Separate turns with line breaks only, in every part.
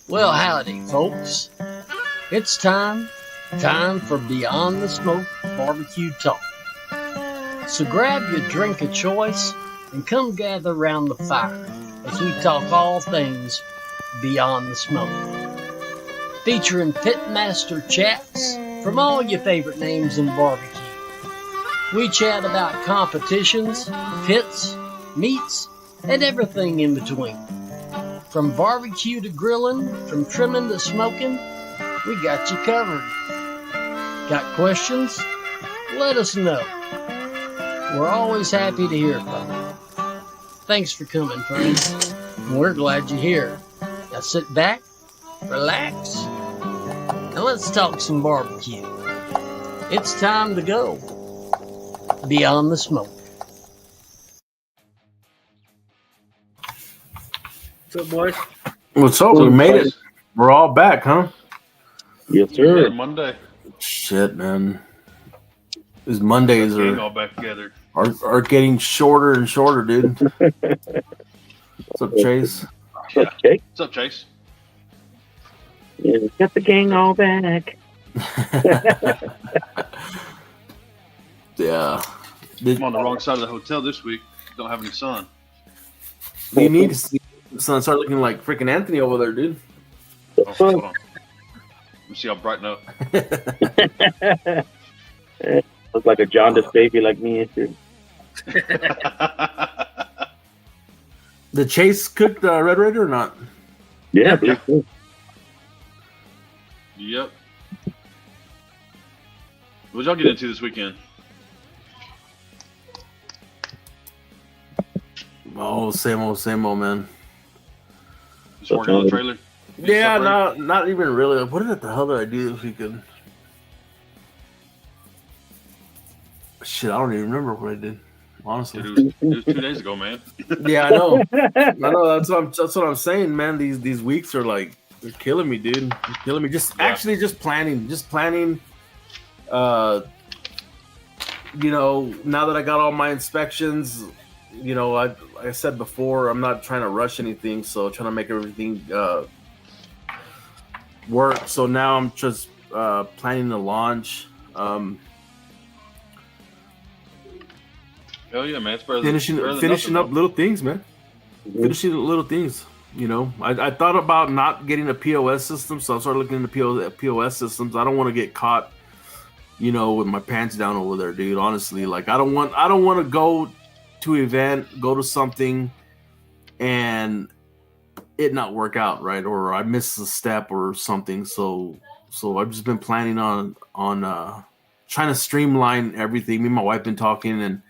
Well, howdy, folks. It's time for Beyond the Smoke Barbecue Talk. So grab your drink of choice and come gather around the fire as we talk all things Beyond the Smoke. Featuring pitmaster chats from all your favorite names in barbecue. We chat about competitions, pits, meats, and everything in between. From barbecue to grilling, from trimming to smoking, we got you covered. Got questions? Let us know. We're always happy to hear from you. Thanks for coming, friends. We're glad you're here. Now sit back, relax, and let's talk some barbecue. It's time to go Beyond the Smoke.
What's up, boys?
What's up? We made it. We're all back, huh?
Yes, sir.
Yeah, Monday.
Shit, man. These Mondays
Getting all back together.
are getting shorter and shorter, dude. What's up, Chase?
Yeah.
Okay.
What's up, Chase?
Yeah, got the gang all back.
Yeah.
I'm on the wrong side of the hotel this week. Don't have any sun.
You need to see the sun start looking like freaking Anthony over there, dude.
Oh, hold on. Let me see how brighten up.
Look like a jaundiced baby like me.
Did Chase cook the Red Raider or not?
Yeah.
Yep. What y'all get into this weekend?
Oh, same old, man.
Just working on the trailer?
Yeah, not even really. What the hell did I do this weekend? Shit, I don't even remember what I did. Honestly,
Dude, it was 2 days ago, man.
Yeah, I know. That's what I'm saying, man. These weeks are like they're killing me, dude. They're killing me. Just planning. Now that I got all my inspections, like I said before, I'm not trying to rush anything, so trying to make everything work. So now I'm just planning the launch.
Hell yeah, man! It's better
finishing up little things, man.
Mm-hmm.
Finishing little things. I thought about not getting a POS system, so I started looking into POS systems. I don't want to get caught, with my pants down over there, dude. Honestly, like I don't want to go to an event, go to something, and it not work out right, or I miss a step or something. So I've just been planning on trying to streamline everything. Me and my wife been talking, and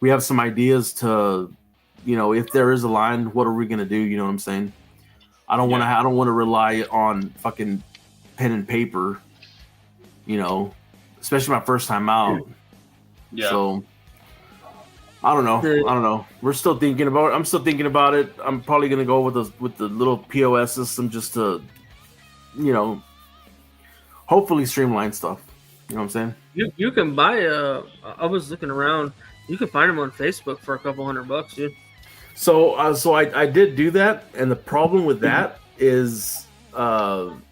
we have some ideas to, if there is a line, what are we gonna do? You know what I'm saying? I don't want to rely on fucking pen and paper, especially my first time out.
Yeah.
So I don't know. We're still thinking about it. I'm still thinking about it. I'm probably gonna go with the little POS system just to, hopefully streamline stuff. You know what I'm saying?
You can buy I was looking around. You can find them on Facebook for a couple $100, dude.
So I did do that, and the problem with that is
What's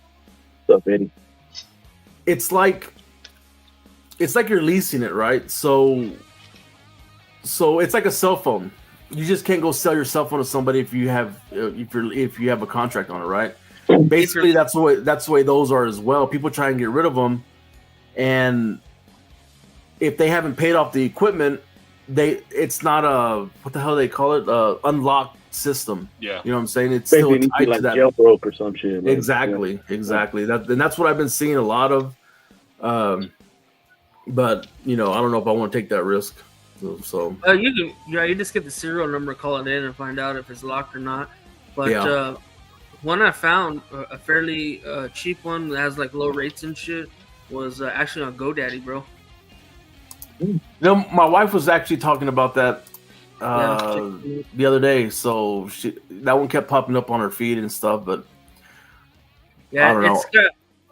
up, Eddie?
it's like you're leasing it, right? So it's like a cell phone. You just can't go sell your cell phone to somebody if you have a contract on it, right? Basically, that's the way those are as well. People try and get rid of them, and if they haven't paid off the equipment, it's not a, what the hell they call it, unlocked system.
Yeah,
you know what I'm saying? It's
Basically,
still tied
like
to that.
jailbroke or some shit. Like,
Exactly. That's what I've been seeing a lot of. But I don't know if I want to take that risk. So
you just get the serial number, call it in, and find out if it's locked or not. But one I found, a fairly cheap one that has like low rates and shit, was actually on GoDaddy, bro.
My wife was actually talking about that the other day. So that one kept popping up on her feed and stuff. But I don't know.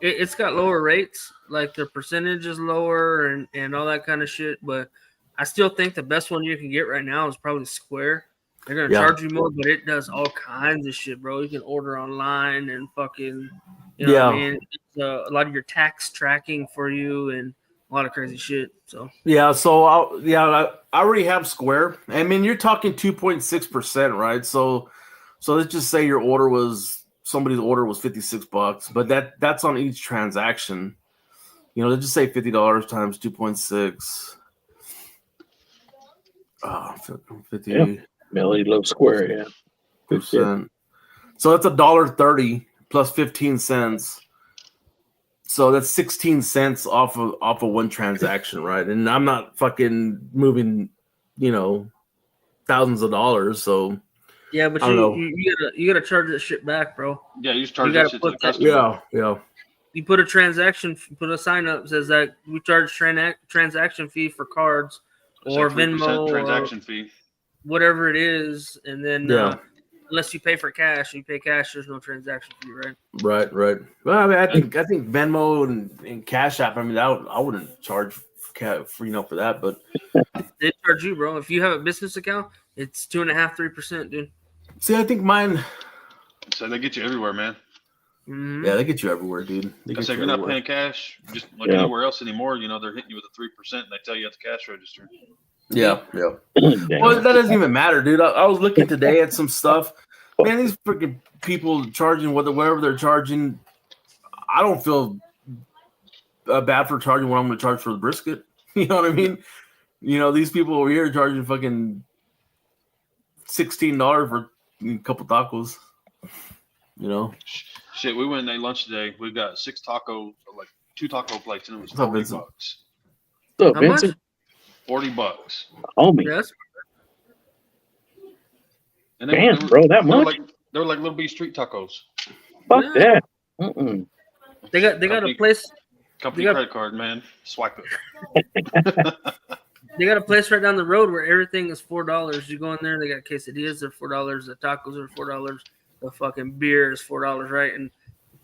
It's got lower rates, like the percentage is lower and all that kind of shit. But I still think the best one you can get right now is probably Square. They're gonna charge you more, but it does all kinds of shit, bro. You can order online and fucking, what I mean? It's a lot of your tax tracking for you and a lot of crazy shit. So
I already have Square. I mean, you're talking 2.6%, right? So let's just say somebody's order was $56, but that's on each transaction. Let's just say $50 times 2.6. 50.
Yeah. Melody loves Square, yeah.
Percent. So that's $1.30 plus 15 cents. So that's 16 cents off of one transaction, right? And I'm not fucking moving, thousands of dollars. So
yeah, but you gotta charge that shit back, bro.
Yeah, you just charge that shit to the customer.
Yeah.
You put a sign up says that we charge transaction fee for cards or Venmo
transaction
or
fee,
whatever it is, and then unless you pay for cash, there's no transaction fee, right?
Right. Well, I mean, I think Venmo and Cash App. I mean, I wouldn't charge for that, but
they charge you, bro. If you have a business account, it's 2.5-3%, dude.
See, I think mine.
So they get you everywhere, man.
Mm-hmm.
Yeah, they get you everywhere, dude.
If you're not paying cash, just like anywhere else anymore, they're hitting you with a 3%, and they tell you at the cash register.
Yeah. Well, that doesn't even matter, dude. I was looking today at some stuff. Man, these freaking people charging whatever they're charging. I don't feel bad for charging what I'm going to charge for the brisket. You know what I mean? These people over here are charging fucking $16 for a couple tacos.
Shit, we went and ate lunch today. We got 6 tacos, like 2 taco plates, and it was $40.
So,
How
Vincent?
much?
$40. Homie.
Yes.
And
Damn, bro, that much?
They were like little B street tacos.
Fuck that. Mm-mm.
They got a place.
Company credit card, man. Swipe it.
They got a place right down the road where everything is $4. You go in there, they got quesadillas, they're $4. The tacos are $4. The fucking beer is $4, right? And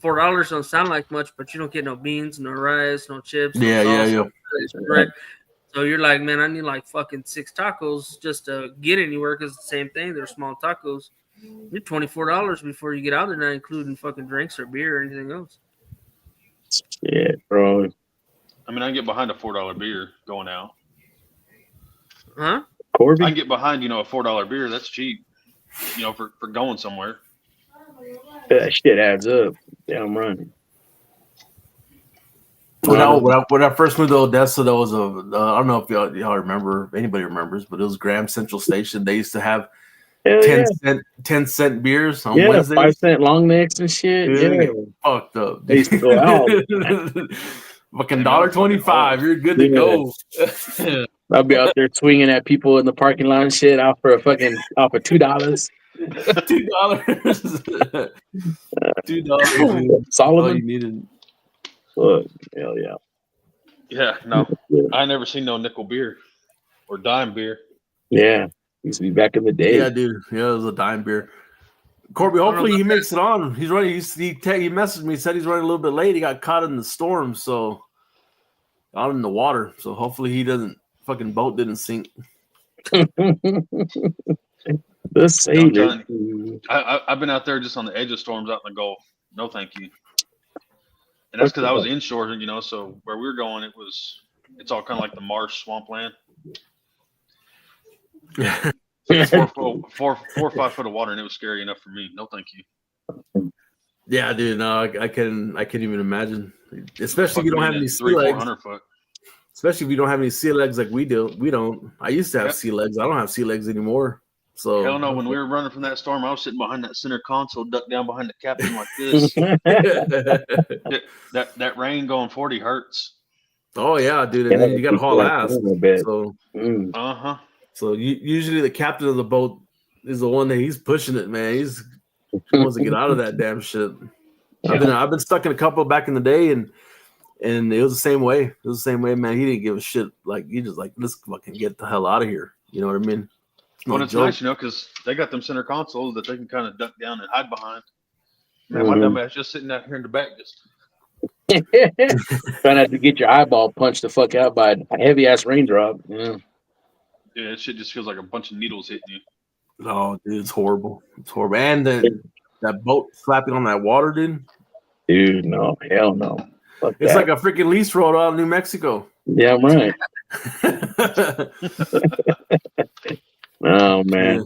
$4 don't sound like much, but you don't get no beans, no rice, no chips.
Yeah.
Right. So you're like, man, I need like fucking 6 tacos just to get anywhere because it's the same thing. They're small tacos. You're $24 before you get out there, not including fucking drinks or beer or anything else.
Yeah, bro.
I mean, I can get behind a $4 beer going out.
Huh?
Corby?
I can get behind, a $4 beer. That's cheap, for going somewhere.
That shit adds up. Damn right.
When I first moved to Odessa, there was I don't know if y'all remember, if anybody remembers, but it was Graham Central Station. They used to have 10 cent beers on Wednesdays.
5 cent long necks and shit.
Yeah. Fucked up.
They used to go out.
Fucking $1.25. You're good to go.
I'll be out there swinging at people in the parking lot and shit off of $2.
$2. $2.
Solomon.
All you needed.
Fuck. Hell yeah.
Yeah, no. I never seen no nickel beer or dime beer.
Yeah. Used to be back in the day.
Yeah, dude. Yeah, it was a dime beer. Corby, hopefully he makes it on. He's running. He messaged me, said he's running a little bit late. He got caught in the storm, so out in the water. So hopefully he doesn't fucking boat didn't sink.
The sailor.
I've been out there just on the edge of storms out in the Gulf. No, thank you. And that's because I was inshore, you know. So where we were going, it's all kind of like the marsh swampland. It's 4 or 5 foot of water, and it was scary enough for me. No, thank you.
Yeah, dude. No, I can't even imagine. Especially if you don't have any sea legs. Especially if you don't have any sea legs like we do. We don't. I used to have sea legs. I don't have sea legs anymore. So
hell no. When we were running from that storm, I was sitting behind that center console, ducked down behind the captain like this. that rain going 40 hurts.
Oh yeah, dude. And then you got to haul ass. So So usually the captain of the boat is the one that he's pushing it, man. He wants to get out of that damn shit. I've been stuck in a couple back in the day, and it was the same way. It was the same way, man. He didn't give a shit. Like he just like, let's fucking get the hell out of here. You know what I mean?
It's nice, you know, because they got them center consoles that they can kind of duck down and hide behind. Man, my dumb ass just sitting out here in the back, just
trying not to get your eyeball punched the fuck out by a heavy ass raindrop. Yeah.
Yeah, that shit just feels like a bunch of needles hitting you.
Oh, dude, it's horrible. It's horrible. And that boat slapping on that water, dude.
Dude, no, hell no. Fuck
it's
that.
like a freaking lease road out of New Mexico.
Yeah, I'm right. Oh man,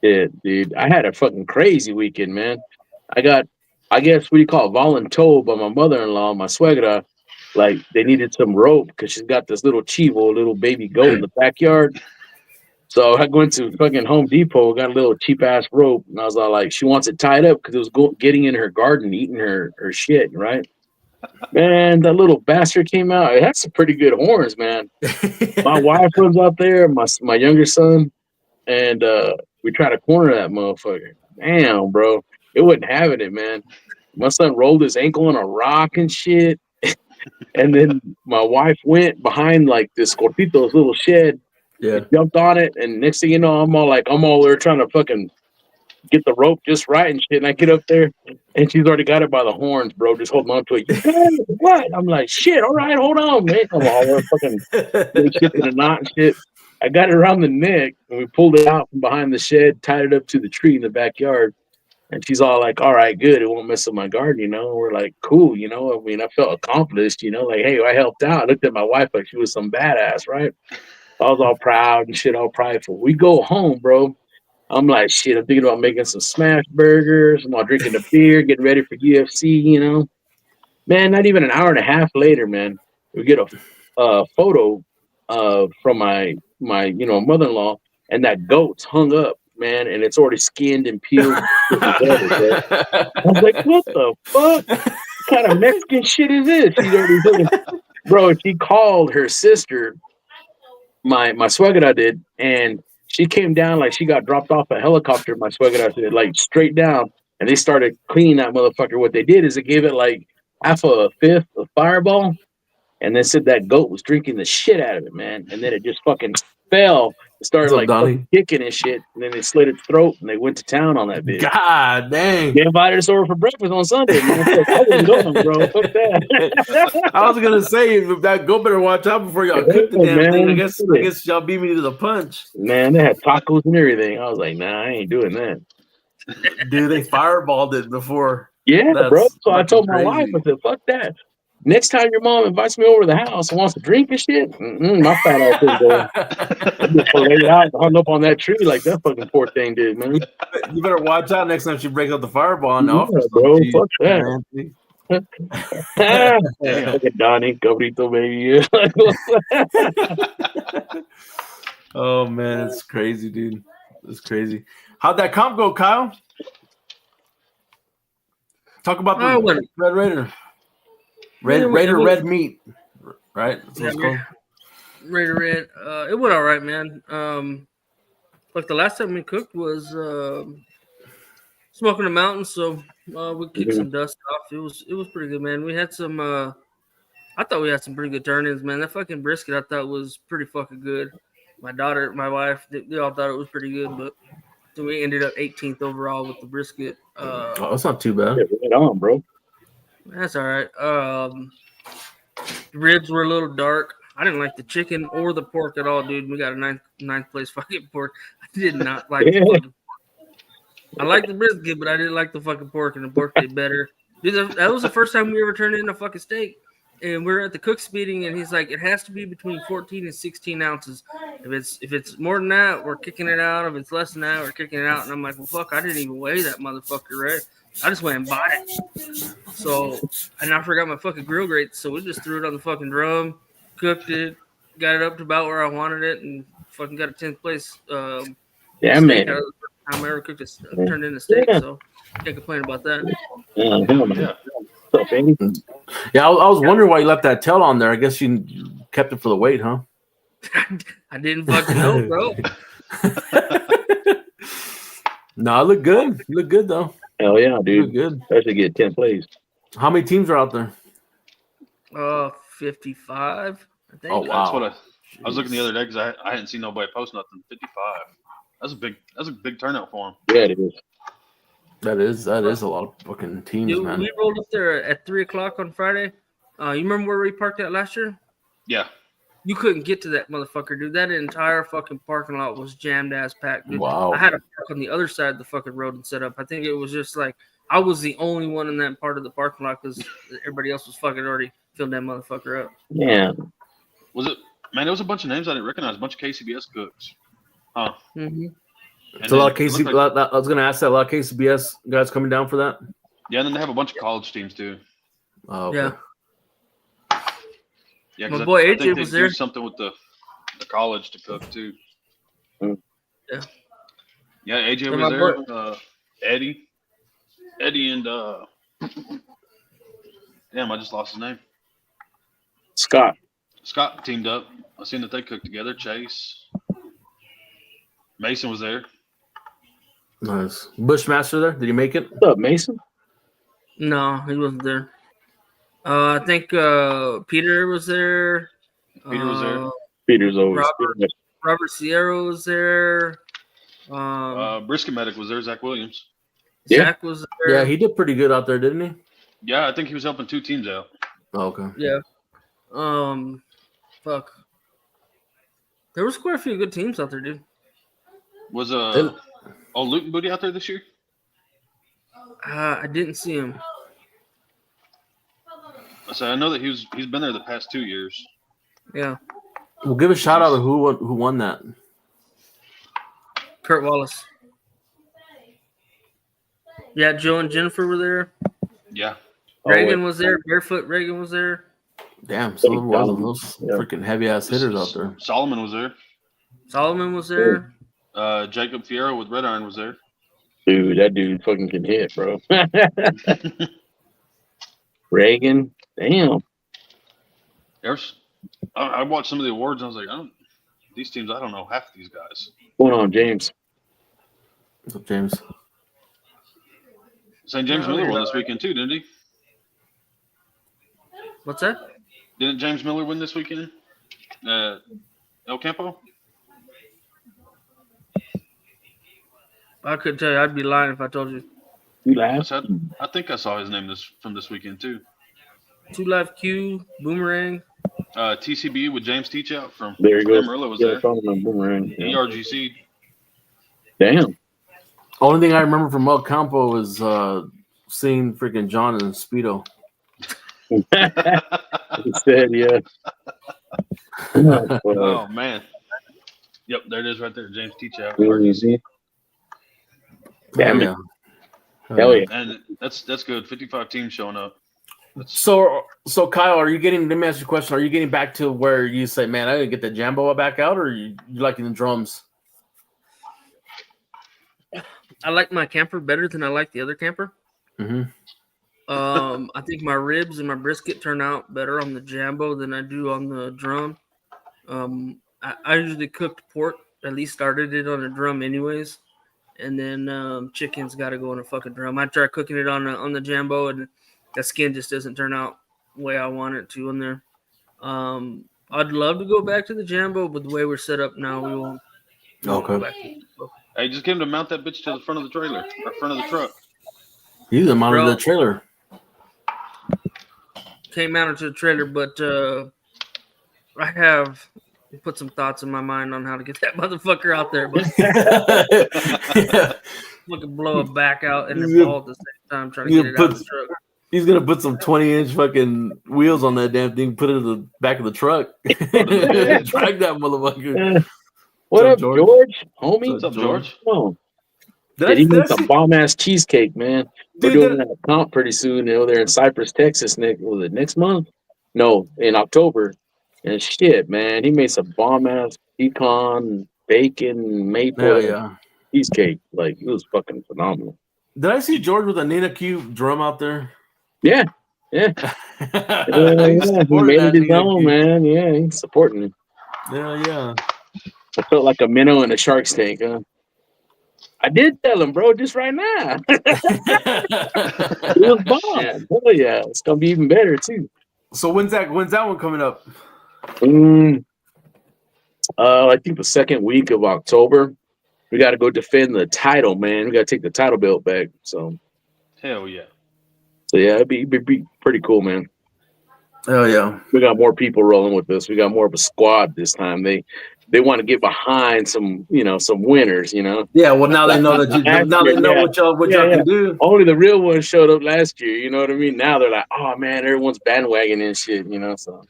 shit, dude. I had a fucking crazy weekend, man. I guess what do you call it, voluntold by my mother-in-law, my suegra. Like they needed some rope because she's got this little chivo, little baby goat in the backyard. So I went to fucking Home Depot, got a little cheap ass rope, and I was all like, she wants it tied up because it was getting in her garden, eating her shit, right? Man, that little bastard came out. It had some pretty good horns, man. My wife was out there, my younger son, and we tried to corner that motherfucker. Damn, bro, it wasn't having it, man. My son rolled his ankle on a rock and shit. And then my wife went behind like this Cortito's little shed, jumped on it, and next thing you know, I'm all there trying to fucking get the rope just right and shit. And I get up there, and she's already got it by the horns, bro, just holding on to it. What? I'm like, shit, all right, hold on, man. I'm all fucking shit in a knot and shit. I got it around the neck, and we pulled it out from behind the shed, tied it up to the tree in the backyard. And she's all like, all right, good. It won't mess up my garden, you know. We're like, cool, you know. I mean, I felt accomplished, you know. Like, hey, I helped out. I looked at my wife like she was some badass, right? I was all proud and shit, all prideful. We go home, bro. I'm like, shit, I'm thinking about making some smash burgers. I'm all drinking a beer, getting ready for UFC, you know. Man, not even an hour and a half later, man, we get a photo from my mother-in-law, and that goat's hung up, man, and it's already skinned and peeled. I was like, what the fuck? What kind of Mexican shit is this? She's already looking. Bro, she called her sister, my suegra did, and she came down like she got dropped off a helicopter, my suegra did, like straight down, and they started cleaning that motherfucker. What they did is they gave it like half a fifth of Fireball, and then said that goat was drinking the shit out of it, man, and then it just fucking fell. It started like kicking and shit, and then they slit its throat, and they went to town on that bitch.
God dang!
They invited us over for breakfast on Sunday, man. I wasn't going, bro. Fuck that.
I was gonna say that goat better watch out before y'all cook the damn thing. I guess y'all beat me to the punch.
Man, they had tacos and everything. I was like, nah, I ain't doing that.
Dude, they fireballed it before.
Yeah, bro. So I told my wife, I said, fuck that. Next time your mom invites me over to the house and wants to drink and shit, my fat ass is going. I'm just laid out, hung up on that tree like that fucking poor thing did, man.
You better watch out next time she breaks up the fireball in the office.
Bro, fuck that. Look at Donnie, Cabrito, baby.
Oh, man, it's crazy, dude. It's crazy. How'd that comp go, Kyle? Talk about the Red Raider. Red meat, right?
Raider Red. It went all right, man. Like the last time we cooked was Smoking the Mountains, so we kicked some dust off. It was pretty good, man. We had some. I thought we had some pretty good turn-ins, man. That fucking brisket I thought was pretty fucking good. My daughter, my wife, they all thought it was pretty good, but we ended up 18th overall with the brisket.
Oh, that's not too bad.
Yeah, right on, bro.
That's all right. The ribs were a little dark. I didn't like the chicken or the pork at all, dude. We got a ninth place fucking pork. I did not like the fucking. I liked the brisket, but I didn't like the fucking pork, and the pork did better. Dude, that was the first time we ever turned in a fucking steak. And we're at the cook's meeting, and he's like, it has to be between 14 and 16 ounces. If it's more than that, we're kicking it out. If it's less than that, we're kicking it out. And I'm like, well, fuck, I didn't even weigh that motherfucker, right? I just went and bought it. So, and I forgot my fucking grill grates, so we just threw it on the fucking drum, cooked it, got it up to about where I wanted it, and fucking got a 10th place
Yeah,
steak
man.
out of the time I ever cooked it, turned into steak, so can't complain about that.
Yeah, hell, man.
Yeah.
What's up, Andy?
Yeah, I was wondering why you left that tail on there. I guess you kept it for the weight, huh?
I didn't fucking know, bro.
No, it looked good. You look good though.
Hell yeah,
You look
dude.
good.
Especially get 10 plays.
How many teams are out there?
55, I think.
Oh, wow.
That's what I was looking the other day because I hadn't seen nobody post nothing. 55. That's a big turnout for him.
Yeah, it is.
That is a lot of fucking teams,
Dude,
man.
we rolled up there at 3 o'clock on Friday. You remember where we parked at last year?
Yeah.
You couldn't get to that motherfucker, dude. That entire fucking parking lot was jammed ass packed, dude.
Wow.
I had to park on the other side of the fucking road and set up. I think it was just like I was the only one in that part of the parking lot because everybody else was fucking already filled that motherfucker up.
Yeah.
Was it? Man, there was a bunch of names I didn't recognize. A bunch of KCBS cooks. Huh.
Mm-hmm.
It's a lot of KC. I was going to ask that. A lot of KCBS guys coming down for that.
Yeah, and then they have a bunch of college teams too.
Oh, okay.
Yeah.
Yeah,
My
because
boy
I
AJ
think they
was
do
there.
something with the college to cook too.
Yeah.
Yeah, AJ
And
was
my
there. Eddie, and damn, I just lost his name.
Scott.
Scott teamed up. I seen that they cooked together. Chase, Mason was there.
Nice. Bushmaster there. Did he make it?
What's up, Mason?
No, he wasn't there. I think Peter was there.
Peter was there.
Peter's always.
Robert Sierra was there.
Brisket Medic was there. Zach Williams.
Yeah.
Zach was there.
Yeah, he did pretty good out there, didn't he?
Yeah, I think he was helping 2 teams out.
Oh, okay.
Yeah. Fuck. There was quite a few good teams out there, dude.
Was Luton Booty out there this year?
I didn't see him.
I know that he's been there the past 2 years.
Yeah.
We'll give a shout out to who won that.
Kurt Wallace. Yeah, Joe and Jennifer were there.
Yeah.
Reagan was there. Barefoot Reagan was there.
Damn, some of those freaking heavy ass hitters out there.
Solomon was there.
Solomon was there.
Jacob Fierro with Red Iron was there.
Dude, that dude fucking can hit, bro. Reagan. Damn.
I watched some of the awards and I was like, these teams, I don't know half of these guys.
What's going on, James?
What's up, James?
St. James Miller won this weekend too, didn't he?
What's that?
Didn't James Miller win this weekend? El Campo?
I couldn't tell you. I'd be lying if I told you.
You laugh?
I think I saw his name from this weekend too.
2 Live Q, Boomerang.
TCB with James Teach Out from
There you go.
Amarillo was
Yeah,
there.
from Boomerang. Yeah.
ERGC.
Damn.
Only thing I remember from El Campo is seeing freaking John in Speedo.
He said, yeah.
Oh man. Yep, there it is right there. James Teach Out.
RGC. Damn it. Hell yeah.
And that's good. 55 teams showing up.
So Kyle, let me ask you a question. Are you getting back to where you say, man, I didn't get the Jambo back out, or you liking the drums?
I like my camper better than I like the other camper.
Mm-hmm.
I think my ribs and my brisket turn out better on the Jambo than I do on the drum. I usually cooked pork, at least started it on a drum anyways. And then chicken's got to go on a fucking drum. I try cooking it on the Jambo, and that skin just doesn't turn out the way I want it to in there. I'd love to go back to the Jambo, but the way we're set up now, we won't.
Okay.
Go back to it.
Hey, just get him to mount that bitch to the front of the trailer or front of the truck.
He's the mount of the trailer.
Can't mount it to the trailer, but I have put some thoughts in my mind on how to get that motherfucker out there. But
Yeah.
fucking blow a back out and a ball at the same time trying to get it out of the truck.
He's gonna put some 20-inch fucking wheels on that damn thing, put it in the back of the truck, drag that motherfucker.
What up, George? Homie?
What's up, George?
Oh. Did he make some bomb ass cheesecake, man? We're doing that comp pretty soon. They're in Cypress, Texas. Next month? No, in October. And shit, man, he made some bomb ass pecan, bacon, maple cheesecake. Like, it was fucking phenomenal.
Did I see George with a Nina Q drum out there?
Yeah. He made it his own, man. Yeah, he's supporting him.
Yeah.
I felt like a minnow in a shark's tank, huh? I did tell him, bro, just right now. It was bomb. Oh yeah, it's gonna be even better too.
So when's that one coming up?
I think the second week of October. We got to go defend the title, man. We got to take the title belt back. So
hell yeah.
So yeah, it'd be pretty cool, man.
Oh yeah,
we got more people rolling with this. We got more of a squad this time. They want to get behind some winners,
Yeah, well now they know that what y'all can do.
Only the real ones showed up last year. You know what I mean? Now they're like, oh man, everyone's bandwagoning and shit. So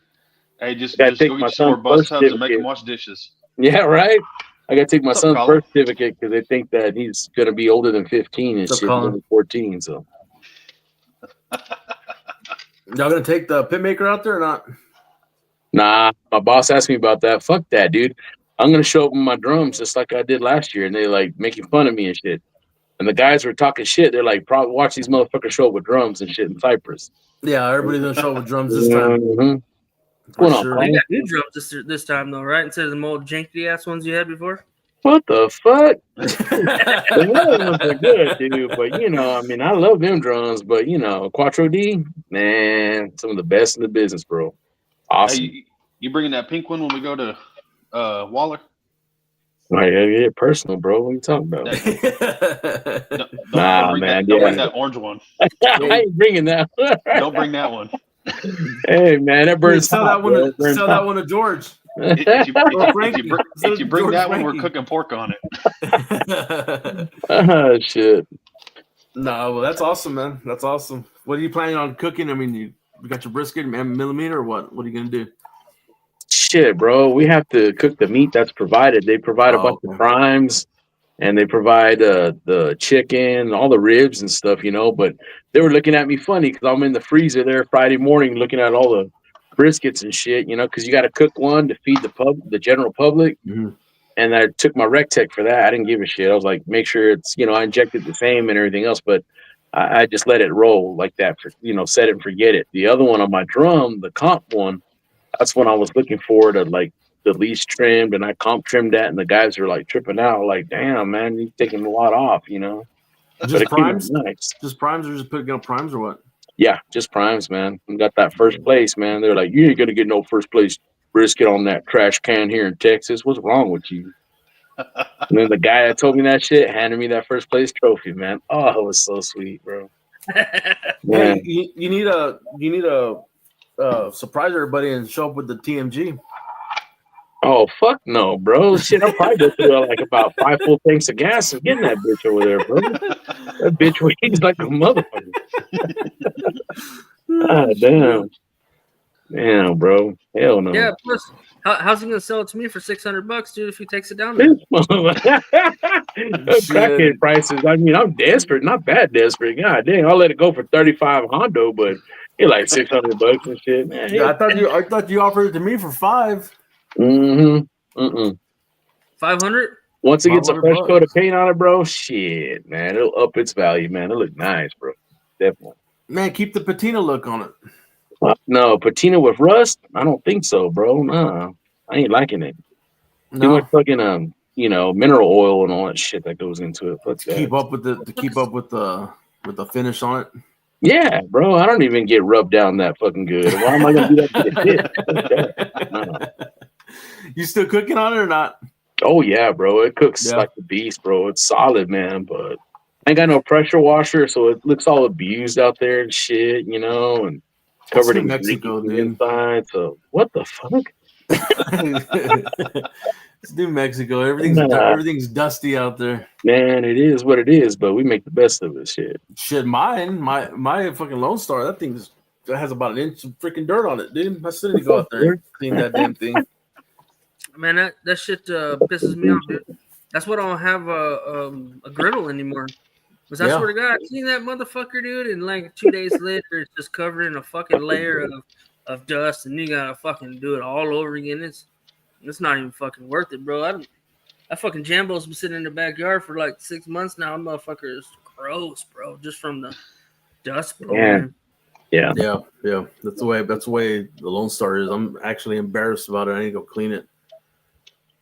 hey, just go get you some more bus tubs and make them wash dishes.
Yeah, right. I got to take my son's birth certificate because they think that he's going to be older than 15 and shit. He's only 14, so.
Y'all gonna take the pit maker out there or not?
Nah, my boss asked me about that. Fuck that, dude. I'm gonna show up with my drums just like I did last year, and they like making fun of me and shit. And the guys were talking shit. They're like, probably watch these motherfuckers show up with drums and shit in Cypress.
Yeah, everybody's gonna show up with drums this time.
What's going on,
They got new drums this time though, right? Instead of the old janky ass ones you had before.
What the fuck? The other ones are good, dude. But I love them drums. But Quattro D, man, some of the best in the business, bro. Awesome.
Hey, you bringing that pink one when we go to Waller?
Right, get personal, bro. What are you talking about?
Don't bring that orange one.
I ain't bringing that.
Don't bring that one.
Hey, man, that bird's
sell that one to George.
If you bring that one, we're cooking pork on it.
Oh, shit.
No, well, that's awesome, man. That's awesome. What are you planning on cooking? I mean, you got your brisket and millimeter or what? What are you going to do?
Shit, bro. We have to cook the meat that's provided. They provide a bunch of primes, and they provide the chicken, all the ribs and stuff, But they were looking at me funny because I'm in the freezer there Friday morning looking at all the briskets and shit, because you got to cook one to feed the general public.
Mm-hmm.
And I took my rec tech for that. I didn't give a shit. I was like, make sure it's, I injected the same and everything else, but I just let it roll like that for, set it and forget it. The other one on my drum, the comp one, that's when I was looking forward to like the least trimmed, and I comp trimmed that, and the guys are like tripping out, like, damn, man, you're taking a lot off,
Just primes?
Nice.
Just primes, or just putting up primes, or what?
Yeah, just primes, man. We got that first place, man. They're like, you ain't gonna get no first place brisket on that trash can here in Texas. What's wrong with you? And then the guy that told me that shit handed me that first place trophy, man. Oh, it was so sweet, bro.
Hey, you need a surprise everybody and show up with the TMG.
Oh, fuck no, bro. Shit, I'll probably go through like about 5 full tanks of gas and getting that bitch over there, bro. That bitch weighs like a motherfucker. Ah, damn. Damn, bro. Hell no.
Yeah, plus, how's he going to sell it to me for $600, dude, if he takes it down there?
Crackhead prices. I mean, I'm desperate. Not bad desperate. God dang, I'll let it go for 35 Hondo, but it's like $600 and shit, man.
Yeah, I thought you offered it to me for $500.
Mm-hmm.
500?
Once it gets a fresh coat of paint on it, bro, shit, man, it'll up its value, man. It'll look nice, bro. Definitely.
Man, keep the patina look on it.
No, patina with rust? I don't think so, bro. Nah, I ain't liking it.
No.
Too much fucking mineral oil and all that shit that goes into it.
To keep up with the finish on it.
Yeah, bro. I don't even get rubbed down that fucking good. Why am I gonna do that to the pit? No.
You still cooking on it or not?
Oh yeah, bro. It cooks
Yeah.
like a beast, bro. It's solid, man. But I ain't got no pressure washer, so it looks all abused out there and shit, you know, and
It's
covered
New
in grease
Mexico,
on the
dude.
inside. So what the fuck?
It's New Mexico.
Nah,
Everything's dusty out there.
man, it is what it is, but we make the best of it. Shit.
Shit, my fucking Lone Star, that has about an inch of freaking dirt on it, dude. I still need to go out there and clean that damn thing.
Man, that shit pisses me off, dude. That's why I don't have a griddle anymore. Because I swear to God, I clean that motherfucker, dude, and like 2 days later, it's just covered in a fucking layer of dust, and you gotta fucking do it all over again. It's not even fucking worth it, bro. That fucking Jambo's been sitting in the backyard for like 6 months now. That motherfucker is gross, bro, just from the dust blowing.
Yeah.
That's the way the Lone Star is. I'm actually embarrassed about it. I need to go clean it.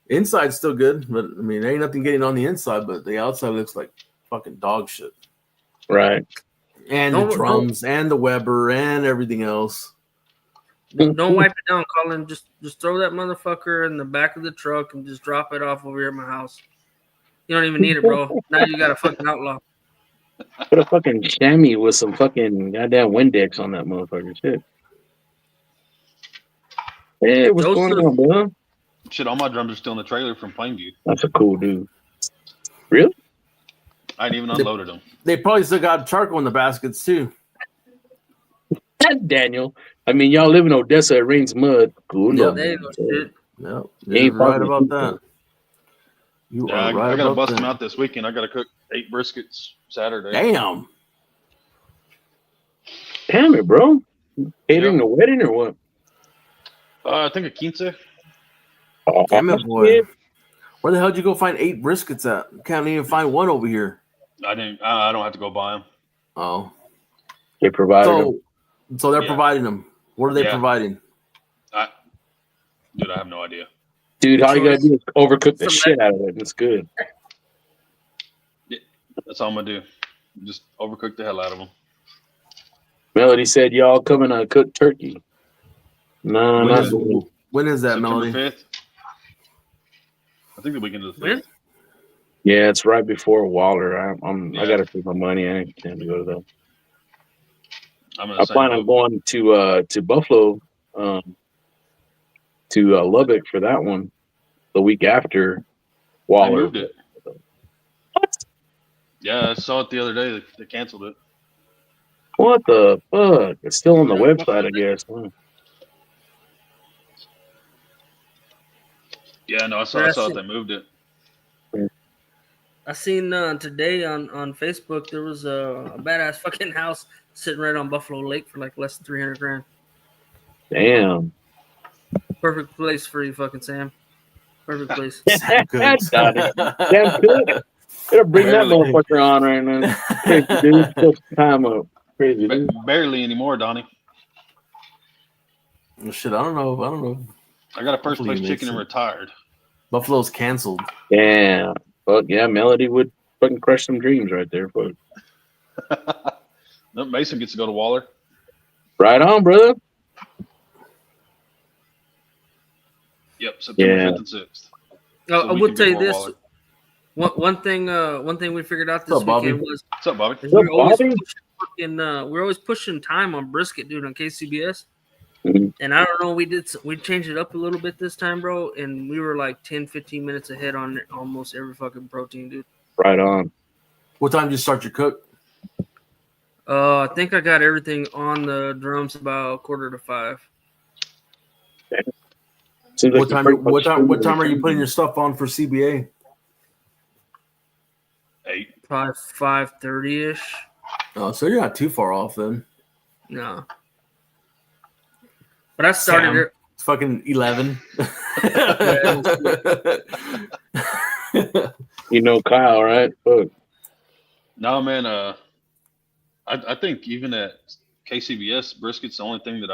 Inside's still good, but I mean, there ain't nothing getting on the inside, but the outside looks like fucking dog shit.
Right.
And the drums and the Weber and everything else.
Don't wipe it down, Colin. Just throw that motherfucker in the back of the truck and just drop it off over here at my house. You don't even need it, bro. Now you got a fucking outlaw.
Put a fucking chamois with some fucking goddamn Windex on that motherfucker. Shit. Hey, what's going on, bro?
Shit, all my drums are still in the trailer from Plainview.
That's a cool dude. Really?
I ain't even unloaded them.
They probably still got charcoal in the baskets too.
Daniel. I mean, y'all live in Odessa. It rains mud. Cool.
Yep.
There you go, shit.
Yep. You're right about that. You are right.
I gotta bust them out this weekend. I gotta cook 8 briskets Saturday.
Damn
it, bro. Catering a wedding or what?
I think a quince.
Oh,
damn it, boy. Where the hell did you go find 8 briskets at? Can't even find one over here.
I don't have to go buy them.
Oh.
They provided them.
So they're providing them. What are they providing?
Dude, I have no idea.
Dude, all you gotta do is overcook the shit out of it. It's good.
Yeah, that's all I'm gonna do. Just overcook the hell out of them.
Melody said, y'all coming to cook turkey. No, not good.
When is that,
September
Melody?
5th. I think the weekend of the 5th.
Yeah, it's right before Waller. I gotta take my money. I can't go to that. I plan on going to Buffalo, to Lubbock for that one the week after Waller.
They moved it. What? Yeah, I saw it the other day. They canceled it.
What the fuck? It's still on the website, I guess. Huh?
Yeah, no, I saw it. They moved it.
I seen today on Facebook there was a badass fucking house sitting right on Buffalo Lake for like less than $300,000.
Damn.
Perfect place for you, fucking Sam. Perfect place.
Damn good. Gotta bring that motherfucker on right now. Crazy dude. Put time up. Crazy dude.
Barely anymore, Donnie.
Well, shit, I don't know.
I got a first place chicken and retired.
Buffalo's canceled.
Yeah. Fuck yeah, Melody would fucking crush some dreams right there, fuck.
No, Mason gets to go to Waller.
Right on, brother.
Yep, September 5th and 6th.
I will tell you this. One thing we figured out this weekend was
what's up, Bobby?
We're always pushing time on brisket, dude, on KCBS.
Mm-hmm.
And I don't know, we changed it up a little bit this time, bro, and we were like 10-15 minutes ahead on almost every fucking protein, dude.
Right on.
What time did you start your cook?
I think I got everything on the drums about 4:45.
What time are you putting your stuff on for CBA?
8.
5:30-ish.
Oh, so you're not too far off then.
No. But I started it.
It's fucking 11.
You know Kyle, right? Fuck.
No, man. I think even at KCBS, brisket's the only thing that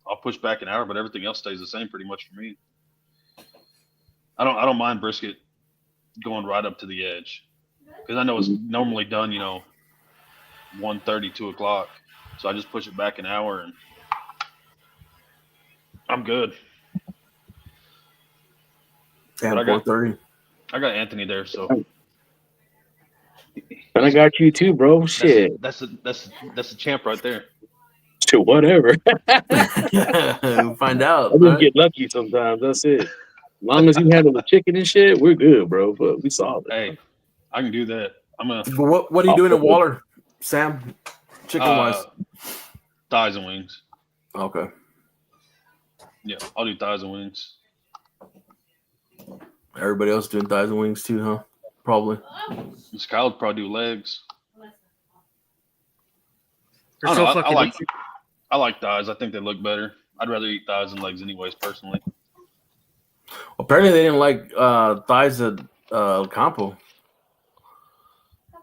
I'll push back an hour, but everything else stays the same pretty much for me. I don't mind brisket going right up to the edge because I know it's normally done, 1:30, 2 o'clock. So I just push it back an hour and I'm good.
Damn, 4:30.
I got Anthony there, so.
And I got you too, bro. Shit.
That's a champ right there.
To whatever.
We'll find out.
I just
Right?
get lucky sometimes. That's it. As long as you handle the chicken and shit, we're good, bro. But we solid.
Hey, I can do that.
But what are you doing in Waller, Sam? Chicken wise,
thighs and wings.
Okay.
Yeah, I'll do thighs and wings.
Everybody else doing thighs and wings too, huh? Probably.
Miss Kyle would probably do legs.
They're so fucking easy.
I like thighs. I think they look better. I'd rather eat thighs than legs, anyways. Personally.
Apparently, they didn't like thighs at Campo.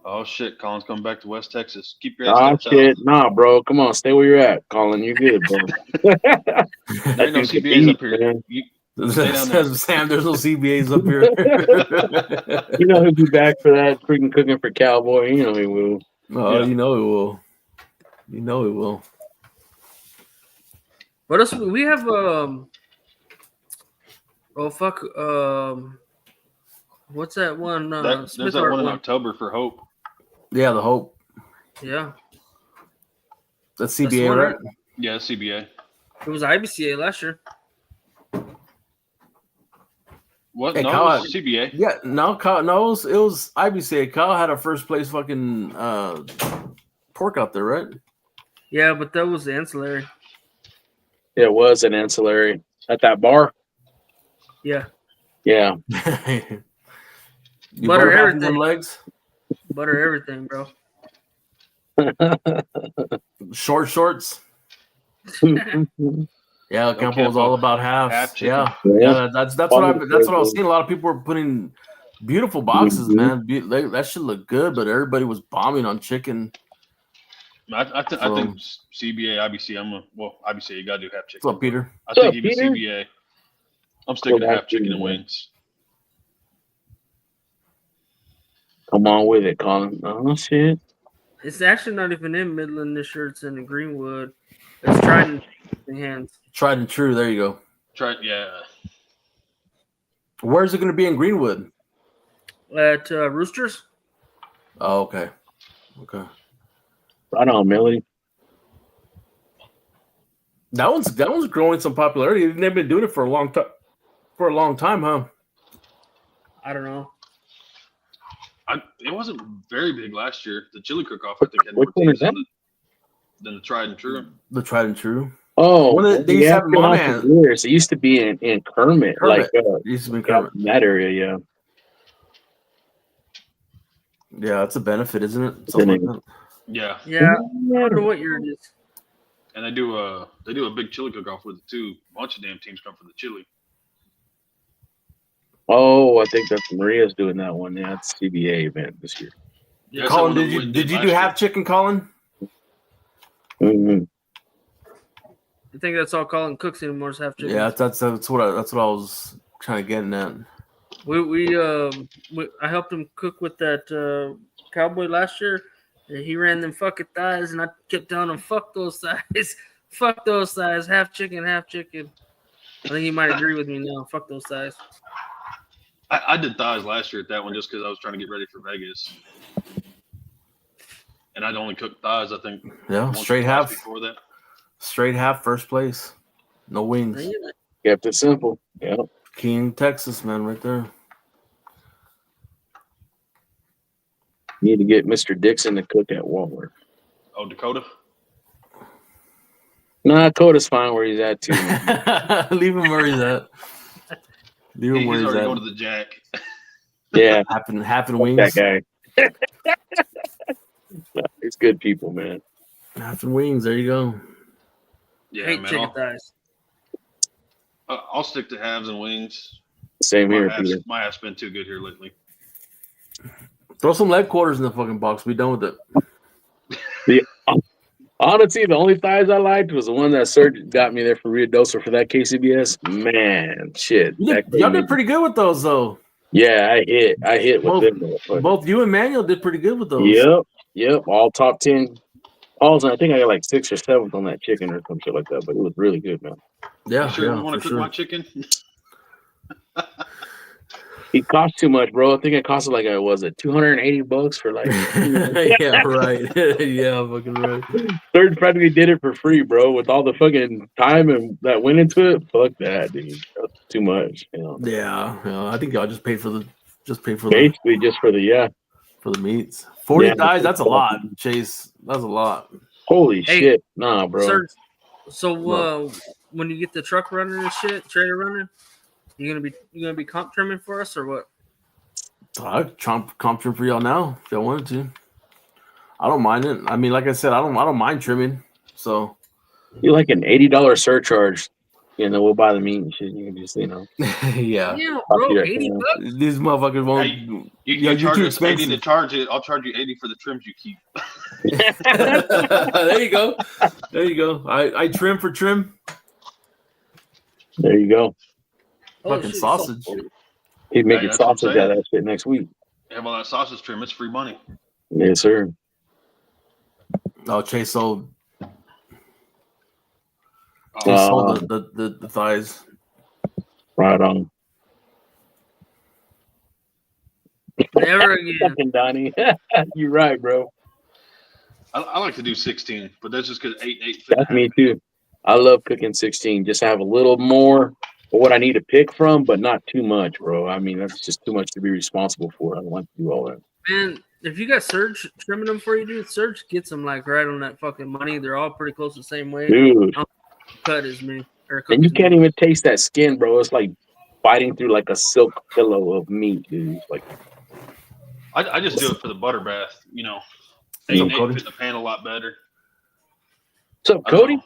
Oh shit! Colin's coming back to West Texas. Keep your ass
shit. Nah, bro. Come on, stay where you're at, Colin. You're good, bro.
There ain't no CBAs up here.
Sam, there's no CBAs up here.
You know he'll be back for that freaking cooking for Cowboy. You know he will.
Oh, yeah. You know he will. You know he will.
What else? We have what's that one?
There's that one in October for Hope.
Yeah, the Hope.
Yeah.
That's CBA, right?
Yeah, CBA.
It was IBCA last year.
What?
Hey,
no,
Kyle,
it was CBA.
Yeah, no, Kyle, no, it was IBCA. Kyle had a first place fucking pork out there, right?
Yeah, but that was ancillary.
It was an ancillary at that bar.
Yeah.
Yeah.
You
butter everything.
Legs?
Butter everything, bro.
Shorts. Yeah, Campo was all about halves. Yeah, that's what I was seeing. A lot of people were putting beautiful boxes, man. That should look good, but everybody was bombing on chicken.
I think CBA, IBC. IBC. You gotta do half chicken.
What's up, Peter?
I think even CBA. I'm sticking to half chicken and wings.
Come on with it, Colin. Oh shit.
It's actually not even in Midland this year. It's in Greenwood. It's Trident in hands.
Tried and true. There you go.
Yeah.
Where's it going to be in Greenwood?
At Roosters.
Oh, okay. Okay.
Right on, Melody.
That one's growing some popularity. They've been doing it for a long time. For a long time, huh?
I don't know.
It wasn't very big last year. The chili cook-off, I think, had
more teams than
the Tried and True.
The Tried and True.
Oh,
they used to have my man.
Years. It used to be in Kermit. Like
it used to be in Kermit.
In that area, yeah.
Yeah, that's a benefit, isn't it? Something like that.
Yeah.
Yeah. I don't know what year it is.
And they do a big chili cook-off with it too. A bunch of damn teams come for the chili.
Oh, I think that's Maria's doing that one. Yeah, it's CBA event this year.
Yeah,
Colin, did you do half chicken, Colin?
Mm-hmm.
I think that's all Colin cooks anymore is half chicken.
Yeah, that's what I was trying to get at.
I helped him cook with that Cowboy last year. And he ran them fucking thighs, and I kept telling him, "Fuck those thighs, fuck those thighs, half chicken, half chicken." I think he might agree with me now. Fuck those thighs.
I did thighs last year at that one just because I was trying to get ready for Vegas, and I'd only cooked thighs. I think.
Yeah, straight half.
Before that.
Straight half, first place. No wings.
Kept it simple. Yeah.
King, Texas, man, right there.
Need to get Mr. Dixon to cook at Walmart.
Oh, Dakota?
Nah, Dakota's fine where he's at, too.
Leave him where he's at. Leave him where he's at.
Going to the Jack.
Yeah.
Half and wings.
That guy. It's good people, man.
Half and wings. There you go.
Yeah,
hate
man.
chicken thighs.
I'll stick to halves and wings.
Same here, Peter.
My half's been too good here lately.
Throw some leg quarters in the fucking box. Be done with it.
Honestly, the only thighs I liked was the one that Serge got me there for Rio Dosa for that KCBS. Man, shit.
Y'all did pretty good with those, though.
Yeah, I hit with them.
Both you and Manuel did pretty good with those.
Yep. All top 10. I think I got like 6th or 7th on that chicken or some shit like that, but it was really good, man.
Yeah.
You sure you want to cook my chicken?
It cost too much, bro. I think it costed like was it $280 for like.
Yeah, right. Yeah, fucking right.
Third practically did it for free, bro. With all the fucking time and that went into it, fuck that, dude. That's too much. You know.
Yeah. I think y'all just paid for the
Basically just for the
meats. 40
Yeah,
thighs, that's a lot, Chase. That's a lot.
Holy
Hey,
shit, nah, bro.
Sir, so
No.
when you get the truck running and shit, trailer running, you gonna be comp trimming for us or what?
I'd comp trim for y'all now if y'all wanted to. I don't mind it. I mean, like I said, I don't mind trimming. So
You like an $80 surcharge, we'll buy the meat and shit. You can just,
yeah.
Yeah, bro,
Yeah.
$80.
These motherfuckers won't.
Hey, you
you're
charge
too
us 80 to
expensive.
charge it. I'll charge you 80 for the trims you keep.
There you go. There you go. I trim for trim.
There you go.
Oh,
Fucking
shit,
sausage.
He's making
that's what I'm
sausage out of
saying.
that shit next week.
Have all that sausage trim. It's free money.
Yes, sir.
Oh, Chase sold.
Oh,
Chase sold the thighs.
Right on.
Never again.
Fucking Donnie. You're right, bro.
I like to do 16, but that's just because 8 fit.
That's me too. I love cooking 16. Just have a little more for what I need to pick from, but not too much, bro. I mean, that's just too much to be responsible for. I don't like to do all that.
Man, if you got Surge trimming them for you, dude, Surge gets them like right on that fucking money. They're all pretty close the same way.
Dude.
Cut as me.
And you can't even taste that skin, bro. It's like biting through like a silk pillow of meat, dude. It's like
I just do it for the butter bath. 8
So,
and 8
Cody?
fit in the pan a lot better.
What's up, Cody?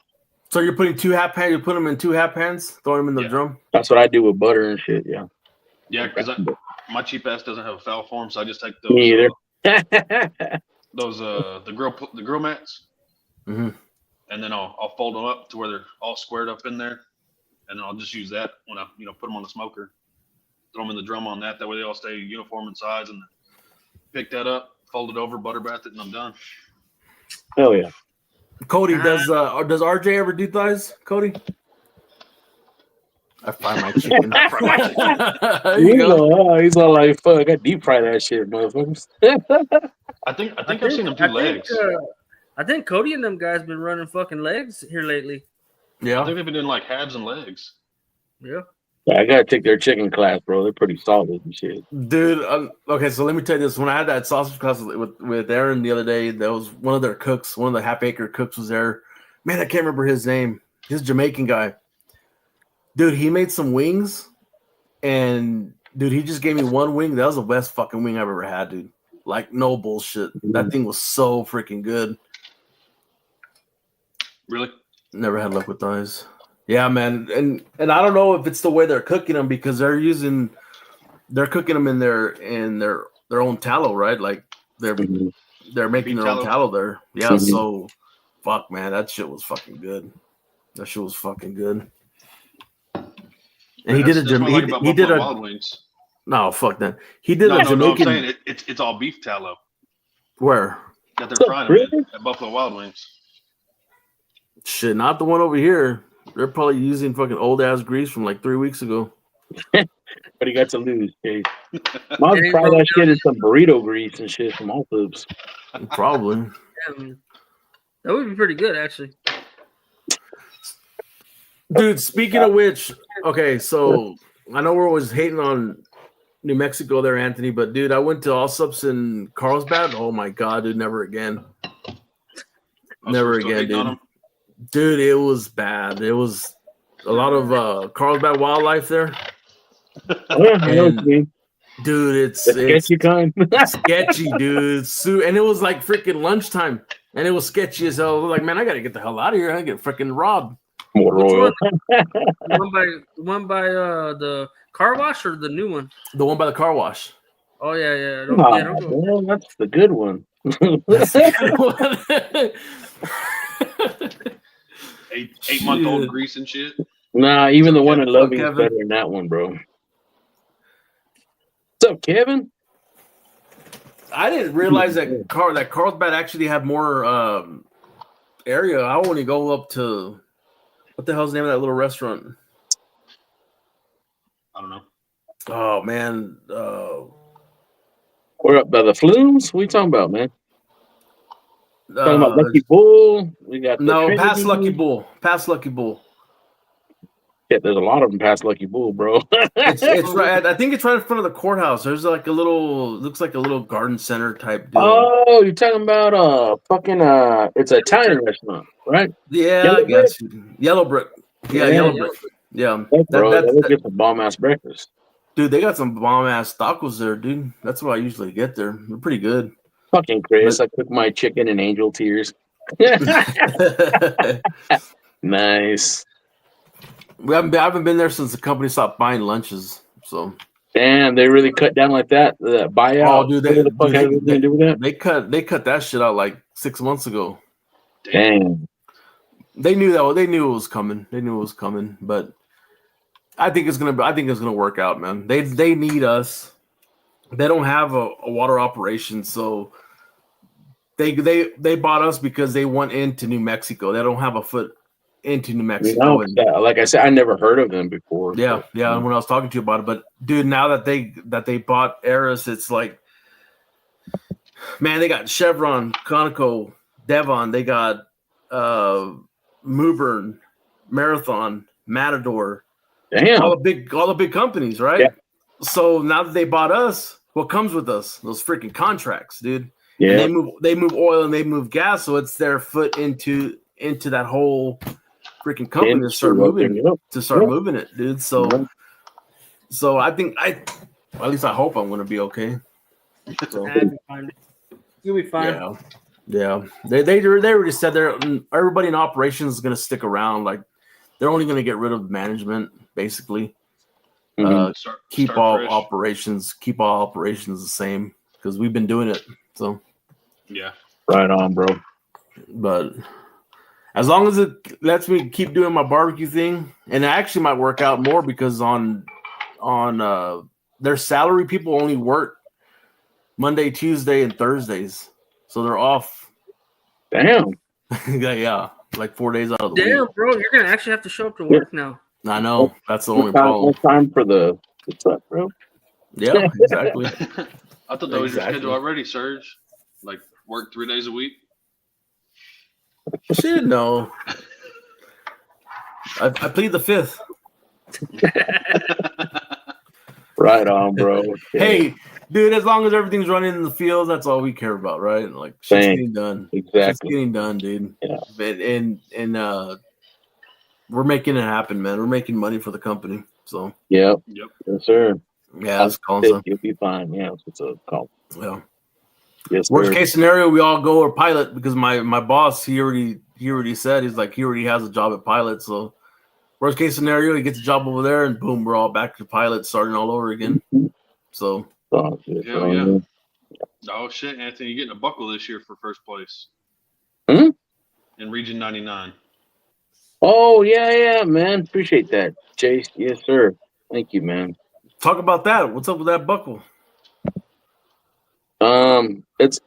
So you're putting 2 half pans. You put them in 2 half pans, throw them in the
Yeah.
drum.
That's what I do with butter and shit. Yeah.
Yeah, because my cheap ass doesn't have a foul form, so I just take those.
Me either.
The grill mats,
Mm-hmm.
and then I'll fold them up to where they're all squared up in there, and then I'll just use that when I put them on the smoker. Throw them in the drum on that. That way they all stay uniform in size, and pick that up, fold it over, butter bath it, and I'm done.
Hell yeah.
Cody, does RJ ever do thighs? Cody, I fry my chicken. There you go.
He's all like, "Fuck, I deep fry that shit, motherfuckers."
I think I've seen them do legs.
I think Cody and them guys been running fucking legs here lately.
I
Yeah.
think they've been doing like halves and legs.
Yeah.
I gotta take their chicken class, bro. They're pretty solid and shit.
Dude, okay, so let me tell you this. When I had that sausage class with Aaron the other day, there was one of their cooks, one of the half-acre cooks was there. Man, I can't remember his name. He's a Jamaican guy. Dude, he made some wings, and, dude, he just gave me one wing. That was the best fucking wing I've ever had, dude. Like, no bullshit. That thing was so freaking good.
Really?
Never had luck with thighs. Yeah, man, and I don't know if it's the way they're cooking them because they're cooking them in their own tallow, right? Like they're making their own tallow there. Yeah, so fuck, man, that shit was fucking good. That shit was fucking good. And he did a
Wild Wings.
No, fuck that. He did a Jamaican.
No, I'm saying it's all beef tallow
Where?
that they're frying them in at Buffalo Wild Wings.
Shit, not the one over here. They're probably using fucking old ass grease from like 3 weeks ago.
But he got to lose, Chase. Mom fry that shit in some burrito grease and shit from all foods.
Probably.
Yeah, that would be pretty good, actually.
Dude, speaking of which, okay, so I know we're always hating on New Mexico there, Anthony, but dude, I went to Allsup's in Carlsbad. Oh my god, dude, never again. Never again, dude. Dude, it was bad. It was a lot of Carlsbad wildlife there. And, dude, it's
sketchy kind.
Sketchy, dude. And it was like freaking lunchtime, and it was sketchy as hell. I was like, man, I gotta get the hell out of here. I get freaking robbed.
More royal.
The one by the car wash or the new one?
The one by the car wash.
Oh yeah.
Well, that's the good one.
That's the good one.
8-month-old grease and shit.
Nah, even the one in Loving is better than that one, bro. What's up, Kevin?
I didn't realize that Carlsbad actually had more area. I only go up to what the hell's the name of that little restaurant?
I don't know.
Oh man,
We're up by the Flumes. What are you talking about, man? Talking about
uh,
Lucky Bull. We got the
no,
Trinity.
past Lucky Bull. Past Lucky Bull.
Yeah, there's a lot of them past Lucky Bull, bro.
It's right. I think it's right in front of the courthouse. There's like a little, looks like a little garden center type deal.
Oh, you're talking about fucking it's an Italian restaurant, right?
Yeah,
Yellow
I guess Yellow Brick. Yeah,
Yeah.
Yellow Brick. Yeah,
Yeah, bro,
that's
they'll get some bomb ass breakfast.
dude. They got some bomb ass tacos there, dude. That's what I usually get there. They're pretty good.
Fucking Chris, I cook my chicken in angel tears. Nice.
I haven't been there since the company stopped buying lunches. So
Damn, they really cut down like that. The buyout.
oh, dude,
What the fuck has anything to do with that?
they cut that shit out like 6 months ago.
Damn.
They knew that. They knew it was coming. They knew it was coming. But I think it's gonna work out, man. They need us. They don't have a water operation, so they bought us because they went into New Mexico. They don't have a foot into New Mexico.
Like I said, I never heard of them before.
Yeah. When I was talking to you about it, but dude, now that they bought Eris, it's like, man, they got Chevron, Conoco, Devon. They got Mewburn, Marathon, Matador.
Damn.
All the big companies, right?
Yeah.
So now that they bought us, what comes with us? Those freaking contracts, dude.
Yeah.
And they move oil and they move gas, so it's their foot into that whole freaking company to start moving it, dude. So I think at least I hope I'm gonna be okay. So,
you'll be fine.
Yeah. They already said everybody in operations is gonna stick around. Like they're only gonna get rid of management, basically. Keep all operations the same because we've been doing it. So
yeah,
right on, bro.
But as long as it lets me keep doing my barbecue thing, and it actually might work out more because on their salary people only work Monday, Tuesday, and Thursdays, so they're off.
Damn.
Yeah, like 4 days out of the week.
Damn, bro, you're gonna actually have to show up to work now.
I know that's the only problem.
No time for the truck, bro.
Yeah, exactly.
I thought that was your schedule already, Serge. Like work 3 days a week.
Shit, no. I plead the fifth.
Right on, bro.
Hey, dude, as long as everything's running in the field, that's all we care about, right? Like shit's getting done.
Exactly.
Shit's getting done, dude.
Yeah.
And we're making it happen, man. We're making money for the company. So
Yep.
Yep.
Yes, sir.
yeah, that's calling.
You'll be fine. Yeah, it's a call.
Yeah.
Yes,
Worst
sir.
case scenario, we all go or pilot because my boss he already said he already has a job at pilot. So worst case scenario, he gets a job over there, and boom, we're all back to pilot, starting all over again. So
Hell yeah. Oh shit, Anthony, you're getting a buckle this year for first place. In Region 99.
Oh yeah, man. Appreciate that, Chase. Yes, sir. Thank you, man.
talk about that. What's up with that buckle?
It's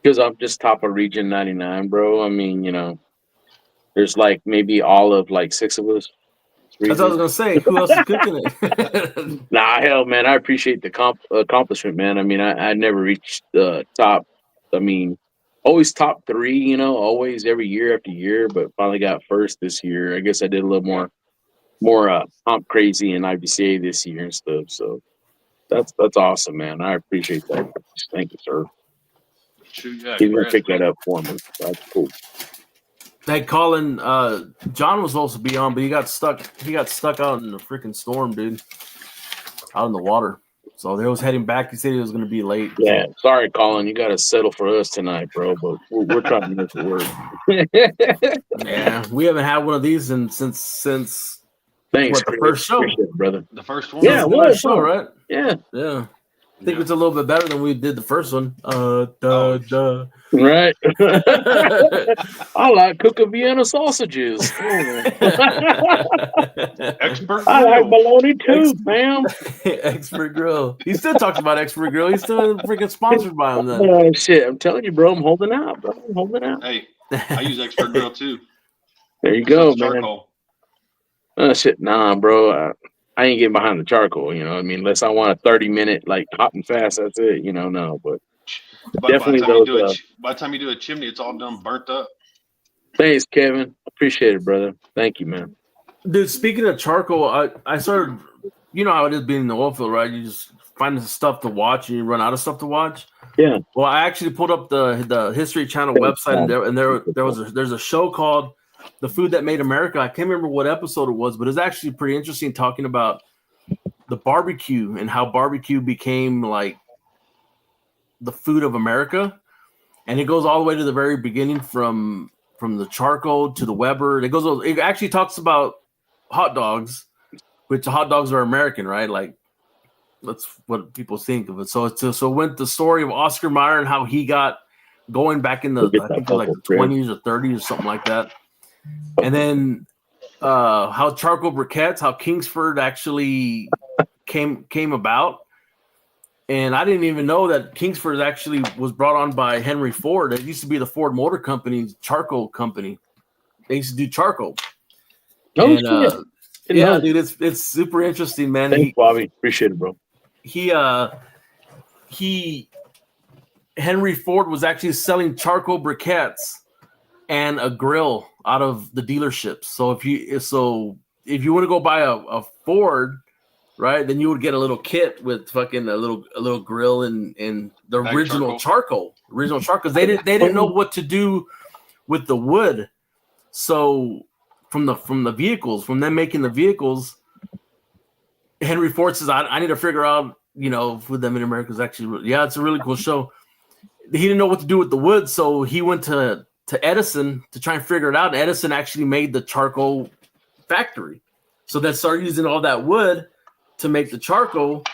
because I'm just top of Region 99, bro. I mean, there's like maybe all of like 6 of us.
That's what I was gonna say. Who else is cooking it?
Nah, hell, man. I appreciate the accomplishment, man. I mean, I never reached the top. I mean, always top 3, always every year after year, but finally got first this year. I guess I did a little more comp crazy in IBCA this year and stuff. So that's awesome, man. I appreciate that. Thank you, sir.
Shoot, yeah,
He's gonna pick that up for me. That's cool.
Hey, Colin, John was supposed to be on, but he got stuck out in the freaking storm, dude. Out in the water. So he was heading back. He said he was going to be late.
Yeah, sorry, Colin. You got to settle for us tonight, bro. But we're trying to make it work.
Yeah, we haven't had one of these since
Thanks,
the first show,
brother.
The first one.
Yeah,
the first show, right?
Yeah.
I think it's a little bit better than we did the first one.
Right. I like cooking Vienna sausages.
Expert.
I like bologna too, fam.
Expert Grill. He still talks about Expert Grill. He's still freaking sponsored by him. Then.
Oh shit! I'm telling you, bro. I'm holding out, bro. I'm holding out.
Hey, I use Expert Grill too.
There you go, man.
Charcoal.
Oh shit, nah, bro. I ain't getting behind the charcoal. You know, I mean, unless I want a 30-minute like hot and fast, that's it. You know, no, but
By the
definitely
time you
those.
do it, by the time you do a chimney, it's all done burnt up.
Thanks, Kevin. Appreciate it, brother. Thank you, man.
Dude, speaking of charcoal, I started, you know how it is being in the oil field, right? You just find stuff to watch and you run out of stuff to watch.
Yeah.
Well, I actually pulled up the History Channel website, and there's a show called "The Food That Made America." I can't remember what episode it was, but it's actually pretty interesting talking about the barbecue and how barbecue became like the food of America, and it goes all the way to the very beginning from the charcoal to the Weber. It actually talks about hot dogs, which hot dogs are American, right? Like that's what people think of it. So it went the story of Oscar Mayer and how he got going back in the I think it was like the 20s or 30s or something like that. And then how charcoal briquettes, how Kingsford actually came about. And I didn't even know that Kingsford actually was brought on by Henry Ford. It used to be the Ford Motor Company's charcoal company. They used to do charcoal.
Oh,
and,
shit.
Yeah, dude, it's super interesting, man.
Thanks, Bobby. Appreciate it, bro.
Henry Ford was actually selling charcoal briquettes and a grill out of the dealerships. So if you want to go buy a Ford, right, then you would get a little kit with fucking a little grill and the original charcoal. They didn't know what to do with the wood. So from the vehicles, from them making the vehicles, Henry Ford says, I need to figure out, you know, Food That Made America is actually, it's a really cool show. He didn't know what to do with the wood, so he went to Edison to try and figure it out. And Edison actually made the charcoal factory. So they started using all that wood to make the charcoal.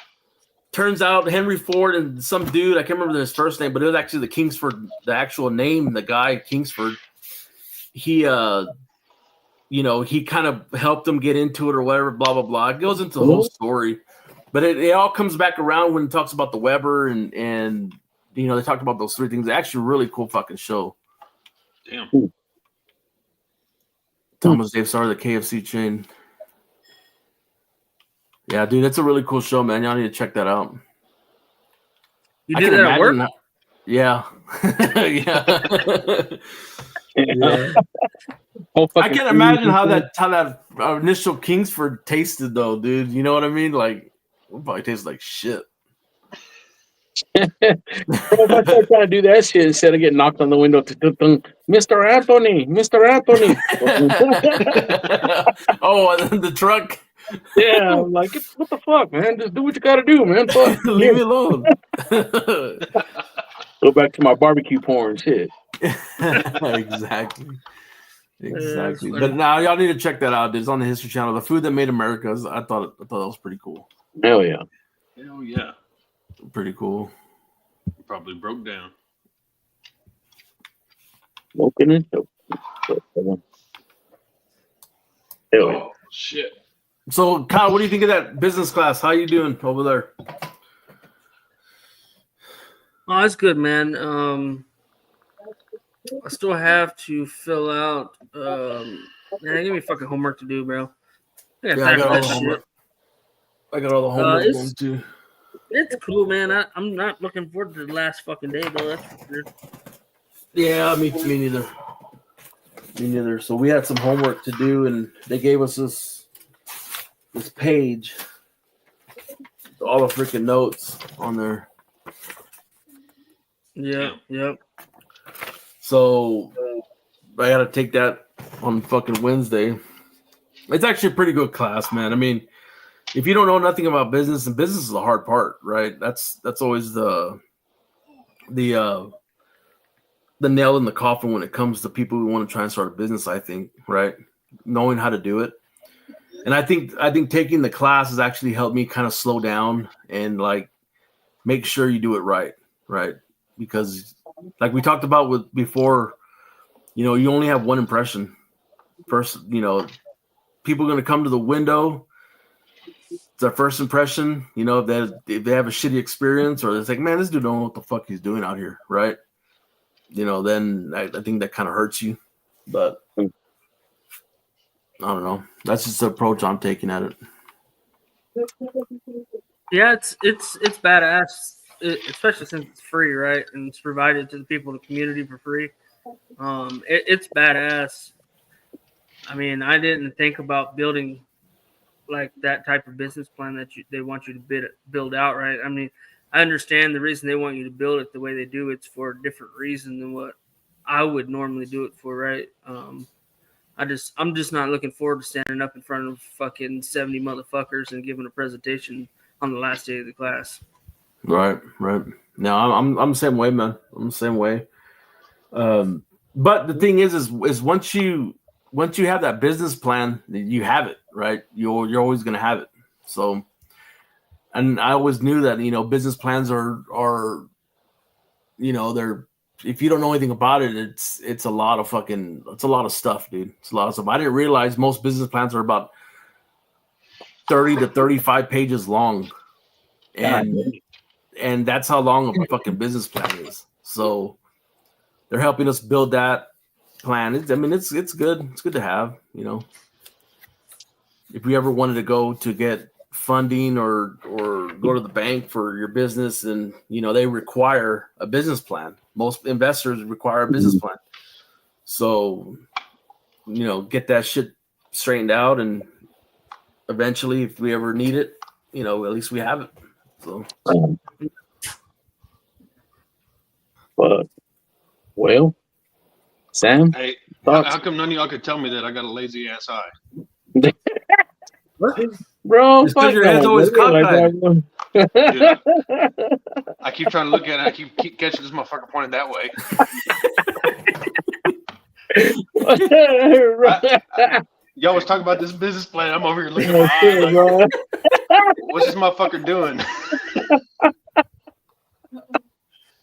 Turns out Henry Ford and some dude, I can't remember his first name, but it was actually the Kingsford, the actual name, the guy Kingsford. He he kind of helped them get into it or whatever, blah, blah, blah. It goes into the whole story. But it all comes back around when it talks about the Weber and they talked about those three things. It's actually a really cool fucking show.
Damn.
Thomas Dave started the KFC chain. Yeah, dude, it's a really cool show, man. Y'all need to check that out.
You did that at work?
Yeah. Yeah. Yeah. I can't imagine how that initial Kingsford tasted, though, dude. You know what I mean? Like, it probably tastes like shit.
If I start trying to do that shit instead of getting knocked on the window, Mr. Anthony.
Oh, the truck.
Yeah, I'm like, what the fuck, man? Just do what you gotta do, man. Fuck.
Leave me alone.
Go back to my barbecue porn shit.
Exactly. But now y'all need to check that out. It's on the History Channel. The Food That Made America. I thought that was pretty cool.
Hell yeah.
Hell yeah.
Pretty cool.
Probably broke down.
Smoking it. Hell yeah.
Oh, shit.
So, Kyle, what do you think of that business class? How you doing over there?
Oh, that's good, man. I still have to fill out. Man, give me fucking homework to do, bro. I got all the homework. I got all the homework going too. It's cool, man. I'm not looking forward to the last fucking day, though. That's for sure.
Yeah, me neither. Me neither. So we had some homework to do, and they gave us this page, all the freaking notes on there.
Yeah. Yep.
So I got to take that on fucking Wednesday. It's actually a pretty good class, man. I mean, if you don't know nothing about business, and business is the hard part, right? That's always the nail in the coffin when it comes to people who want to try and start a business, I think, right? Knowing how to do it. And I think taking the class has actually helped me kind of slow down and like make sure you do it right? Because like we talked about with before, you only have one impression. First, people are going to come to the window. It's their first impression, if they have a shitty experience or it's like, man, this dude don't know what the fuck he's doing out here, right? Then I think that kind of hurts you. But I don't know. That's just the approach I'm taking at it.
Yeah, it's badass, especially since it's free, right? And it's provided to the people in the community for free. It's badass. I mean, I didn't think about building like that type of business plan that they want you to build out, right? I mean, I understand the reason they want you to build it the way they do. It's for a different reason than what I would normally do it for, right? I'm just not looking forward to standing up in front of fucking 70 motherfuckers and giving a presentation on the last day of the class.
Right. No, I'm the same way, man. I'm the same way. But the thing is once you have that business plan, you have it, right? You're always gonna have it. So, and I always knew that, business plans are they're, if you don't know anything about it, it's a lot of stuff, dude. It's a lot of stuff. I didn't realize most business plans are about 30 to 35 pages long. And that's how long a fucking business plan is. So they're helping us build that plan. It's good. It's good to have, if we ever wanted to go to get funding or go to the bank for your business, and they require a business plan. Most investors require a business plan. So, get that shit straightened out, and eventually, if we ever need it, at least we have it. So,
but well, Sam,
Hey,
thoughts?
how come none of y'all could tell me that I got a lazy ass eye?
Bro,
it's because your head's always cockeyed.
Dude, I keep trying to look at it. I keep catching this motherfucker pointed that way. Y'all was talking about this business plan. I'm over here looking at my eye. Like, what's this motherfucker doing?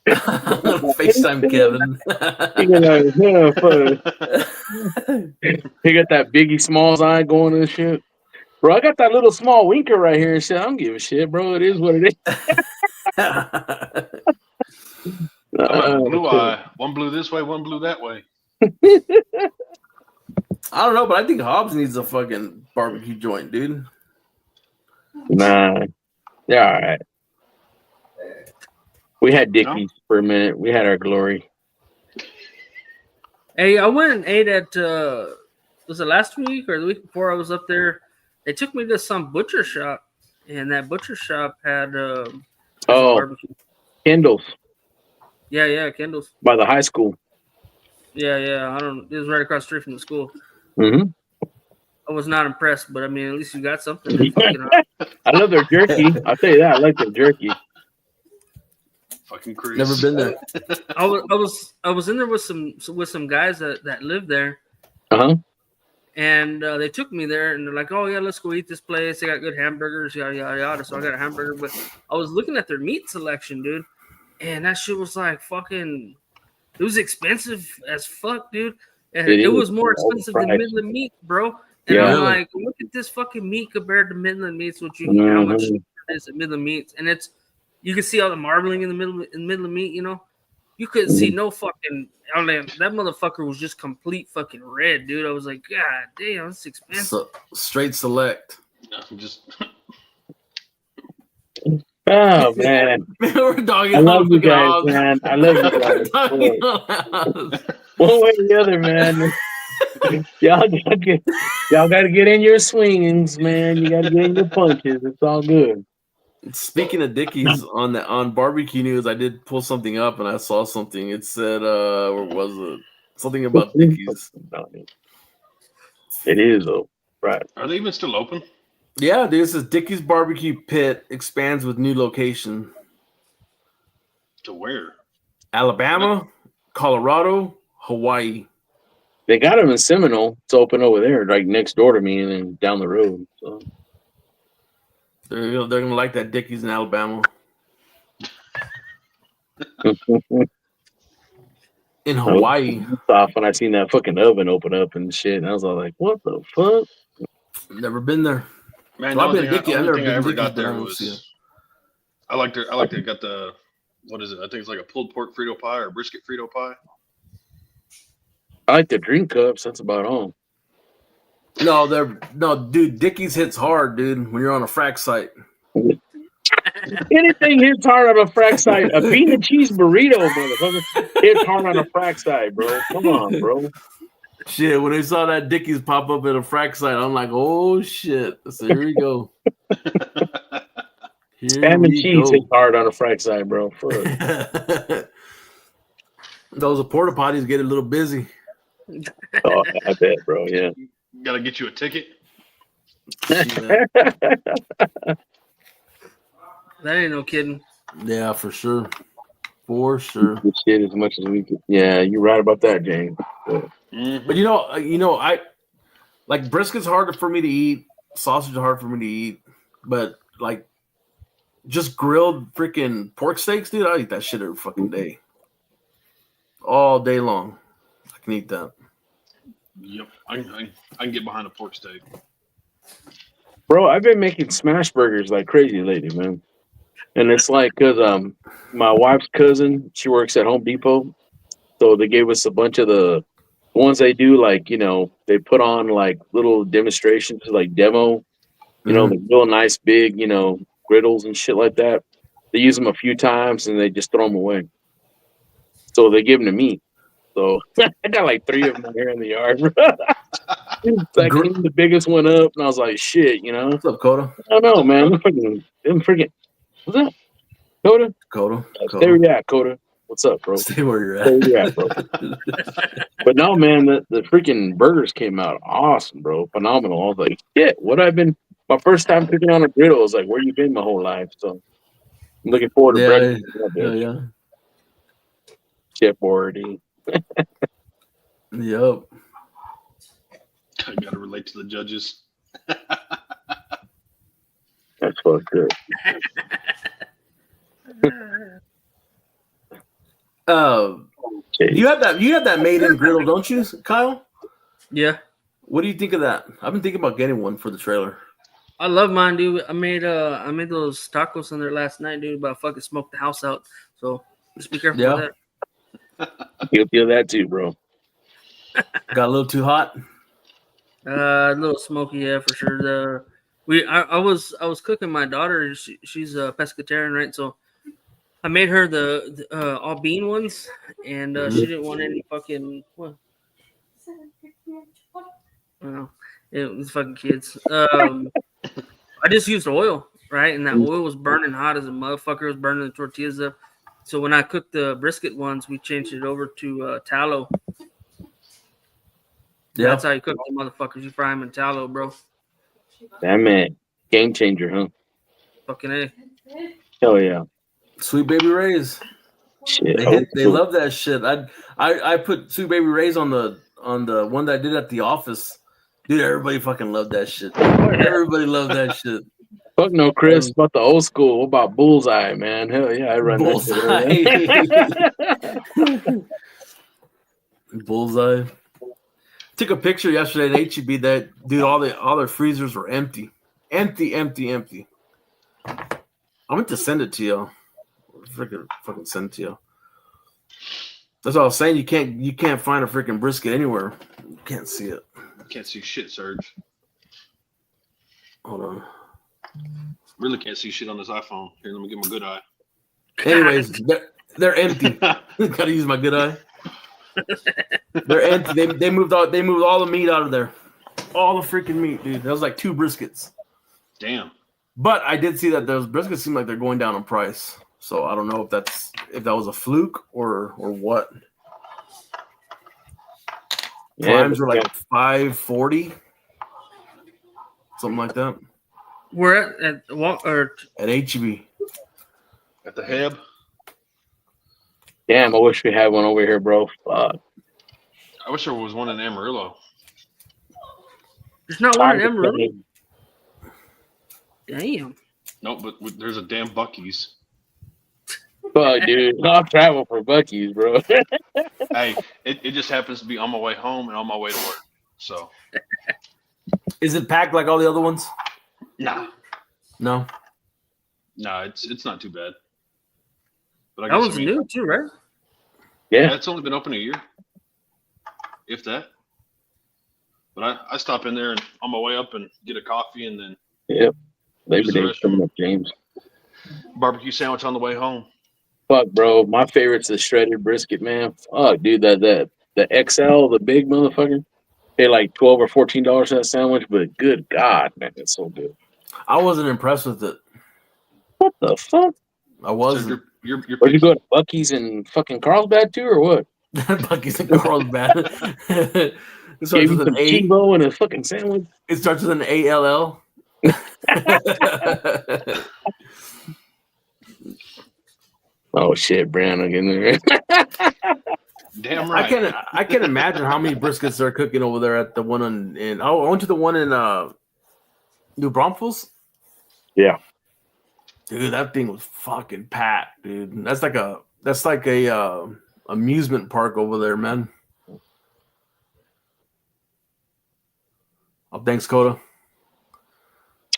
FaceTime Kevin.
He got that Biggie Smalls eye going and shit. Bro, I got that little small winker right here and shit. I don't give a shit, bro. It is what it is.
I have a blue eye. One blue this way, one blue that way.
I don't know, but I think Hobbs needs a fucking barbecue joint, dude.
Nah. Yeah, all right. We had Dickies for a minute. We had our glory.
Hey, I went and ate at was it last week or the week before? I was up there. They took me to some butcher shop, and that butcher shop had barbecue.
Kendall's.
Yeah, Kendall's.
By the high school.
Yeah. It was right across the street from the school.
Mm-hmm.
I was not impressed, but I mean, at least you got something.
I love their jerky. I'll tell you that. I like their jerky.
Fucking cruise.
Never been there.
I was in there with some guys that live there.
Uh-huh.
And they took me there, and they're like, "Oh yeah, let's go eat this place. They got good hamburgers, yada yada yada." So I got a hamburger, but I was looking at their meat selection, dude, and that shit was like fucking. It was expensive as fuck, dude, and it was more expensive than Midland meat, bro. And I'm like, look at this fucking meat compared to Midland meats, which how much it is at Midland meats, and you can see all the marbling in the Midland meat, You couldn't see no fucking. I mean, that motherfucker was just complete fucking red, dude. I was like, God damn, it's expensive.
So, straight select.
Just.
Oh man,
we're dogging.
I love you guys, man. I love you guys. One way or the other, man. Y'all gotta get in your swings, man. You gotta get in your punches. It's all good.
Speaking of Dickies, on barbecue news, I did pull something up and I saw something. It said, where was it? Something about Dickies.
It is though, right?
Are they even still open?
Yeah, dude. It says Dickies Barbecue Pit expands with new location.
To where?
Alabama, Colorado, Hawaii.
They got them in Seminole. It's open over there, like next door to me, and then down the road. So.
They're gonna like that Dickies in Alabama. In Hawaii.
Off when I seen that fucking oven open up and shit, and I was all like, "What the fuck?"
Never been there.
Man,
I've
the
been Dickie.
only thing I ever
Dickies,
got there was I liked it. Got the what is it? I think it's like a pulled pork Frito pie or brisket Frito pie.
I like the drink cups. That's about all.
No, dude. Dickies hits hard, dude. When you're on a frac site.
Anything hits hard on a frac site. A bean and cheese burrito, motherfucker, hits hard on a frac site, bro. Come on, bro.
Shit, when they saw that Dickies pop up at a frac site, I'm like, oh shit. So here we go.
Spam and cheese hits hard on a frac site, bro.
Those porta potties get a little busy.
Oh, I bet, bro. Yeah.
Gotta get you a ticket.
That ain't no kidding.
Yeah, for sure. For sure.
Good shit as much as we could. Yeah, you're right about that, James.
But I like brisket's hard for me to eat. Sausage is hard for me to eat. But like just grilled freaking pork steaks, dude, I eat that shit every fucking day. All day long. I can eat that.
Yep. I can get behind a pork steak.
Bro, I've been making smash burgers like crazy lately, man. And it's like because my wife's cousin, she works at Home Depot. So they gave us a bunch of the ones they do, like, they put on like little demonstrations, like demo, the real nice big, griddles and shit like that. They use them a few times and they just throw them away. So they give them to me. So I got like 3 of them here in the yard. I cleaned the biggest one up and I was like, shit,
What's up, Coda?
I don't know, man. Them freaking, what's that? Coda?
Coda.
Stay where you're at, Coda. What's up, bro?
Stay where you're at.
Stay where you're at, bro. But no, man, the freaking burgers came out awesome, bro. Phenomenal. I was like, shit, my first time cooking on a griddle was like, where you been my whole life? So I'm looking forward to breakfast.
Yeah.
Chef already.
Yep.
I gotta relate to the judges.
That's fucked up.
You have that made-in griddle, don't you, Kyle?
Yeah.
What do you think of that? I've been thinking about getting one for the trailer.
I love mine, dude. I made those tacos in there last night, dude. But I fucking smoked the house out. So just be careful with that.
You'll feel that too, bro.
Got a little too hot.
A little smoky, yeah, for sure. I was cooking my daughter. She's a pescatarian, right? So I made her the all bean ones, and she didn't want any fucking. Well, it was fucking kids. I just used oil, right? And that oil was burning hot as a motherfucker. It was burning the tortillas up. So when I cooked the brisket ones, we changed it over to tallow. Yeah, that's how you cook the motherfuckers. You fry them in tallow, bro.
That man, game changer, huh?
Fucking A.
Hell yeah.
Sweet Baby Ray's.
Shit.
They love that shit. I put Sweet Baby Ray's on the one that I did at the office. Dude, everybody fucking loved that shit. Everybody loved that shit.
Fuck no, Chris. About the old school. What about Bullseye, man? Hell yeah, I run
Bullseye.
that shit.
Bullseye. Took a picture yesterday at HEB that, dude, all their freezers were empty. Empty. I meant to send it to you. Fucking send it to you. That's what I was saying. You can't find a freaking brisket anywhere. You can't see it.
Can't see shit, Serge.
Hold on.
Really can't see shit on this iPhone. Here, let me get my good eye.
Anyways, they're empty. Gotta use my good eye. They're empty. They moved all the meat out of there. All the freaking meat, dude. That was like 2 briskets.
Damn.
But I did see that those briskets seem like they're going down in price. So I don't know if that was a fluke or what. Primes were like $5.40, something like that.
We're at
HEB.
At the Heb.
Damn, I wish we had one over here, bro. Fuck.
I wish there was one in Amarillo.
There's not one in Amarillo. Damn.
No, but there's a damn Buc-ee's.
Fuck, dude. I'll travel for Buc-ee's, bro.
Hey, it just happens to be on my way home and on my way to work. So.
Is it packed like all the other ones?
Nah.
No.
Nah, it's not too bad. But
that one's new too, right?
Yeah.
It's only been open a year. If that. But I stop in there and on my way up and get a coffee and then
Yep. Labor
use the
Day's coming
restroom.
up, James.
Barbecue sandwich on the way home.
Fuck, bro. My favorite's the shredded brisket, man. Fuck, dude. The XL, the big motherfucker. Pay like $12 or $14 for that sandwich, but good God, man, it's so good.
I wasn't impressed with it.
What the fuck?
I wasn't.
You're
Where'd you
picky.
go to Bucky's and fucking Carlsbad too, or what?
Bucky's and Carlsbad. It
Gave
starts
you
with
some
an A.
Chivo and a fucking sandwich.
It starts with an ALL.
Oh shit, Brandon getting there.
Damn right.
I can imagine how many briskets they're cooking over there at the one in I went to the one in New Braunfels.
Yeah.
Dude, that thing was fucking packed, dude. That's like a amusement park over there, man. Oh, thanks, Coda.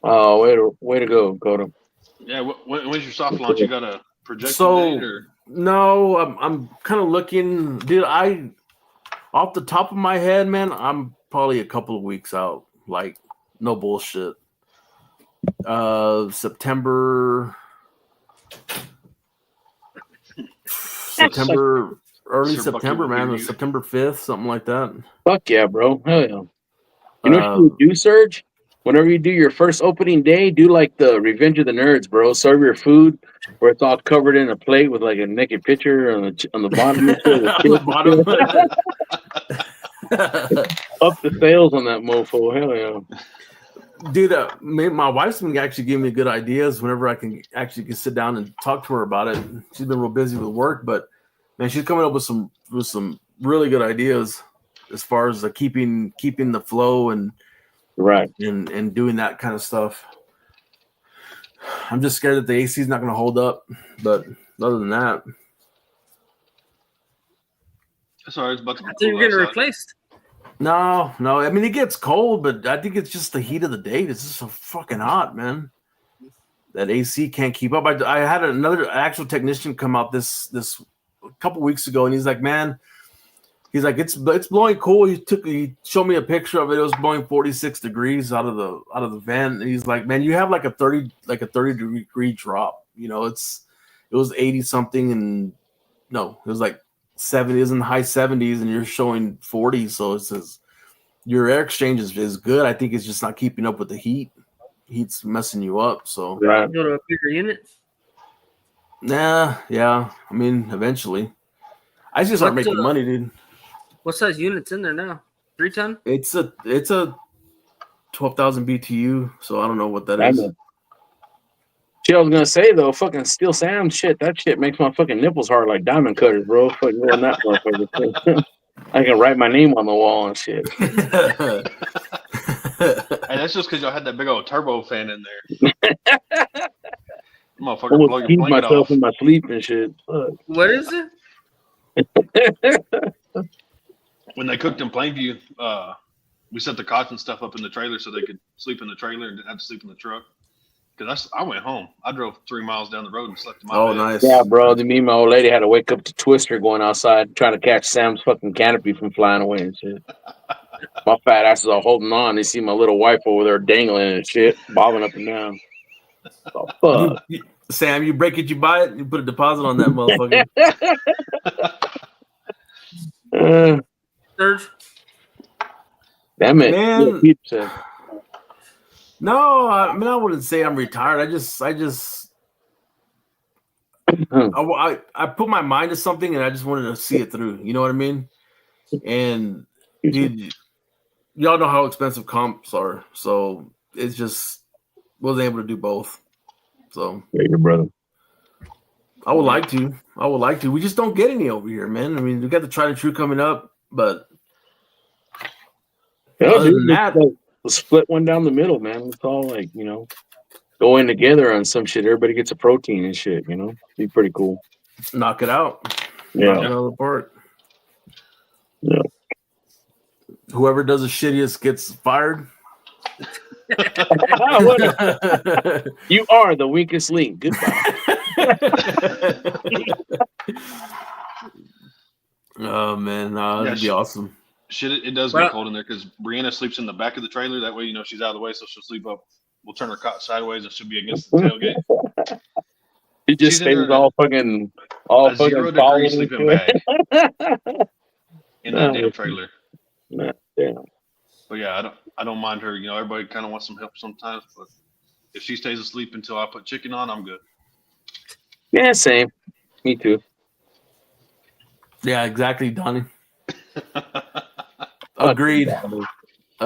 Oh, way to go, Coda.
Yeah, when's your soft launch? You got a projection date or?
No, I'm kind of looking, dude. Off the top of my head, man, I'm probably a couple of weeks out. Like, no bullshit. September, early September, man. Or September 5th, something like that.
Fuck yeah, bro. Hell yeah. You know what you do, Serge? Whenever you do your first opening day, do like the Revenge of the Nerds, bro. Serve your food where it's all covered in a plate with like a naked picture on the bottom.
On the bottom.
Up the sales on that mofo. Hell yeah.
Dude, my wife's been actually giving me good ideas whenever I can sit down and talk to her about it. She's been real busy with work, but man, she's coming up with some really good ideas as far as keeping the flow and
right
and doing that kind of stuff. I'm just scared that the AC is not going to hold up, but other than that,
sorry, it's about to
I think you're getting replaced.
No. I mean, it gets cold, but I think it's just the heat of the day. It's just so fucking hot, man. That AC can't keep up. I had another actual technician come out this a couple weeks ago, and he's like, man, it's blowing cool. He showed me a picture of it. It was blowing 46 degrees out of the vent. And he's like, man, you have like a 30 degree drop. You know, it was 80 something, and no, it was like 70s and high 70s, and you're showing 40. So it says your air exchange is good. I think it's just not keeping up with the heat. Heat's messing you up. So
right.
Go to a bigger unit.
Nah, yeah. I mean, eventually, I just start making money, dude.
What size unit's in there now? 3 ton?
It's a 12,000 BTU. So I don't know what that is.
Shit, I was gonna say though, fucking Steel Sam shit. That shit makes my fucking nipples hard like diamond cutters, bro. Fucking doing that motherfucker. I can write my name on the wall and shit.
Hey, that's just because y'all had that big old turbo fan in there. Motherfucker,
I
blow
almost
your blanket
myself
off.
in my sleep and shit. Fuck.
What is it?
When they cooked in Plainview, we set the cots and stuff up in the trailer so they could sleep in the trailer and didn't have to sleep in the truck. Because I went home. I drove 3 miles down the road and slept in my bed.
Oh, nice.
Yeah, bro. Me and my old lady had to wake up to Twister going outside trying to catch Sam's fucking canopy from flying away and shit. My fat ass is all holding on. They see my little wife over there dangling and shit, bobbing up and down. Oh, fuck.
Sam, you break it, you buy it, you put a deposit on that motherfucker.
Serge?
Damn it.
Man.
Pizza.
No, I mean, I wouldn't say I'm retired. I put my mind to something and I just wanted to see it through. You know what I mean? And dude, y'all know how expensive comps are. So it's just wasn't able to do both. So
Yeah, your brother.
I would like to. We just don't get any over here, man. I mean, we got the Tried and True coming up, but other than that,
we'll split one down the middle, man. It's all like, go in together on some shit. Everybody gets a protein and shit, Be pretty cool.
knock it out.
Yeah.
Knock it out of the park.
Yeah.
Whoever does the shittiest gets fired.
You are the weakest link. Goodbye.
Oh man, that'd be awesome.
Shit, it does get cold in there because Brianna sleeps in the back of the trailer. That way, you know, she's out of the way, so she'll sleep up. We'll turn her cot sideways, and she'll be against the tailgate.
He just stays all fucking
0-degree sleeping bag in that damn trailer.
Damn.
But yeah, I don't mind her. You know, everybody kind of wants some help sometimes, but if she stays asleep until I put chicken on, I'm good.
Yeah, same. Me too.
Yeah, exactly, Donnie. Agreed.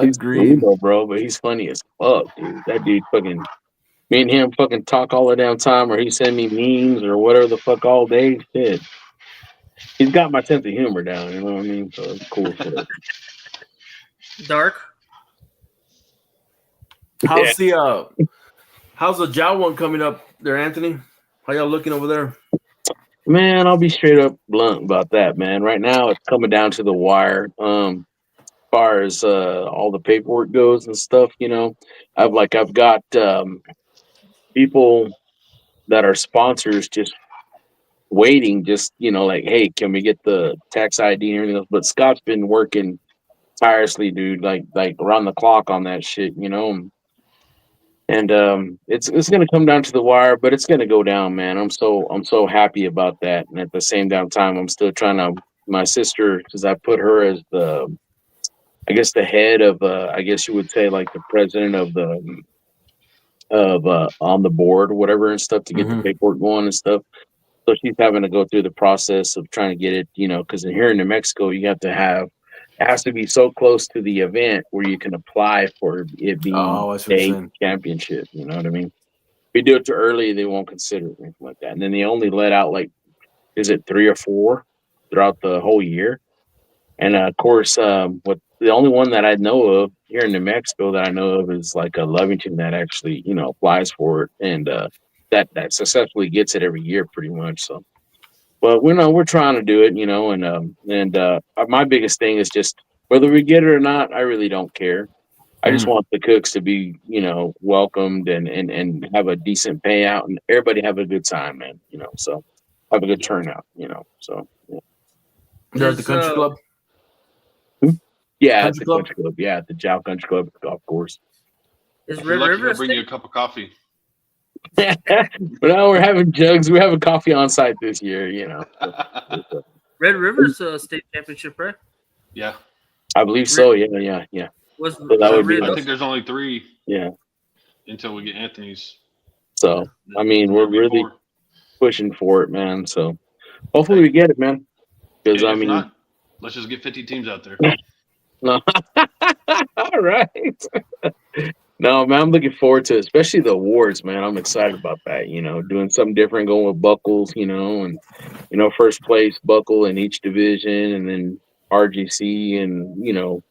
He's
Agreed,
brutal, bro. But he's funny as fuck, dude. That dude fucking. Me and him fucking talk all the damn time, or he send me memes or whatever the fuck all day. Shit. He's got my sense of humor down. You know what I mean? So it's cool.
Dark.
How's the Jow one coming up there, Anthony? How y'all looking over there?
Man, I'll be straight up blunt about that, man. Right now, it's coming down to the wire. As far as all the paperwork goes and stuff, you know, I've got people that are sponsors just waiting, just, you know, like, hey, can we get the tax ID and everything else? But Scott's been working tirelessly, dude, like around the clock on that shit, you know. And it's gonna come down to the wire, but it's gonna go down, man. I'm so happy about that. And at the same damn time, I'm still trying to. My sister, because I put her as the head of, I guess you would say, like the president of on the board or whatever and stuff to get the paperwork going and stuff. So she's having to go through the process of trying to get it, you know, because here in New Mexico, you have to have. It has to be so close to the event where you can apply for it being a championship. You know what I mean? If you do it too early, they won't consider it, anything like that. And then they only let out, like, is it 3 or 4 throughout the whole year? And of course, the only one that I know of here in New Mexico that I know of is like a Lovington that actually, you know, applies for it and that successfully gets it every year, pretty much. So. But we're trying to do it, you know, and my biggest thing is just whether we get it or not, I really don't care. I just want the cooks to be, you know, welcomed and have a decent payout and everybody have a good time, man. You know, so have a good turnout, you know. So yeah.
They're at the country club.
Yeah, at the country club. Yeah, at the Jow Country Club golf course.
Is Red River? I'll bring you a cup of coffee.
But now we're having jugs. We're having coffee on site this year, you know.
Red River's state championship, right?
Yeah,
I believe so. Yeah.
I think there's only 3.
Yeah,
until we get Anthony's.
So I mean, we're really pushing for it, man. So hopefully we get it, man. Because I mean,
not, let's just get 50 teams out there.
No, all right. No, man, I'm looking forward to it, especially the awards, man. I'm excited about that, you know, doing something different, going with buckles, you know, and, you know, first place buckle in each division and then RGC and, you know,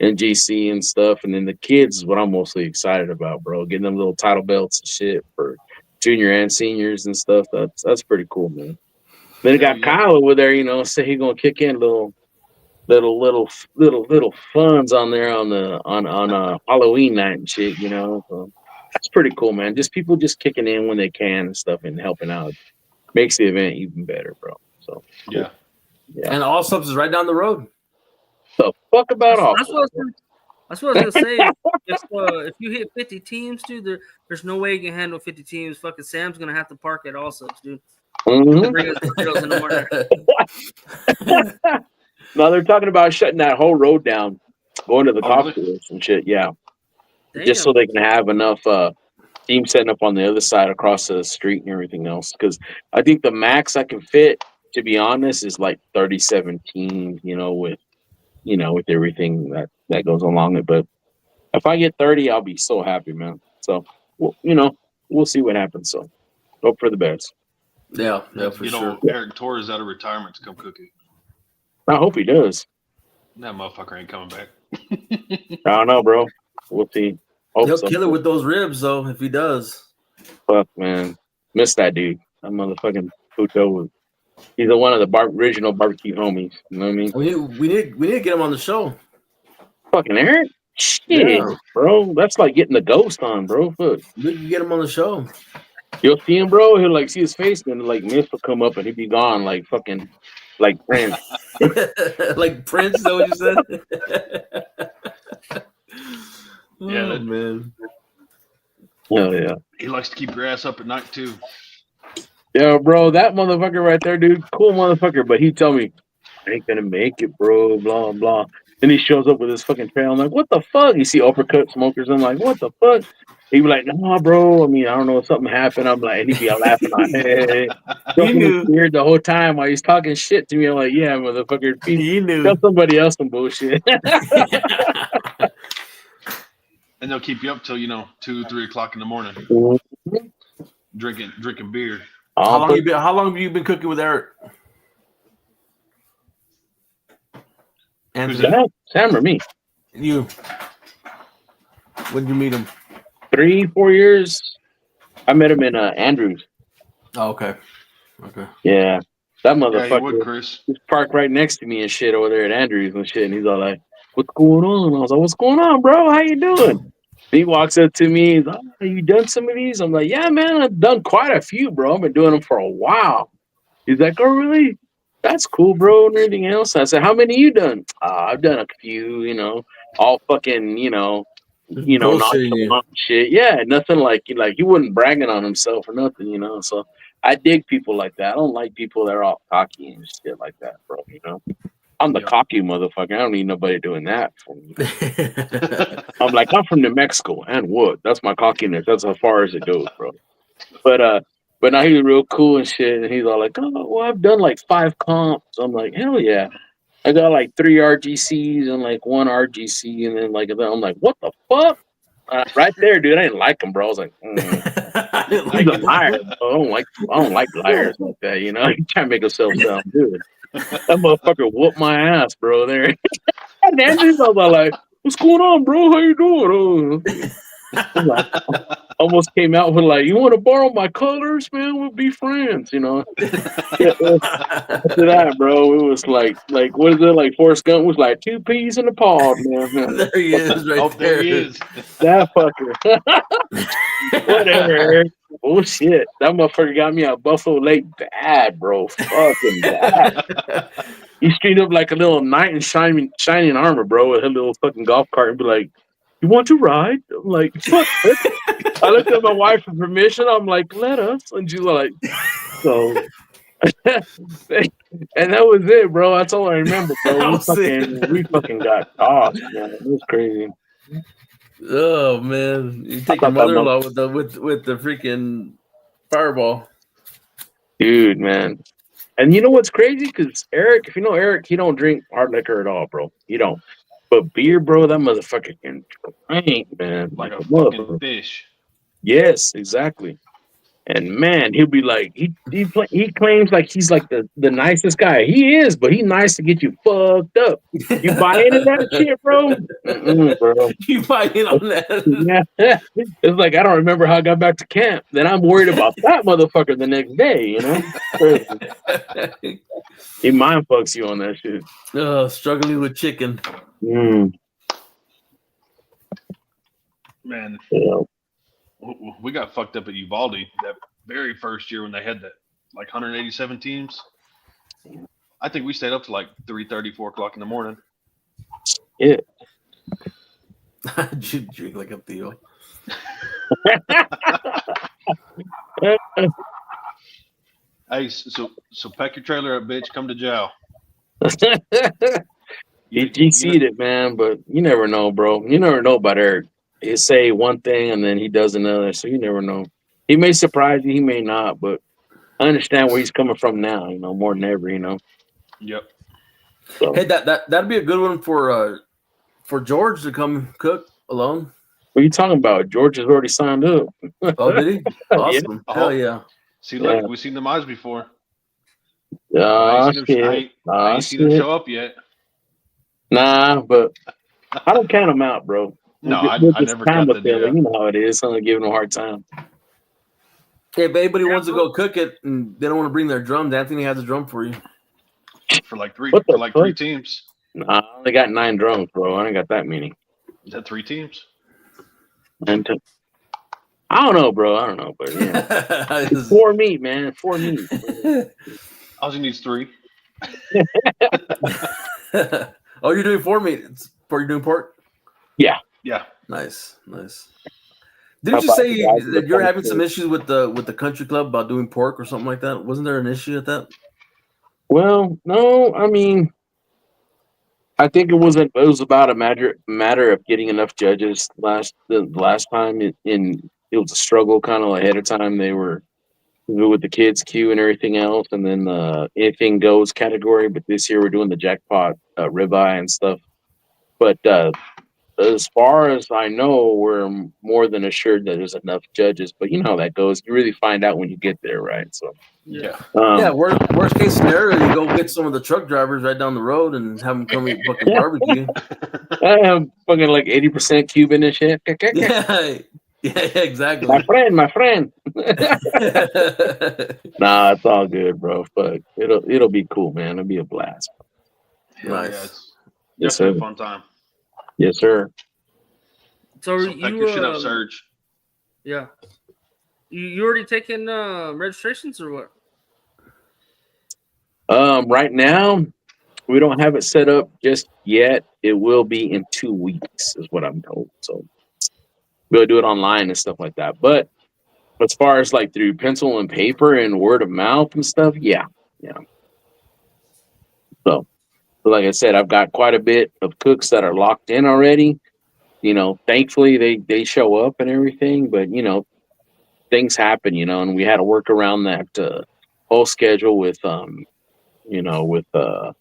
NGC and stuff. And then the kids is what I'm mostly excited about, bro. Getting them little title belts and shit for junior and seniors and stuff. That's pretty cool, man. Then it got Kyle over there, you know, say he's going to kick in little funds on there on Halloween night and shit, you know. So that's pretty cool, man. Just people just kicking in when they can and stuff and helping out makes the event even better, bro. So
yeah.
And All Subs is right down the road.
The fuck about all?
That's what I was gonna say. If you hit 50 teams, dude, there's no way you can handle 50 teams. Fucking Sam's gonna have to park at All Subs, dude.
Mm-hmm.
Bring us potatoes in the morning.
No, they're talking about shutting that whole road down, going to the golf course and shit. Yeah, just so they can have enough teams setting up on the other side across the street and everything else. Because I think the max I can fit, to be honest, is like 37 teams. You know, with everything that goes along it. But if I get 30, I'll be so happy, man. So, well, you know, we'll see what happens. So, hope for the best.
Yeah, for sure.
Eric Torres out of retirement to come cook it.
I hope he does.
That motherfucker ain't coming back.
I don't know, bro. We'll see.
He'll kill it with those ribs, though, if he does.
Fuck, man. Miss that dude. That motherfucking Puto. He's one of the original barbecue homies. You know what I mean?
We need to get him on the show.
Fucking Eric? Shit, bro. That's like getting the ghost on, bro. Fuck.
We can get him on the show.
You'll see him, bro. He'll like see his face, and like mist will come up, and he'll be gone, like fucking like Prince.
Like Prince, is that what you said?
Yeah,
Oh,
that-
man.
Oh yeah.
He likes to keep your ass up at night too.
Yeah, bro, that motherfucker right there, dude, cool motherfucker. But he tell me, I ain't gonna make it, bro, blah, blah. Then he shows up with his fucking trail. I'm like, what the fuck? You see uppercut smokers. I'm like, what the fuck? He be like, nah, bro. I mean, I don't know if something happened. I'm like, and he be laughing on hey.
He knew.
Weird the whole time while he's talking shit to me. I'm like, yeah, motherfucker.
He knew.
Tell somebody else some bullshit.
And they'll keep you up till 2, 3 o'clock in the morning, drinking beer.
How long have you been cooking with Eric?
Who's
Anthony,
that?
Sam or me?
you. When did you meet him?
3-4 years. I met him in Andrews.
Oh, okay. Okay.
Yeah. That
Yeah, you would,
motherfucker
Chris.
was parked right next to me and shit over there at Andrews and shit. And he's all like, what's going on? I was like, what's going on, bro? How you doing? He walks up to me. He's like, oh, you done some of these? I'm like, yeah, man, I've done quite a few, bro. I've been doing them for a while. He's like, oh, really? That's cool, bro. And everything else. I said, how many you done? I've done a few, all fucking, nonchalant shit. Yeah, nothing like he wasn't bragging on himself or nothing, So I dig people like that. I don't like people that are all cocky and shit like that, bro. I'm the cocky motherfucker. I don't need nobody doing that for me. I'm like, I'm from New Mexico and what? That's my cockiness. That's as far as it goes, bro. But now he's real cool and shit. And he's all like, oh, well, I've done like 5 comps. I'm like, hell yeah. I got like 3 RGCs and like 1 RGC. And then I'm like, what the fuck? Right there, dude. I didn't like him, bro. I was like, he's a liar. Bro. I don't like liars like that, He trying to make himself sound good. That motherfucker whooped my ass, bro. There. And then I was like, what's going on, bro? How you doing? Almost came out with like, you want to borrow my colors, man? We'll be friends, After that, bro, it was like what is it? Like Forrest Gump was like 2 peas in a pod, man.
There he is, right
There he is.
That fucker. Whatever. Oh shit. That motherfucker got me out Buffalo Lake bad, bro. Fucking bad. He straight up like a little knight in shining armor, bro, with a little fucking golf cart and be like, you want to ride? I'm like, fuck. I looked at my wife for permission. I'm like, let us. And she's like, so. And that was it, bro. That's all I remember, bro. We fucking got tossed, man. It was crazy.
Oh man, you take your mother-in-law with the freaking fireball,
dude, man. And you know what's crazy? Because Eric, if you know Eric, he don't drink hard liquor at all, bro. He don't. But beer, bro, that motherfucker can drink, man,
like a fucking fish.
Yes, exactly. And man, he'll be like, he claims like he's like the nicest guy. He is, but he's nice to get you fucked up. You buy into that shit, bro? Bro.
You buy in on that?
Yeah. It's like, I don't remember how I got back to camp. Then I'm worried about that motherfucker the next day, He mind fucks you on that shit.
Struggling with chicken.
Man.
Yeah.
We got fucked up at Uvalde that very first year when they had that 187 teams. I think we stayed up to 3:30, 4 o'clock in the morning.
Yeah.
Did you drink like a Theo?
Hey, so pack your trailer up, bitch. Come to jail.
You GC'd it, man, but you never know, bro. You never know about Eric. He say one thing and then he does another, so you never know. He may surprise you, he may not, but I understand where he's coming from now, more than ever,
Yep.
So.
Hey, that'd be a good one for George to come cook alone.
What are you talking about? George has already signed up.
Oh, did he? Awesome.
Yeah.
Hell yeah.
See, look, we've seen them eyes before.
I ain't
seen them show up yet.
Nah, but I don't count them out, bro.
No, I never count the deal.
You know how it is. I'm giving them a hard time.
Hey, if anybody wants to go cook it and they don't want to bring their drums, Anthony has a drum for you.
For 3 teams.
Nah, I only got 9 drums, bro. I ain't got that many.
Is that 3 teams?
I don't know, bro. I don't know, but yeah. 4 meat, man. 4 meat.
Ozzy needs 3.
Oh, you're doing four meat. You're doing pork?
Yeah.
Nice. Didn't you say that you're having some issues with the country club about doing pork or something like that? Wasn't there an issue at that?
Well, no, I mean, I think it was about a matter of getting enough judges the last time. It was a struggle kind of ahead of time. They were good with the kids queue and everything else, and then the anything goes category. But this year we're doing the jackpot ribeye and stuff. But as far as I know, we're more than assured that there's enough judges. But you know how that goes. You really find out when you get there, right? So
Yeah.
Worst case scenario, you go get some of the truck drivers right down the road and have them come eat fucking barbecue.
I am fucking like 80% Cuban and shit.
Yeah, exactly.
My friend. Nah, it's all good, bro. But it'll be cool, man. It'll be a blast.
Nice.
Yeah, it's definitely a fun time.
Yes, sir.
So
pack your shit up, Serge.
Yeah. You already taken registrations or what?
Right now, we don't have it set up just yet. It will be in 2 weeks, is what I'm told. So we'll do it online and stuff like that. But as far as like through pencil and paper and word of mouth and stuff, yeah. So like I said, I've got quite a bit of cooks that are locked in already. You know, thankfully they show up and everything, but you know, things happen, you know, and we had to work around that whole schedule with with
the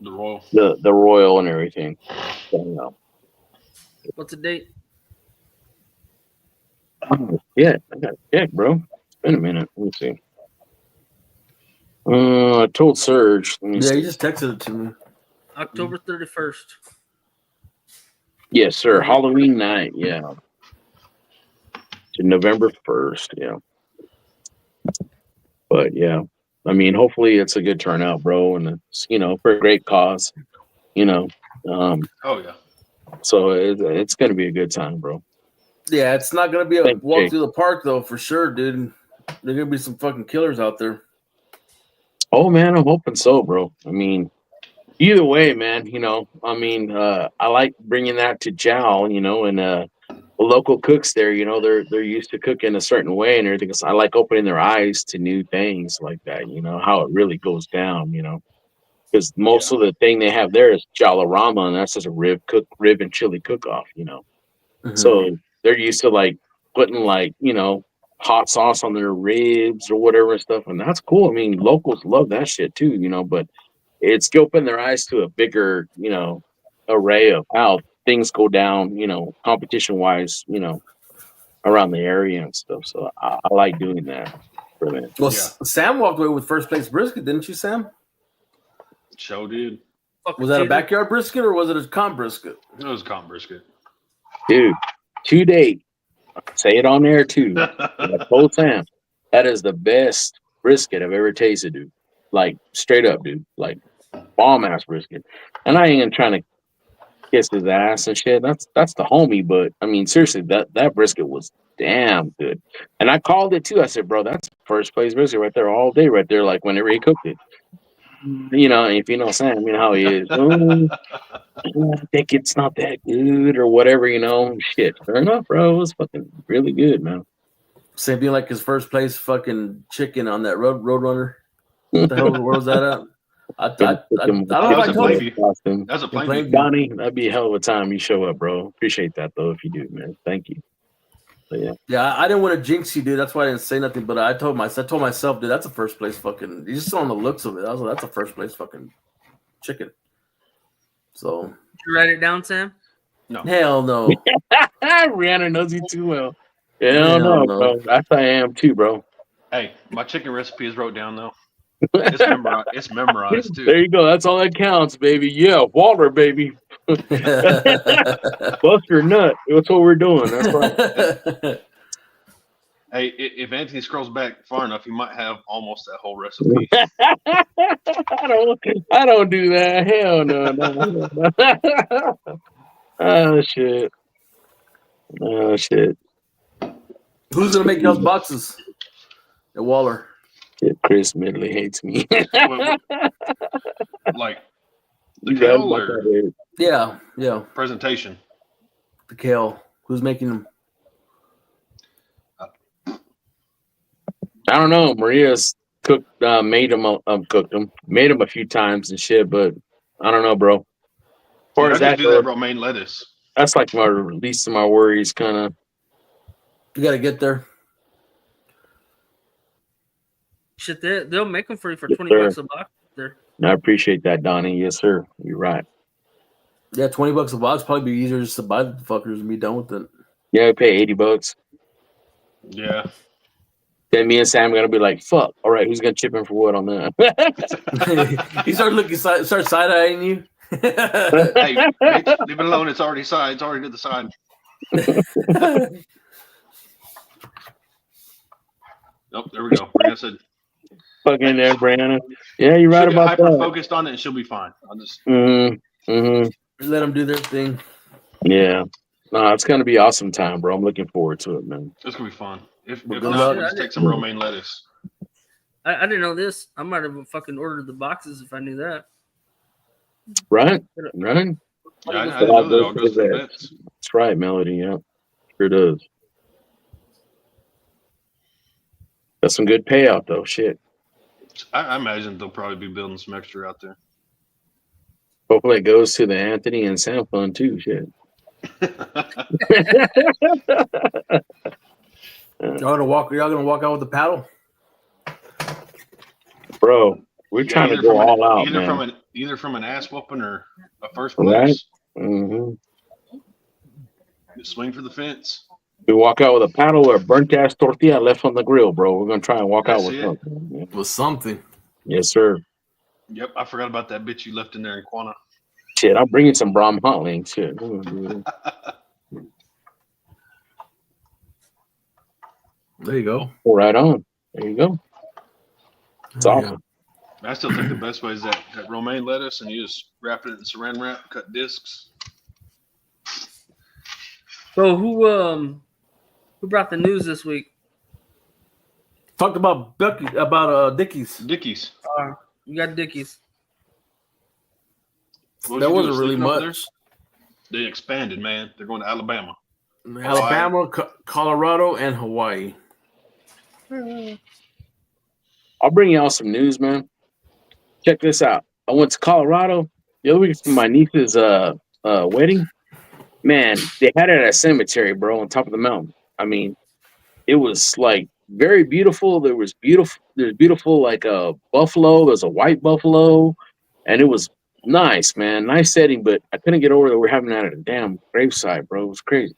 Royal.
The Royal and everything. So, you know.
What's the date?
Oh, yeah, I got to check, bro. It's been a minute. Let me see. I told Serge.
You just texted it to me.
October 31st.
Yes, sir. Halloween night. Yeah. To November 1st. Yeah. But yeah, I mean, hopefully it's a good turnout, bro, and it's for a great cause.
Oh yeah.
So it's gonna be a good time, bro.
Yeah, it's not gonna be a walk through the park though, for sure, dude. There're gonna be some fucking killers out there.
Oh man, I'm hoping so, bro. I mean, either way, man. I like bringing that to Jowl, and the local cooks there. They're used to cooking a certain way and everything. So I like opening their eyes to new things like that. How it really goes down. Because most of the thing they have there is Jollarama, and that's just a rib and chili cook-off.
Mm-hmm.
So they're used to like putting hot sauce on their ribs or whatever and stuff, and that's cool. I mean, locals love that shit too, but it's opened their eyes to a bigger, array of how things go down, competition wise, around the area and stuff. So I like doing that for them.
Well, Sam walked away with first place brisket, didn't you, Sam?
Show dude.
Was that a backyard brisket or was it a comp brisket?
It was a comp brisket.
Dude, to date, say it on there too. I told Sam, that is the best brisket I've ever tasted, dude. Like straight up, dude. Like bomb ass brisket. And I ain't trying to kiss his ass and shit. That's the homie, but I mean seriously, that brisket was damn good. And I called it too. I said, bro, that's first place brisket right there all day, right there, like whenever he cooked it. If you know Sam, you know how he is. I think it's not that good or whatever, shit. Fair enough, bro. It was fucking really good, man.
Same thing like his first place fucking chicken on that Roadrunner. What the hell was that at? I don't know if I told you.
That's a Plainview.
Donnie, that'd be a hell of a time you show up, bro. Appreciate that though if you do, man. Thank you. But,
yeah, I didn't want to jinx you, dude. That's why I didn't say nothing. But I told myself, dude, that's a first place fucking. You just on the looks of it. I was like, that's a first place fucking chicken. So
did you write it down, Sam?
No.
Hell no.
Rihanna knows you too well. Hell no, bro. That's I am too, bro.
Hey, my chicken recipe is wrote down though. It's memorized too.
There you go. That's all that counts, baby. Yeah, Waller, baby. Bust your nut. That's what we're doing. That's right.
Hey, if Anthony scrolls back far enough, he might have almost that whole recipe.
I don't do that. Hell no. Oh shit.
Who's gonna make those boxes at Waller?
Shit, Chris Midley hates me.
Like the
You right
kale
about
or
that, dude.
Yeah.
presentation?
The kale. Who's making them?
I don't know. Maria's cooked, made them a few times and shit, but I don't know, bro. As far
Dude, I
as
just
that
do that
goes,
romaine lettuce.
that's like my least of my worries, kind of.
You got to get there.
Shit, they'll make them for you for
Yes,
$20
sir.
a box. There.
I appreciate that, Donnie. Yes, sir. You're right.
Yeah, $20 a box probably be easier just to buy the fuckers and be done with it.
Yeah, I pay $80.
Yeah.
Then me and Sam are gonna be like, "Fuck! All right, who's gonna chip in for what on that?"
He started looking, start side eyeing you.
Hey, bitch, leave it alone. It's already side. It's already to the side. Nope. There we go. Brianna said,
Fucking there, Brianna. Yeah, you're right
she'll get
about
hyper
that.
focused on it, and she'll be fine. I'll just
Let them do their thing.
Yeah. No, it's gonna be awesome time, bro. I'm looking forward to it, man.
it's gonna be fun. If
Well,
if
good
not,
luck.
we'll just take some romaine lettuce.
I didn't know this. I might have fucking ordered the boxes if I knew that.
Right?
Yeah,
Right?
I didn't know that all goes to the vets.
That's right, Melody. Yeah, sure does. That's some good payout, though. Shit.
I imagine they'll probably be building some extra out there.
Hopefully, it goes to the Anthony and Sam fund too. Shit.
Y'all gonna walk out with the paddle?
Bro, we're trying to go all out,
either from an ass whooping or a first
Right?
place.
Mm-hmm.
Swing for the fence.
We walk out with a paddle or a burnt ass tortilla left on the grill, bro. We're gonna try and walk out
That's
with
it.
something. Yeah.
With something.
Yes, sir.
Yep, I forgot about that bitch you left in there in Quanah.
Shit, I'm bringing some Brahm hot links. Shit.
There you go.
Right on. There you go. It's
There you
awesome.
I still think the best way is that romaine lettuce, and you just wrap it in saran wrap, cut discs.
So who brought the news this week?
Talked about Dickies.
Dickies.
You got Dickies.
What
That
you do,
wasn't really
sleeping over
much.
there? They expanded, man. They're going to Alabama.
Alabama, Colorado, and Hawaii.
I'll bring y'all some news, man. Check this out. I went to Colorado the other week for my niece's wedding. Man, they had it at a cemetery, bro, on top of the mountain. I mean, it was like very beautiful. There's beautiful like a buffalo. There's a white buffalo, and it was nice, man. Nice setting, but I couldn't get over that we're having that at a damn gravesite, bro. It was crazy.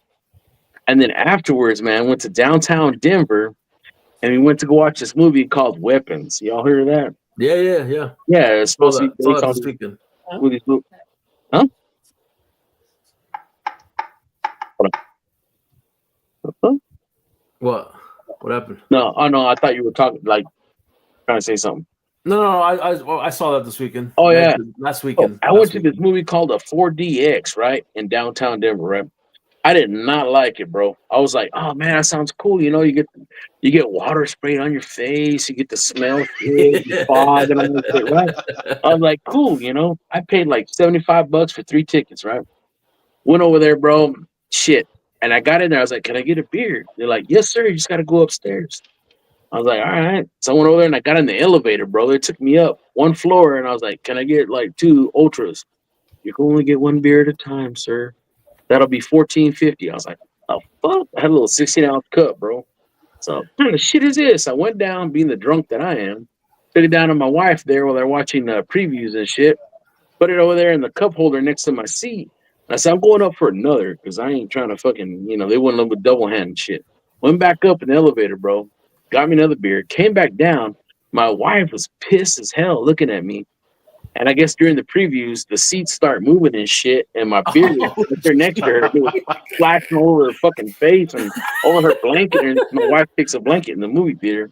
And then afterwards, man, I went to downtown Denver, and we went to go watch this movie called Weapons. Y'all heard of that?
Yeah.
Yeah, it's supposed to be based on
this weekend.
movies. Huh? Huh?
What happened?
No, oh no, I thought you were talking like trying to say something.
No, I saw that this weekend.
Oh yeah,
last weekend.
I went to this movie called a 4DX, right, in downtown Denver, right? I did not like it, bro. I was like, oh man, that sounds cool. You know, you get water sprayed on your face, you get the smell, the fog, and all that shit, right? I was like, cool, you know. I paid like $75 for 3 tickets, right? Went over there, bro. Shit. And I got in there. I was like, can I get a beer? They're like, yes, sir. You just got to go upstairs. I was like, all right. So I went over there and I got in the elevator, bro. They took me up 1 floor and I was like, can I get like 2 ultras? You can only get 1 beer at a time, sir. That'll be $14.50. I was like, oh, fuck. I had a little 16-ounce cup, bro. So what kind of shit is this? I went down, being the drunk that I am, took it down to my wife there while they're watching previews and shit, put it over there in the cup holder next to my seat. I said, I'm going up for another because I ain't trying to fucking, you know, they wouldn't live with double hand and shit. Went back up in the elevator, bro. Got me another beer. Came back down. My wife was pissed as hell looking at me. And I guess during the previews, the seats start moving and shit. And my beer was there next to her. It was flashing over her fucking face and over her blanket. And my wife takes a blanket in the movie theater.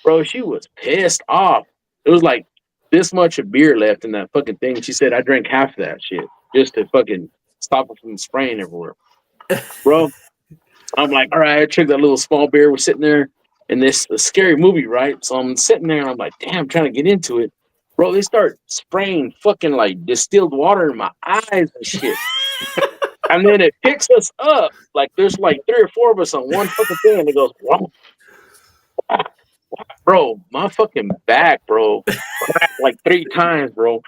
Bro, she was pissed off. It was like this much of beer left in that fucking thing. She said, I drank half of that shit just to fucking stop it from spraying everywhere. Bro, I'm like, all right, I took that little small beer. We're sitting there. and this a scary movie, right? So I'm sitting there and I'm like, damn, I'm trying to get into it. Bro, they start spraying fucking like distilled water in my eyes and shit. And then it picks us up. Like there's like 3 or 4 of us on one fucking thing, and it goes, whoa. Bro, my fucking back, bro, cracked like 3 times, bro.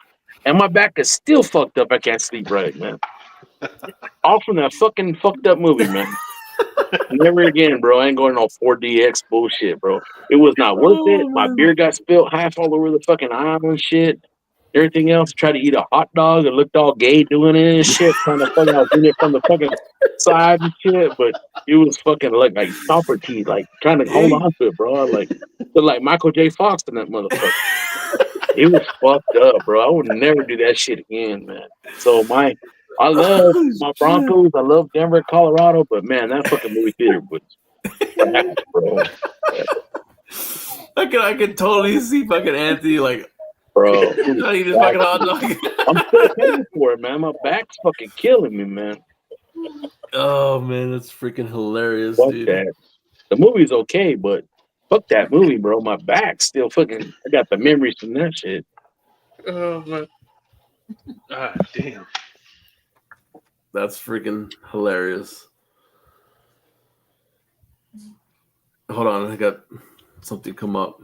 And my back is still fucked up. I can't sleep right, man. All from that fucking fucked up movie, man. Never again, bro. I ain't going on 4DX bullshit, bro. It was not worth it. My beer got spilled half all over the fucking aisle and shit. Everything else, tried to eat a hot dog and looked all gay doing it and shit. Trying to fucking, I was doing it from the fucking side and shit, but it was fucking like stopper teeth, like trying to hold on to it, bro. Like Michael J. Fox in that motherfucker. It was fucked up, bro. I would never do that shit again, man. So I love my Broncos. I love Denver, Colorado, but man, that fucking movie theater was trash, bro.
I can totally see fucking Anthony like,
bro.
Trying to eat his fucking hot dog.
I'm still paying for it, man. My back's fucking killing me, man.
Oh man, that's freaking hilarious,
Fuck
dude.
that. The movie's okay, but fuck that movie, bro. My back's still fucking. I got the memories from that shit.
Oh man.
Ah, damn.
That's freaking hilarious. Hold on, I got something come up.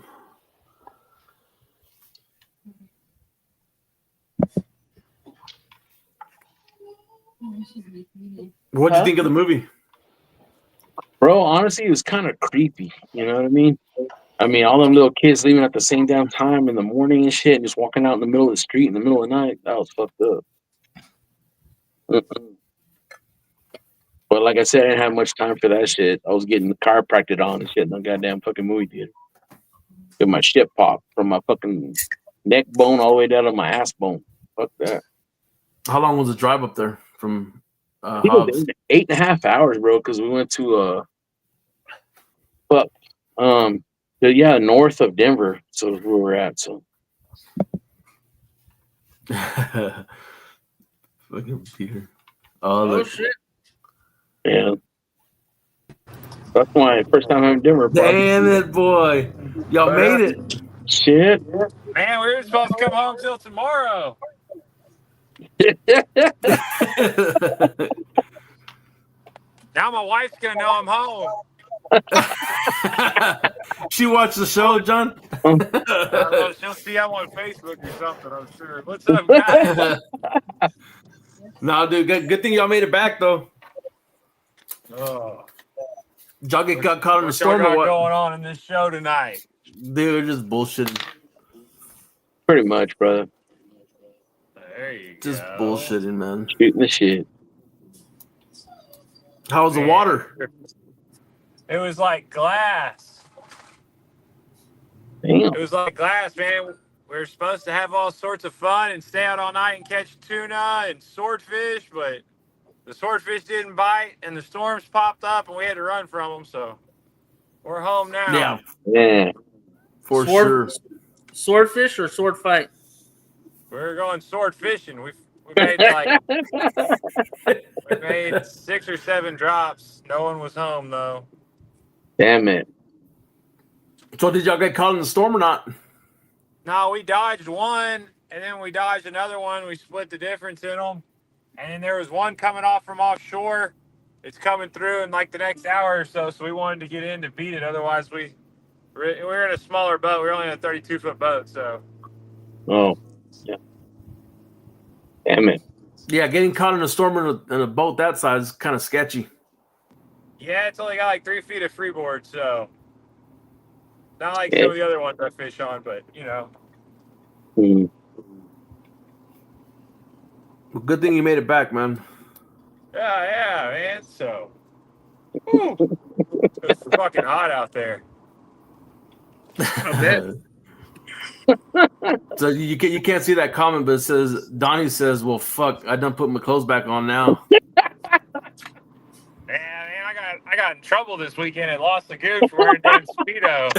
What'd you think of the movie?
Bro, honestly, it was kind of creepy. You know what I mean? All them little kids leaving at the same damn time in the morning and shit, and just walking out in the middle of the street in the middle of the night. That was fucked up. But like I said, I didn't have much time for that shit. I was getting chiropractic on and shit in the goddamn fucking movie theater. Get my shit popped from my fucking neck bone all the way down to my ass bone. Fuck that.
How long was the drive up there from
I think it
Hobbs?
was 8.5 hours, bro, because we went to north of Denver, so that's where we're at. So
Fucking Peter.
Oh shit.
yeah, that's my first time in Denver.
Damn it, boy! Y'all made it.
Shit.
Man, we were supposed to come home till tomorrow. Now my wife's gonna know I'm home.
She watched the show, John.
She'll see I'm on Facebook or something, I'm sure. What's up, guys?
No, dude. Good thing y'all made it back, though.
Oh,
Did y'all get caught in the
what's
storm or what?
going on in this show tonight?
They were just bullshitting.
Pretty much, brother.
There you
Just
go.
bullshitting, man.
Shooting the shit.
How was the water?
It was like glass.
Damn.
It was like glass, man. We were supposed to have all sorts of fun and stay out all night and catch tuna and swordfish, but the swordfish didn't bite and the storms popped up and we had to run from them. So we're home now.
Yeah.
For sure.
Swordfish or sword fight?
We were going sword fishing. We made 6 or 7 drops. No one was home though.
Damn it.
So did y'all get caught in the storm or not?
No, we dodged one and then we dodged another one. We split the difference in them. And then there was one coming off from offshore. It's coming through in like the next hour or so. So we wanted to get in to beat it. Otherwise, we were in a smaller boat. We were only in a 32-foot boat. So.
Oh. Yeah. Damn it.
Yeah, getting caught in a storm in a boat that size is kind of sketchy.
Yeah, it's only got like 3 feet of freeboard. So. Not like some of the other ones I fish on, but you know.
Mm.
Well, good thing you made it back, man.
Yeah, man. So. It's fucking hot out there.
I bet.
So you can't see that comment, but it says Donnie says, "Well, fuck, I done put my clothes back on now."
Man, I got in trouble this weekend at Los Lagoons for wearing damn Speedo.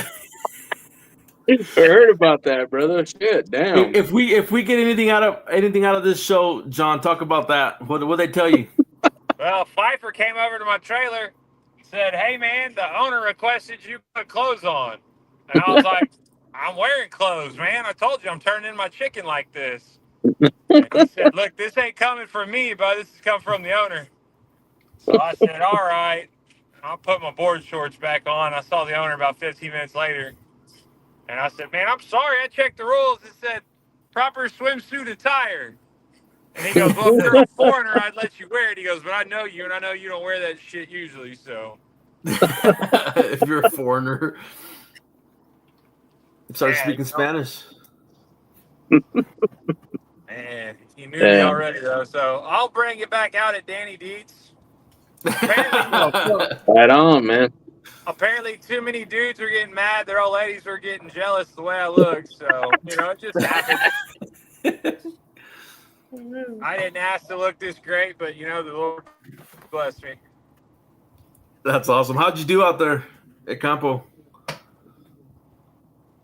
I heard about that, brother. Shit, damn.
If we get anything out of this show, John, talk about that. What they tell you?
Well, Pfeiffer came over to my trailer. said, "Hey man, the owner requested you put clothes on," and I was like, "I'm wearing clothes, man. I told you I'm turning in my chicken like this." And he said, "Look, this ain't coming from me, but this is coming from the owner." So I said, "All right." I'll put my board shorts back on. I saw the owner about 15 minutes later, and I said, "Man, I'm sorry. I checked the rules. It said proper swimsuit attire." And he goes, "Well, if you're a foreigner, I'd let you wear it." He goes, "But I know you, and I know you don't wear that shit usually, so."
If you're a foreigner, start
Yeah,
speaking Spanish.
Man, he knew me already, though, so I'll bring it back out at Danny Dietz.
Right on, man.
Apparently, too many dudes were getting mad. Their old ladies were getting jealous the way I look, so, it just happened. I didn't ask to look this great, but, the Lord blessed me.
That's awesome. How'd you do out there at Campo?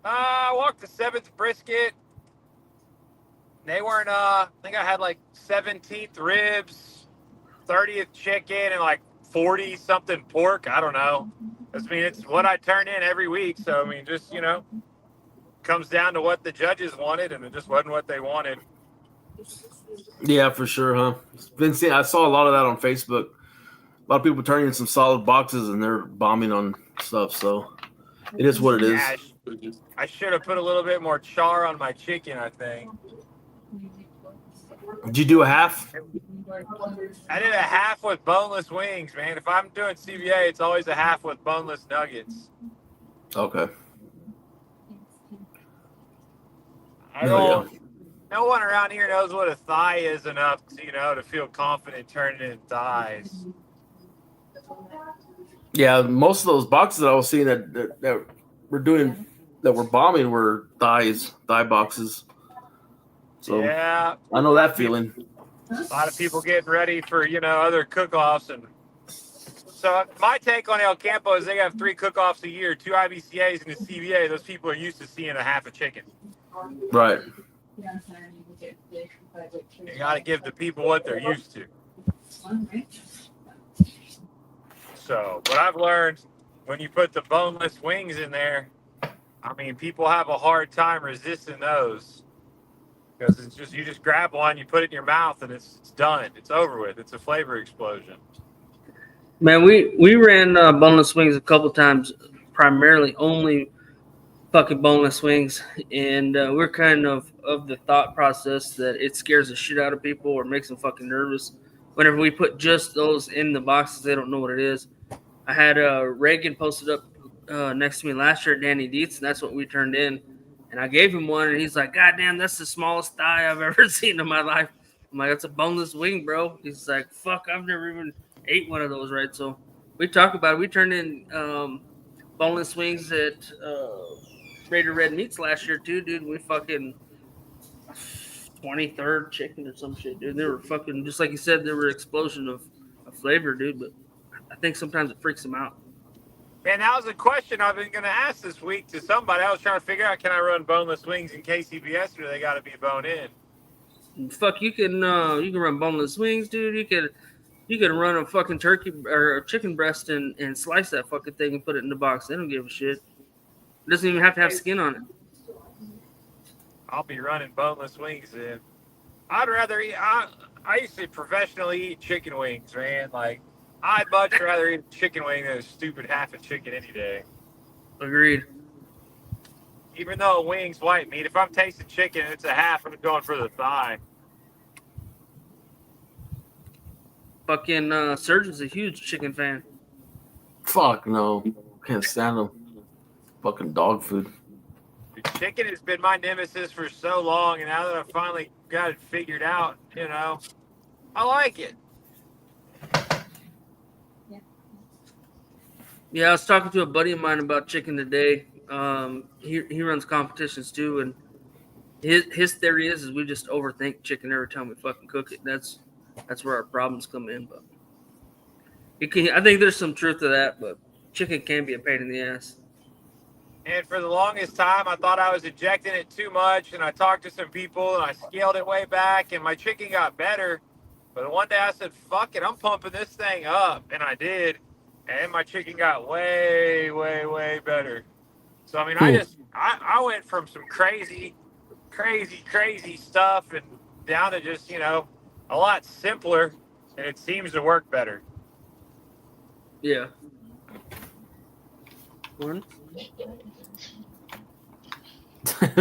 I walked the 7th brisket. They weren't, I think I had like 17th ribs, 30th chicken, and like 40 something pork. I don't know. It's what I turn in every week. So, just, comes down to what the judges wanted, and it just wasn't what they wanted.
Yeah, for sure, huh? I saw a lot of that on Facebook. A lot of people turning in some solid boxes, and they're bombing on stuff. So it is what it is.
Yeah, I should have put a little bit more char on my chicken, I think.
Did you do a half?
I did a half with boneless wings, man. If I'm doing CBA, it's always a half with boneless nuggets.
Okay.
No one around here knows what a thigh is enough, to feel confident turning in thighs.
Yeah, most of those boxes that I was seeing that were bombing were thigh boxes. So
yeah,
I know that feeling.
A lot of people getting ready for, other cook-offs. And so my take on El Campo is they have 3 cook-offs a year, 2 IBCAs and a CBA. Those people are used to seeing a half a chicken.
Right.
You got to give the people what they're used to. So what I've learned, when you put the boneless wings in there, people have a hard time resisting those. Because it's just, you just grab one, you put it in your mouth, and it's done. It's over with. It's a flavor explosion.
Man, we ran boneless wings a couple times, primarily only fucking boneless wings, and we're kind of the thought process that it scares the shit out of people or makes them fucking nervous. Whenever we put just those in the boxes, they don't know what it is. I had Reagan posted up next to me last year at Danny Dietz, and that's what we turned in. And I gave him one, and he's like, "God damn, that's the smallest thigh I've ever seen in my life." I'm like, "That's a boneless wing, bro." He's like, "Fuck, I've never even ate one of those," right? So we talked about it. We turned in boneless wings at Raider Red Meats last year, too, dude. We fucking 23rd chicken or some shit, dude. They were fucking, just like you said, they were an explosion of flavor, dude. But I think sometimes it freaks them out.
Man, that was a question I've been going to ask this week to somebody. I was trying to figure out, can I run boneless wings in KCBS, or they got to be bone in?
Fuck, you can run boneless wings, dude. You can run a fucking turkey or a chicken breast and slice that fucking thing and put it in the box. They don't give a shit. It doesn't even have to have skin on it.
I'll be running boneless wings then. I'd rather eat. I used to professionally eat chicken wings, man. Like, I'd much rather eat a chicken wing than a stupid half a chicken any day.
Agreed.
Even though a wing's white meat, if I'm tasting chicken and it's a half, I'm going for the thigh.
Fucking Surgeon's a huge chicken fan.
Fuck no. Can't stand them. Fucking dog food.
Chicken has been my nemesis for so long, and now that I've finally got it figured out, I like it.
Yeah, I was talking to a buddy of mine about chicken today. He runs competitions too, and his theory is we just overthink chicken every time we fucking cook it. That's where our problems come in. But I think there's some truth to that. But chicken can be a pain in the ass.
And for the longest time, I thought I was injecting it too much, and I talked to some people, and I scaled it way back, and my chicken got better. But one day I said, fuck it, I'm pumping this thing up, and I did. and my chicken got way, way, way better. So I mean,
Cool.
I went from some crazy stuff and down to just a lot simpler, and it seems to work better.
Yeah. One.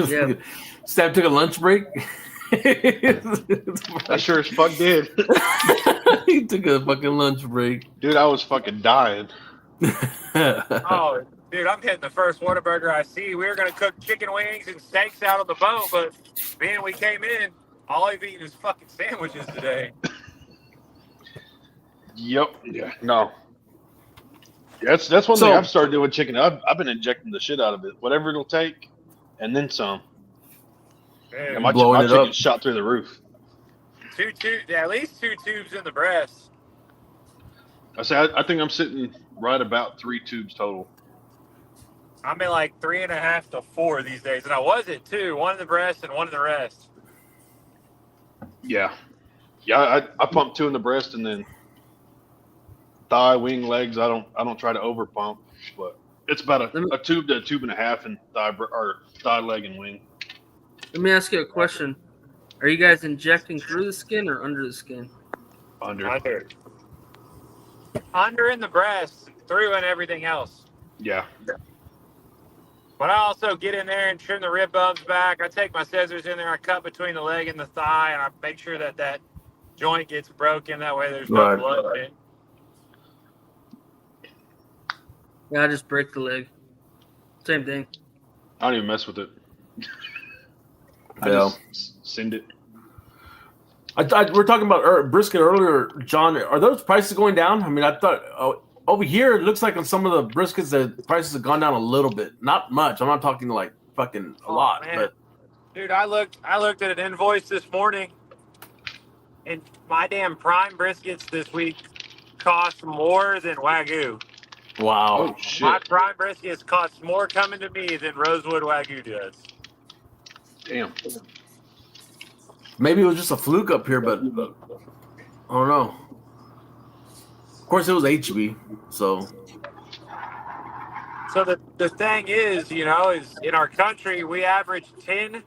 Yeah.
Stab took a lunch break.
I sure as fuck did.
He took a fucking lunch break.
Dude, I was fucking dying.
Oh, dude, I'm hitting the first Whataburger I see. We were gonna cook chicken wings and steaks out on the boat, but man, we came in, all I've eaten is fucking sandwiches today.
Yep. Yeah. No. That's one thing I've started doing with chicken. I've been injecting the shit out of it, whatever it'll take, and then some.
Man,
And my
Blowing it
chicken
up.
shot through the roof.
at least 2 tubes in the breast.
I think I'm sitting right about 3 tubes total.
I'm in like 3.5 to 4 these days, and I was at 2, 1 in the breast and 1 in the rest.
Yeah. Yeah, I pump 2 in the breast and then thigh, wing, legs. I don't try to over pump, but it's about a tube to a tube and a half in thigh, leg, and wing.
Let me ask you a question. Are you guys injecting through the skin or under the skin?
Under.
Under in the breast, through and everything else.
Yeah.
But I also get in there and trim the rib bones back. I take my scissors in there, I cut between the leg and the thigh, and I make sure that joint gets broken. That way there's no blood in it.
Yeah, I just break the leg. Same thing.
I don't even mess with it. I
Yeah.
just send it.
We're talking about brisket earlier, John. Are those prices going down? I mean, I thought over here it looks like on some of the briskets the prices have gone down a little bit, not much. I'm not talking like fucking a lot,
man.
but
Dude, I looked at an invoice this morning, and my damn prime briskets this week cost more than Wagyu.
wow.
Oh shit.
My prime briskets cost more coming to me than Rosewood Wagyu does.
Damn.
Maybe it was just a fluke up here, but I don't know. Of course, it was HB, so.
So the thing is, is in our country, we average 10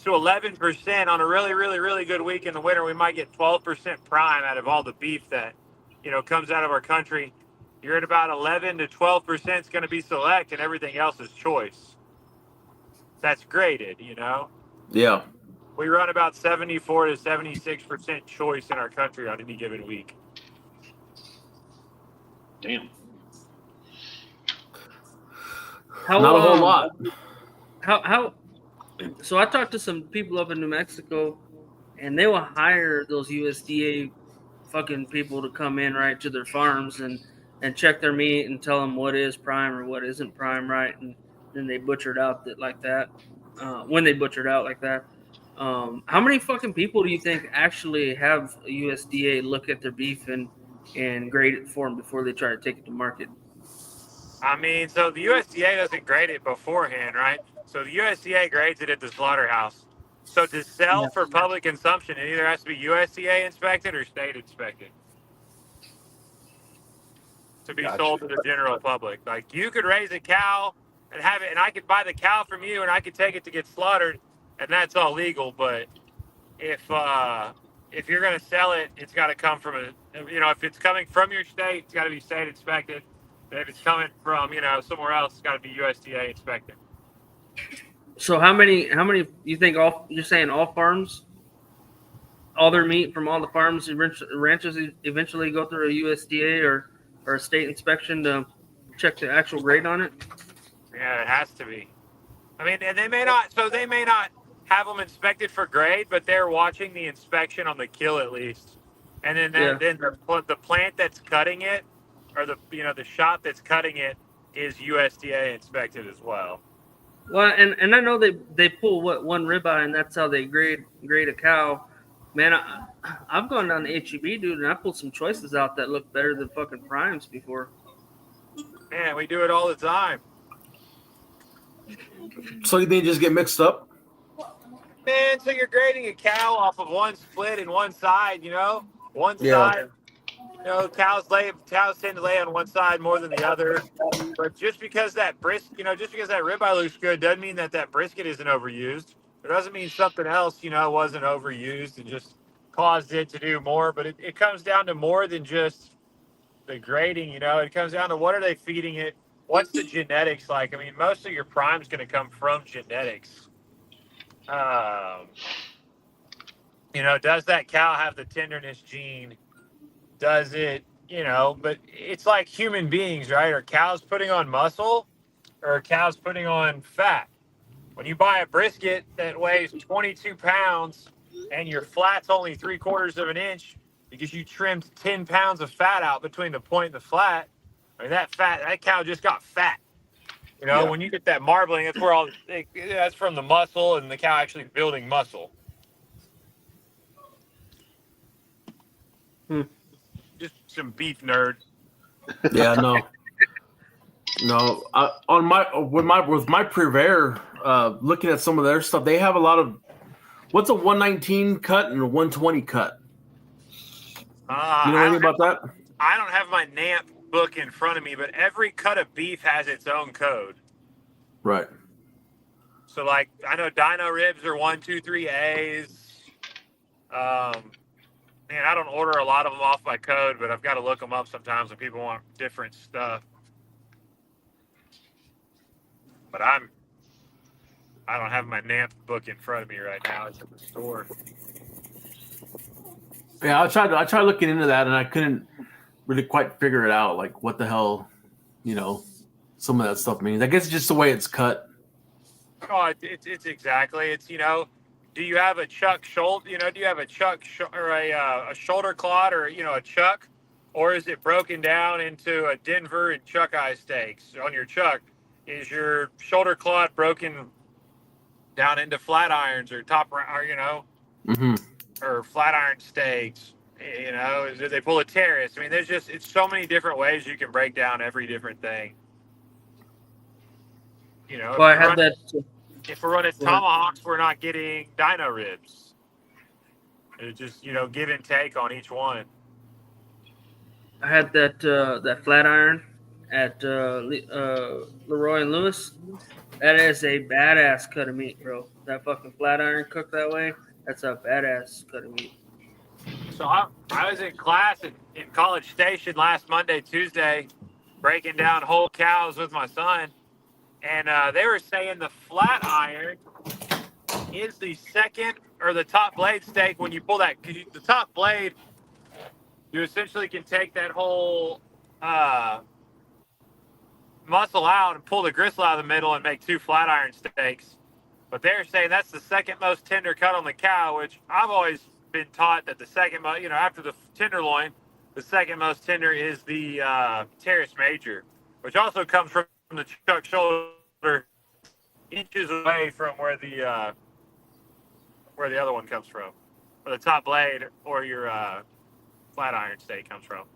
to 11% on a really, really, really good week in the winter. We might get 12% prime out of all the beef that, comes out of our country. You're at about 11 to 12% is going to be select, and everything else is choice. That's graded,
Yeah.
We run about 74 to 76% choice in our country on any given week.
Damn.
Not a whole lot.
How? So I talked to some people up in New Mexico, and they will hire those USDA fucking people to come in right to their farms and check their meat and tell them what is prime or what isn't prime, right? And then they butchered out like that. When they butchered out like that. How many fucking people do you think actually have a USDA look at their beef and grade it for them before they try to take it to market?
I mean, so the USDA doesn't grade it beforehand, right? So the USDA grades it at the slaughterhouse. So to sell for public consumption, it either has to be USDA inspected or state inspected to be sold to the general public. Like, you could raise a cow and have it, and I could buy the cow from you, and I could take it to get slaughtered, and that's all legal. But if you're going to sell it, it's got to come from if it's coming from your state, it's got to be state inspected. And if it's coming from, somewhere else, it's got to be USDA inspected.
So how many you think you're saying all farms, all their meat from all the farms and ranches eventually go through a USDA or a state inspection to check the actual grade on it?
Yeah, it has to be. I mean, and they may not have them inspected for grade, but they're watching the inspection on the kill at least. And then the plant that's cutting it, or the shop that's cutting it, is USDA inspected as well.
Well, and I know they pull one ribeye, and that's how they grade a cow. Man, I've gone down to HEB, dude, and I pulled some choices out that look better than fucking primes before.
Man, we do it all the time.
So you think just get mixed up?
Man, so you're grading a cow off of one split and one side, one side Cows tend to lay on one side more than the other. But just because that ribeye looks good doesn't mean that brisket isn't overused. It doesn't mean something else, wasn't overused and just caused it to do more. But it comes down to more than just the grading. It comes down to what are they feeding it? What's the genetics like? I mean, most of your prime is going to come from genetics. Does that cow have the tenderness gene? Does it, but it's like human beings, right? Are cows putting on muscle or are cows putting on fat? When you buy a brisket that weighs 22 pounds and your flat's only 3/4 of an inch because you trimmed 10 pounds of fat out between the point and the flat, I mean, that cow just got fat. When you get that marbling, that's from the muscle and the cow actually building muscle. Just some beef nerd.
Yeah, no. With my Prevair, looking at some of their stuff, they have a lot of. What's a 119 cut and a 120 cut? You know anything about that?
I don't have my NAMP book in front of me, but every cut of beef has its own code.
Right.
So, like, I know Dino ribs are 1, 2, 3 A's. Man, I don't order a lot of them off my code, but I've got to look them up sometimes when people want different stuff. But I don't have my NAMP book in front of me right now. It's at the store.
Yeah, I tried looking into that, and I couldn't really quite figure it out. Like, what the hell, some of that stuff means. I guess it's just the way it's cut.
Oh, it's exactly. It's do you have a chuck shoulder? Do you have a chuck or a shoulder clod or a chuck, or is it broken down into a Denver and chuck eye steaks on your chuck? Is your shoulder clod broken down into flat irons or or flat iron steaks? Do they pull a terrace? I mean, it's so many different ways you can break down every different thing.
Well, I had that.
If we're running tomahawks, we're not getting dino ribs. It's just, give and take on each one.
I had that flat iron at Leroy and Lewis. That is a badass cut of meat, bro. That fucking flat iron cooked that way, that's a badass cut of meat.
So I was in class in College Station last Monday, Tuesday, breaking down whole cows with my son. And they were saying the flat iron is the second or the top blade steak when you pull that. Because the top blade, you essentially can take that whole muscle out and pull the gristle out of the middle and make 2 flat iron steaks. But they're saying that's the second most tender cut on the cow, which I've always been taught that the second, after the tenderloin, the second most tender is the teres major, which also comes from the chuck shoulder, inches away from where the other one comes from, where the top blade or your flat iron steak comes from.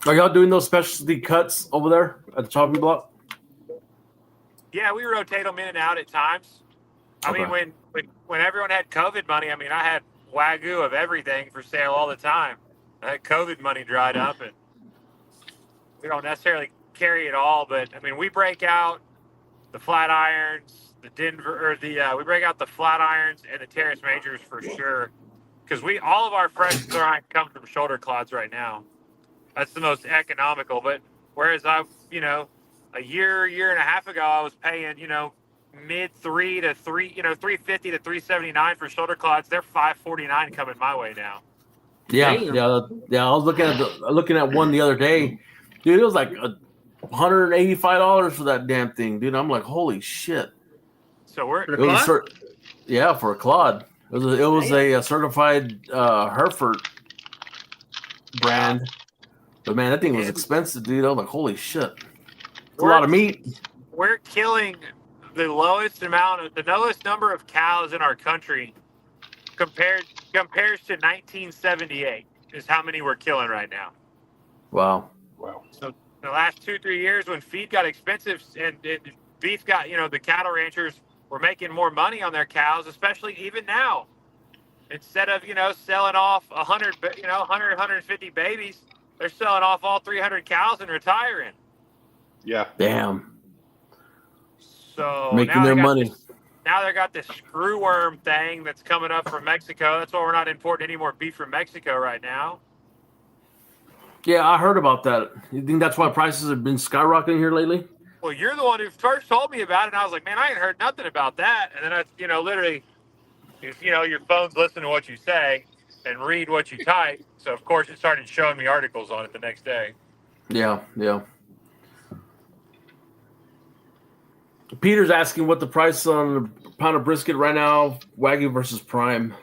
Are y'all doing those specialty cuts over there at the chopping block?
Yeah, we rotate them in and out at times. I mean, when everyone had COVID money, I had Wagyu of everything for sale all the time. That COVID money dried up, and we don't necessarily carry it all, but we break out the flat irons, we break out the flat irons and the teres majors for sure, because all of our fresh grind come from shoulder clods right now. That's the most economical. But whereas a year and a half ago, I was paying mid $3 to $350 to $379 for shoulder clods. They're $549 coming my way now.
Yeah. I was looking at one the other day, dude. It was like $185 for that damn thing, dude. I'm like, holy shit.
So for
a clod. It was a certified Hereford brand. But man, that thing was expensive, dude. I was like, holy shit. It's a lot of meat.
We're killing the lowest number of cows in our country compares to 1978 is how many we're killing right now.
Wow.
So the last 2-3 years when feed got expensive and beef got, the cattle ranchers were making more money on their cows, especially even now. instead of, selling off 100, 150 babies, they're selling off all 300 cows and retiring.
Yeah.
Damn.
So
Making their money.
Now they got this screwworm thing that's coming up from Mexico. That's why we're not importing any more beef from Mexico right now.
Yeah, I heard about that. You think that's why prices have been skyrocketing here lately?
Well, you're the one who first told me about it, and I was like, man, I ain't heard nothing about that. And then literally, your phone's listening to what you say and read what you type. So of course it started showing me articles on it the next day.
Yeah. Peter's asking what the price on a pound of brisket right now, Wagyu versus Prime.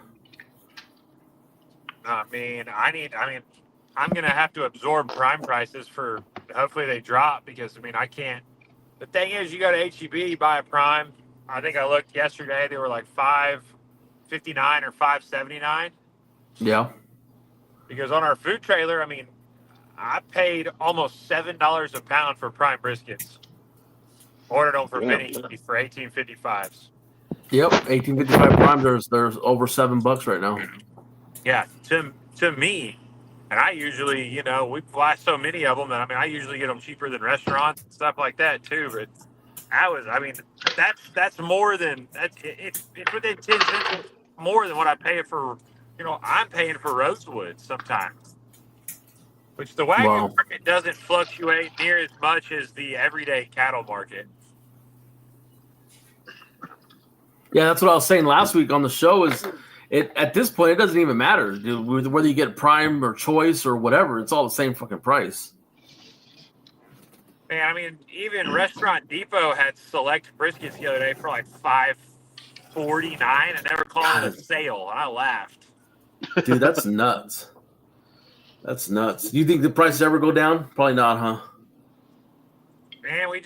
I'm going to have to absorb Prime prices for, hopefully they drop, because, I can't. The thing is, you go to HEB, you buy a Prime. I think I looked yesterday, they were like $5.59 or $5.79.
Yeah.
Because on our food trailer, I paid almost $7 a pound for Prime briskets. Ordered them for Benny for $18.55s.
Yep, $18.55 Prime. There's over $7 right now.
Yeah, to me, and I usually, we buy so many of them that I usually get them cheaper than restaurants and stuff like that too. But that's more than it's within 10 cents more than what I pay for. I'm paying for rosewood sometimes, which the Wagyu market doesn't fluctuate near as much as the everyday cattle market.
Yeah, that's what I was saying last week on the show. At this point, it doesn't even matter whether you get Prime or Choice or whatever. It's all the same fucking price.
Man, even Restaurant Depot had select briskets the other day for like $5.49, and they were calling it a sale, and I laughed.
Dude, that's nuts. That's nuts. Do you think the prices ever go down? Probably not, huh?
Man, we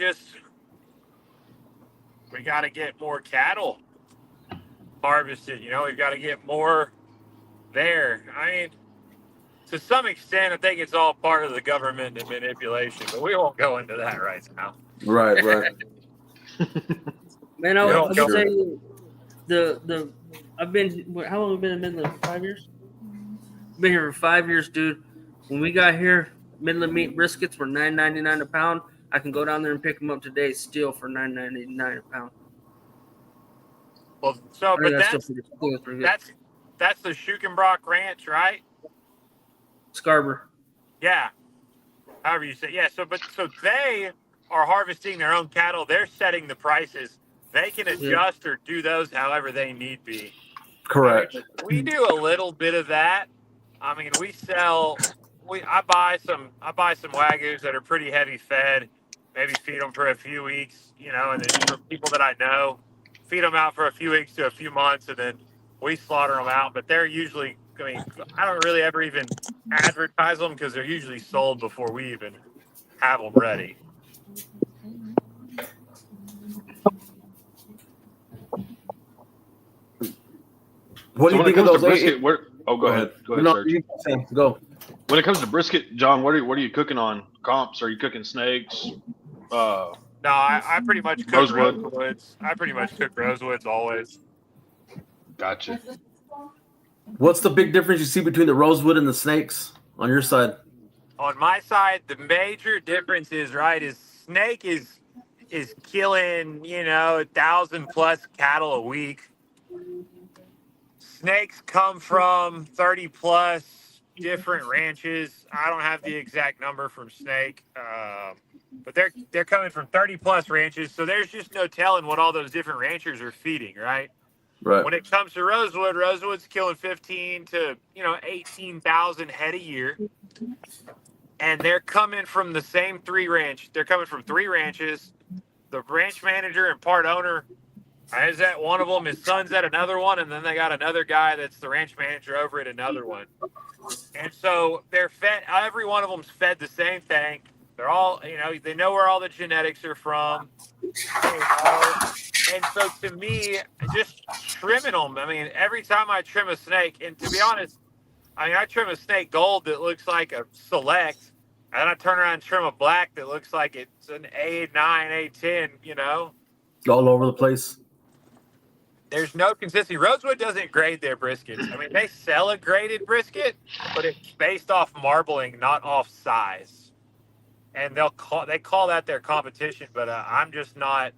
got to get more cattle harvested. We've got to get more there. To some extent, I think it's all part of the government and manipulation, but we won't go into that right now.
Right.
Man, I'll tell you, I've been, how long have you been in Midland? 5 years? I've been here for 5 years, dude. When we got here, Midland meat briskets were $9.99 a pound. I can go down there and pick them up today still for $9.99 a pound.
Well, that's the Schukenbrock Ranch, right?
Scarborough.
Yeah. However you say. Yeah, so they are harvesting their own cattle. They're setting the prices. They can adjust or do those however they need be.
Correct.
We do a little bit of that. I buy some Wagyus that are pretty heavy fed. Maybe feed them for a few weeks, and then for people that I know, feed them out for a few weeks to a few months, and then we slaughter them out. But they're usually, I don't really ever even advertise them because they're usually sold before we even have them ready.
What do you think of those
brisket? Go ahead. Go ahead, Serge.
Go.
When it comes to brisket, John, what are you cooking on? Comps? Are you cooking snakes?
No, I pretty much cook rosewoods. I pretty much cook rosewoods always.
Gotcha.
What's the big difference you see between the rosewood and the snakes on your side?
On my side, the major difference is snake is killing 1,000+ cattle a week. Snakes come from 30+ different ranches. I don't have the exact number from snake, but they're coming from 30+ ranches. So there's just no telling what all those different ranchers are feeding, right?
Right.
When it comes to rosewood's killing 15 to 18,000 head a year, and they're coming from the same They're coming from 3 ranches. The ranch manager and part owner is at one of them. His son's at another one, and then they got another guy that's the ranch manager over at another one. And so they're fed. Every one of them's fed the same thing. They're all, they know where all the genetics are from. And so to me, just trimming them. Every time I trim a snake, and to be honest, I trim a snake gold that looks like a select, and then I turn around and trim a black that looks like it's an A9, A10,
All over the place.
there's no consistency. Rosewood doesn't grade their briskets. I mean, they sell a graded brisket, but it's based off marbling, not off size. And they call that their competition, but I'm just not.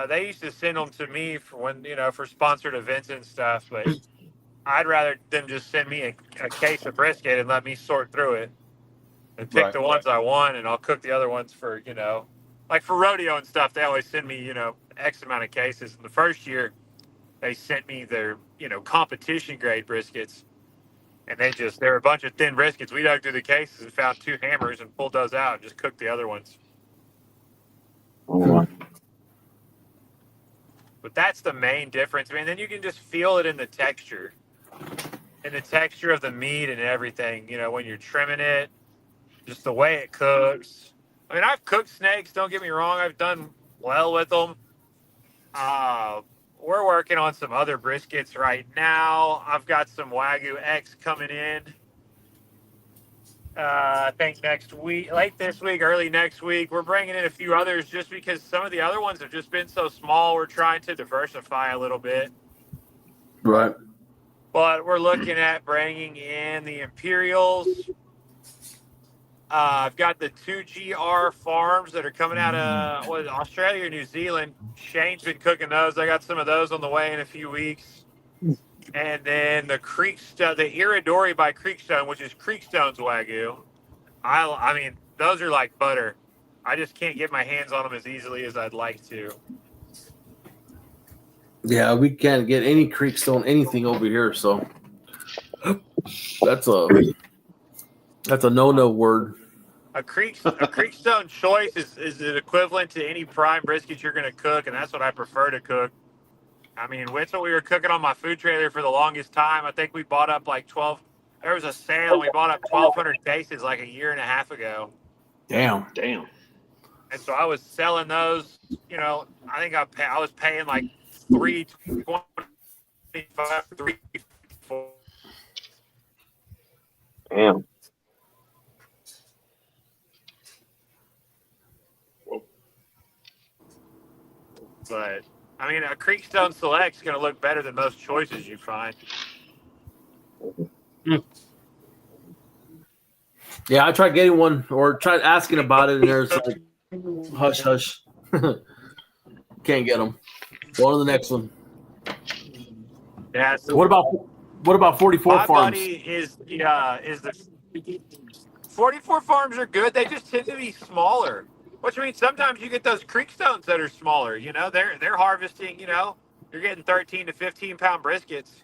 They used to send them to me for when for sponsored events and stuff, but I'd rather them just send me a case of brisket and let me sort through it and pick the ones I want, and I'll cook the other ones for like for rodeo and stuff. They always send me X amount of cases. And the first year they sent me their competition grade briskets, and they were a bunch of thin briskets. We dug through the cases and found 2 hammers and pulled those out and just cooked the other ones.
Oh,
But that's the main difference. I mean, then you can just feel it in the texture of the meat and everything, when you're trimming it, just the way it cooks. I mean, I've cooked snakes, don't get me wrong. I've done well with them. We're working on some other briskets right now. I've got some Wagyu X coming in. I think next week, late this week, early next week. We're bringing in a few others just because some of the other ones have just been so small. We're trying to diversify a little bit.
Right.
But we're looking at bringing in the Imperials. I've got the 2GR farms that are coming out of Australia or New Zealand. Shane's been cooking those. I got some of those on the way in a few weeks. And then the Iridori by Creekstone, which is Creekstone's Wagyu. I mean, those are like butter. I just can't get my hands on them as easily as I'd like to.
Yeah, we can't get any Creekstone anything over here, so that's a no word.
A Creekstone choice is the equivalent to any prime brisket you're going to cook, and that's what I prefer to cook. I mean, that's what we were cooking on my food trailer for the longest time. I think we bought up like 12. There was a sale, and we bought up 1,200 cases like a year and a half ago.
Damn.
And so I was selling those. I think I was paying like $3.25, $3.4.
damn.
But I mean, a Creekstone Select's going to look better than most choices you find.
Yeah, I tried getting one or tried asking about it, and there's like hush. Can't get them. Go on to the next one.
Yeah. So
What about 44
my
farms?
buddy is the 44 farms are good. They just tend to be smaller. Which means sometimes you get those Creekstones that are smaller. They're harvesting. You're getting 13 to 15 pound briskets.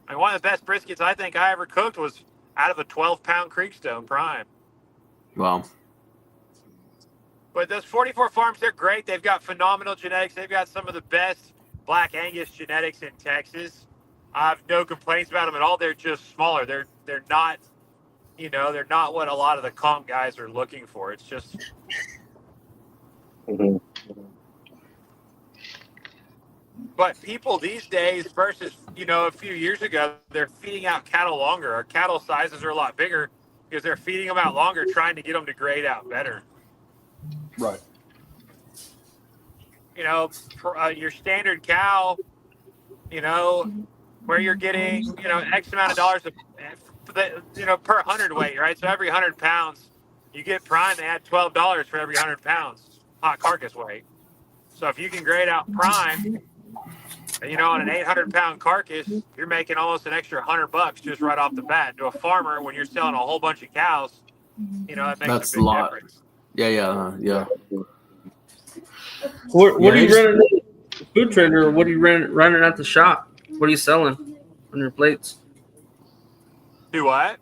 I mean, one of the best briskets I think I ever cooked was out of a 12-pound Creekstone prime.
Wow.
But those 44 farms, they're great. They've got phenomenal genetics. They've got some of the best Black Angus genetics in Texas. I have no complaints about them at all. They're just smaller. They're not, they're not what a lot of the comp guys are looking for. It's just.
Mm-hmm.
But people these days versus, a few years ago, they're feeding out cattle longer. Our cattle sizes are a lot bigger because they're feeding them out longer, trying to get them to grade out better.
Right.
Your standard cow, where you're getting, X amount of dollars, per 100 weight, right? So every 100 pounds, you get prime, they add $12 for every 100 pounds hot carcass weight. So if you can grade out prime, on an 800-pound carcass, you're making almost an extra $100 just right off the bat. To a farmer, when you're selling a whole bunch of cows, it makes
That's
a big
a lot.
difference.
Yeah.
What
Yeah,
are you
it's-
running at the food trailer, or what are you running at the shop? What are you selling on your plates?
Do what?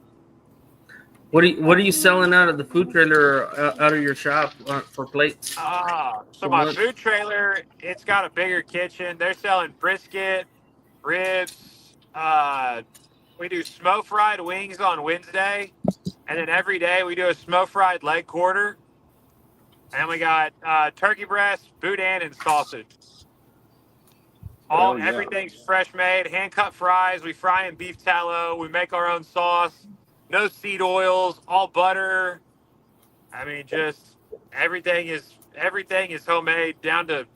What are you selling out of the food trailer or out of your shop for plates?
So my food trailer, it's got a bigger kitchen. They're selling brisket, ribs. We do smoke fried wings on Wednesday, and then every day we do a smoke fried leg quarter. And we got turkey breast, boudin, and sausage. Everything's fresh made, hand cut fries. We fry in beef tallow. We make our own sauce. No seed oils, all butter. I mean, just everything is homemade down to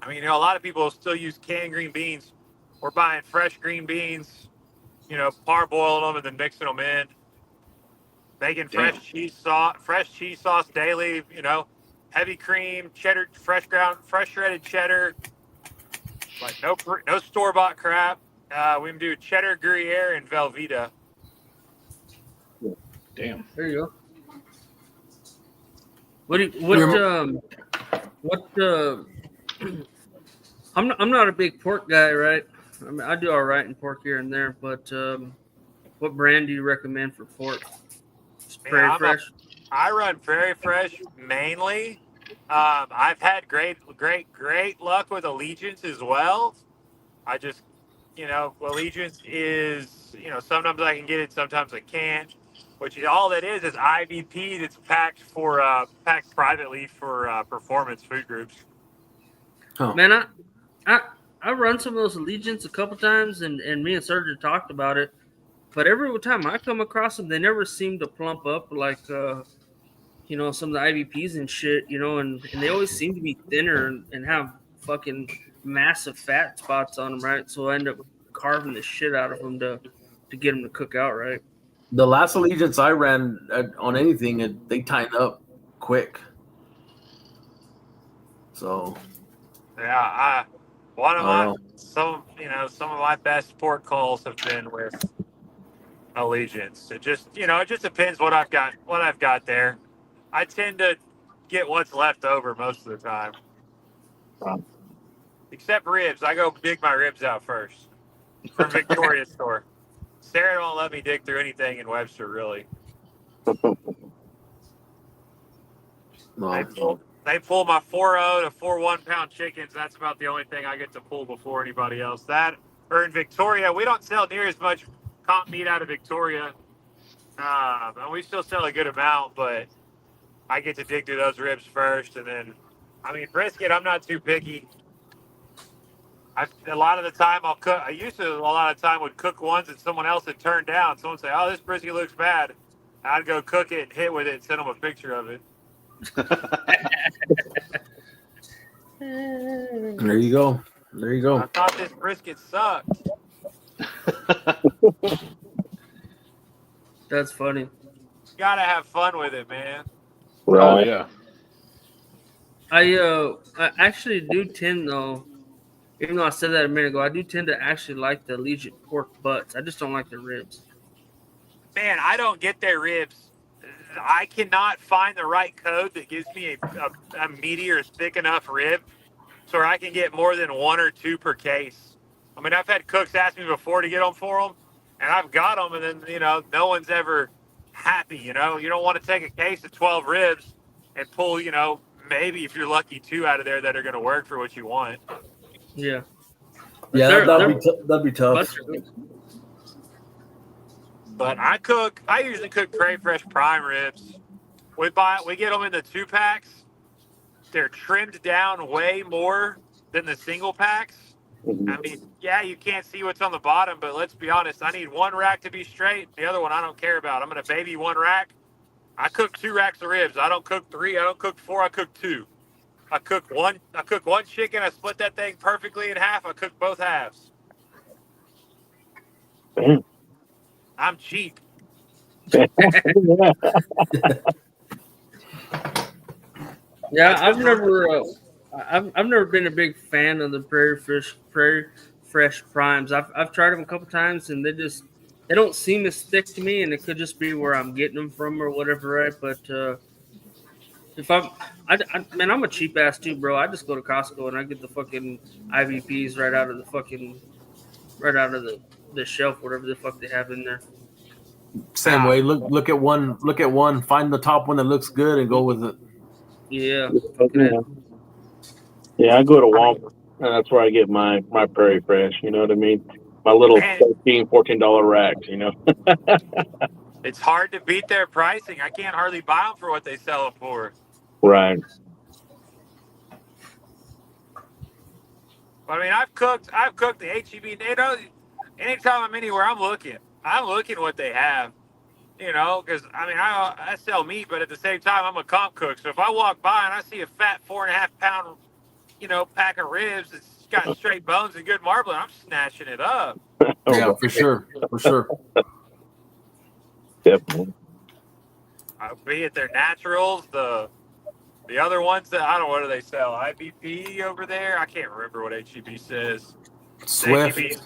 I mean, a lot of people still use canned green beans. We're buying fresh green beans, parboiling them and then mixing them in, making
Damn.
fresh cheese sauce daily. Heavy cream, cheddar, fresh shredded cheddar. Like no store bought crap. We do cheddar, Gruyere, and Velveeta.
Damn.
There you go. I'm not a big pork guy, right? I mean, I do all right in pork here and there, but what brand do you recommend for pork? Prairie Fresh.
I run Prairie Fresh mainly. I've had great luck with Allegiance as well. I just, Allegiance is, sometimes I can get it, sometimes I can't. Which is all that is IVP that's packed privately for performance food groups.
Oh.
Man, I run some of those Allegiance a couple times, and me and Sergeant talked about it. But every time I come across them, they never seem to plump up like some of the IVPs and shit. And they always seem to be thinner and have fucking massive fat spots on them, right? So I end up carving the shit out of them to get them to cook out, right?
The last Allegiance I ran on anything, they tighten up quick. So,
yeah, some of my best pork calls have been with Allegiance. It just depends what I've got there. I tend to get what's left over most of the time. Except ribs. I go dig my ribs out first from Victoria's store. Sarah don't let me dig through anything in Webster, really.
no.
They pull my 4.0 to 4 1-pound chickens. That's about the only thing I get to pull before anybody else. That, or in Victoria, we don't sell near as much comp meat out of Victoria. And we still sell a good amount, but I get to dig through those ribs first. And then, brisket, I'm not too picky. A lot of the time I'll cook. I used to a lot of the time would cook ones that someone else had turned down. Someone would say, "Oh, this brisket looks bad." I'd go cook it and hit with it and send them a picture of it.
There you go.
I thought this brisket sucked.
That's funny.
You gotta have fun with it, man.
Oh yeah.
I actually do tend, though, even though I said that a minute ago, I do tend to actually like the Allegiant pork butts. I just don't like the ribs.
Man, I don't get their ribs. I cannot find the right code that gives me a meaty or thick enough rib so I can get more than 1 or 2 per case. I've had cooks ask me before to get them for them, and I've got them, and then, no one's ever happy, You don't want to take a case of 12 ribs and pull, maybe if you're lucky 2 out of there that are going to work for what you want.
Yeah.
Yeah, that'd be tough.
But I usually cook Prairie Fresh prime ribs. We get them in the 2-packs. They're trimmed down way more than the single packs. Yeah, you can't see what's on the bottom, but let's be honest. I need 1 rack to be straight. The other one I don't care about. I'm going to baby 1 rack. I cook 2 racks of ribs. I don't cook 3. I don't cook 4. I cook 2. I cook one chicken. I split that thing perfectly in half. I cook both halves.
Damn.
I'm cheap.
Yeah, I've never been a big fan of the Prairie Fresh primes. I've tried them a couple times, and they don't seem as thick to me, and it could just be where I'm getting them from or whatever, right? But if I'm a cheap ass too, bro. I just go to Costco and I get the fucking IVPs right out of the shelf, whatever the fuck they have in there.
Same way. Look at one. Find the top one that looks good and go with it.
Yeah.
Yeah, I go to Walmart, and that's where I get my Prairie Fresh. You know what I mean? My little $13, $14 racks.
It's hard to beat their pricing. I can't hardly buy them for what they sell them for.
Right.
I've cooked the HEB. Anytime I'm anywhere, I'm looking what they have. Because I sell meat, but at the same time, I'm a comp cook. So if I walk by and I see a fat 4.5-pound, pack of ribs that's got straight bones and good marbling, I'm snatching it up.
Yeah, for sure.
Definitely.
Be it their naturals, the other ones that I don't know, what do they sell? IBP over there? I can't remember what HEB says.
Swift.
HEB,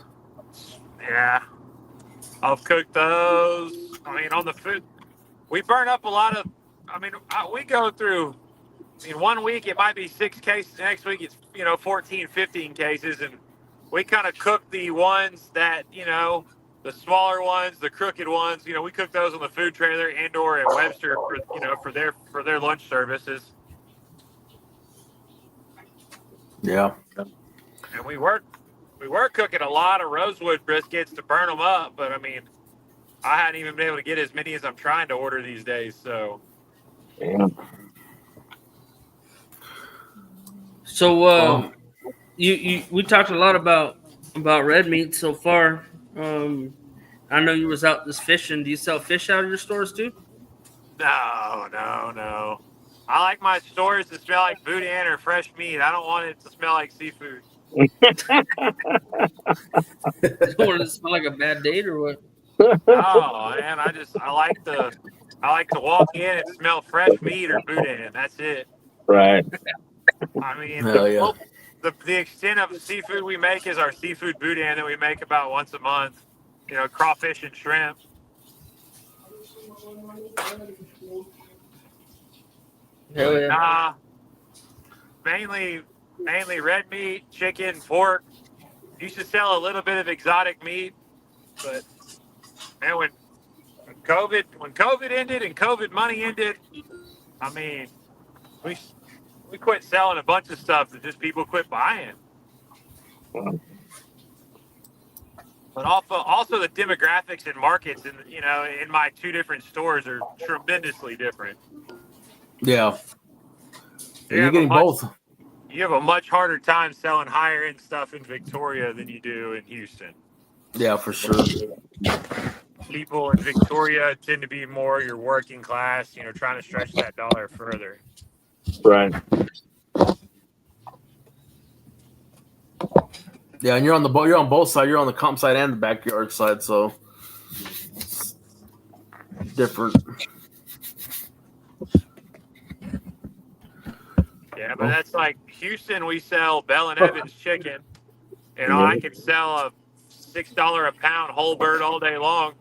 yeah. I'll cook those. I mean, on the food, we burn up a lot of. I mean, we go through. I mean, 1 week it might be 6 cases. Next week it's 14, 15 cases, and we kind of cook the ones that the smaller ones, the crooked ones. We cook those on the food trailer and/or at Webster for their lunch services.
Yeah.
And we were cooking a lot of rosewood briskets to burn them up, but I mean, I hadn't even been able to get as many as I'm trying to order these days. So.
Yeah.
So we talked a lot about red meat so far. I know you was out this fishing. Do you sell fish out of your stores too?
No. I like my stores to smell like boudin or fresh meat. I don't want it to smell like seafood.
You don't want it to smell like a bad date or what?
Oh man, I like to walk in and smell fresh meat or boudin. That's it.
Right.
I mean,
yeah.
the extent of the seafood we make is our seafood boudin that we make about once a month. Crawfish and shrimp.
Hell yeah.
Mainly red meat, chicken, pork. Used to sell a little bit of exotic meat, but man, when COVID ended and COVID money ended, I mean, we quit selling a bunch of stuff that just people quit buying.
Wow.
But also the demographics and markets in my 2 different stores are tremendously different.
Yeah. You're getting both.
You have a much harder time selling higher end stuff in Victoria than you do in Houston.
Yeah, for sure.
People in Victoria tend to be more your working class, trying to stretch that dollar further.
Right.
Yeah, and you're on both sides. You're on the comp side and the backyard side, so different.
Yeah, but that's like Houston. We sell Bell and Evans chicken. I can sell a $6 a pound whole bird all day long.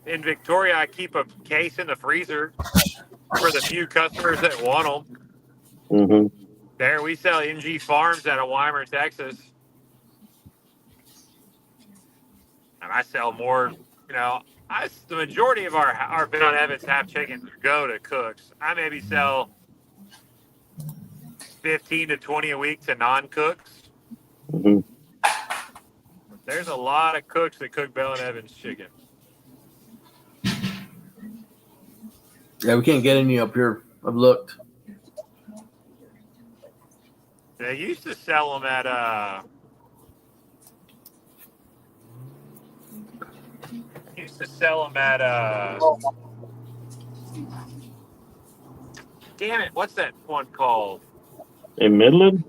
In Victoria, I keep a case in the freezer for the few customers that want them.
Mm-hmm.
There, we sell NG Farms out of Weimar, Texas. And I sell more, the majority of our Bell and Evans half chickens go to cooks. I maybe sell 15 to 20 a week to non-cooks.
Mm-hmm.
There's a lot of cooks that cook Bell and Evans chicken.
Yeah, we can't get any up here. I've looked.
They used to sell them at damn it, what's that one called?
In Midland?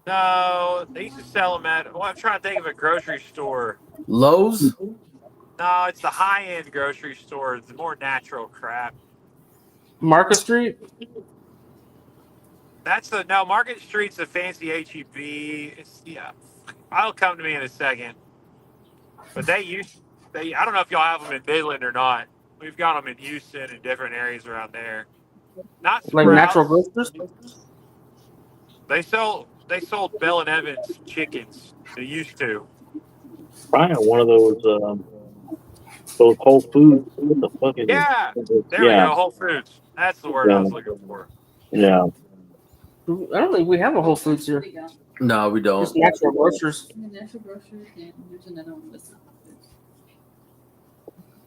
No, they used to sell them at, I'm trying to think of a grocery store.
Lowe's?
No, it's the high-end grocery store. It's the more natural crap.
Market Street?
Market Street's a fancy HEB. I'll come to me in a second. But I don't know if y'all have them in Midland or not. We've got them in Houston and different areas around there. Not
like
Sprouts.
natural grocers?
They sold Bell and Evans chickens. They used to.
Probably one of those Whole Foods. What the fuck is
Yeah.
it?
There we go. Whole Foods. That's the word I was looking for.
Yeah.
I don't think we have a Whole Foods here.
No, we don't.
Just natural grocers.
Natural grocers, and there's another one that's not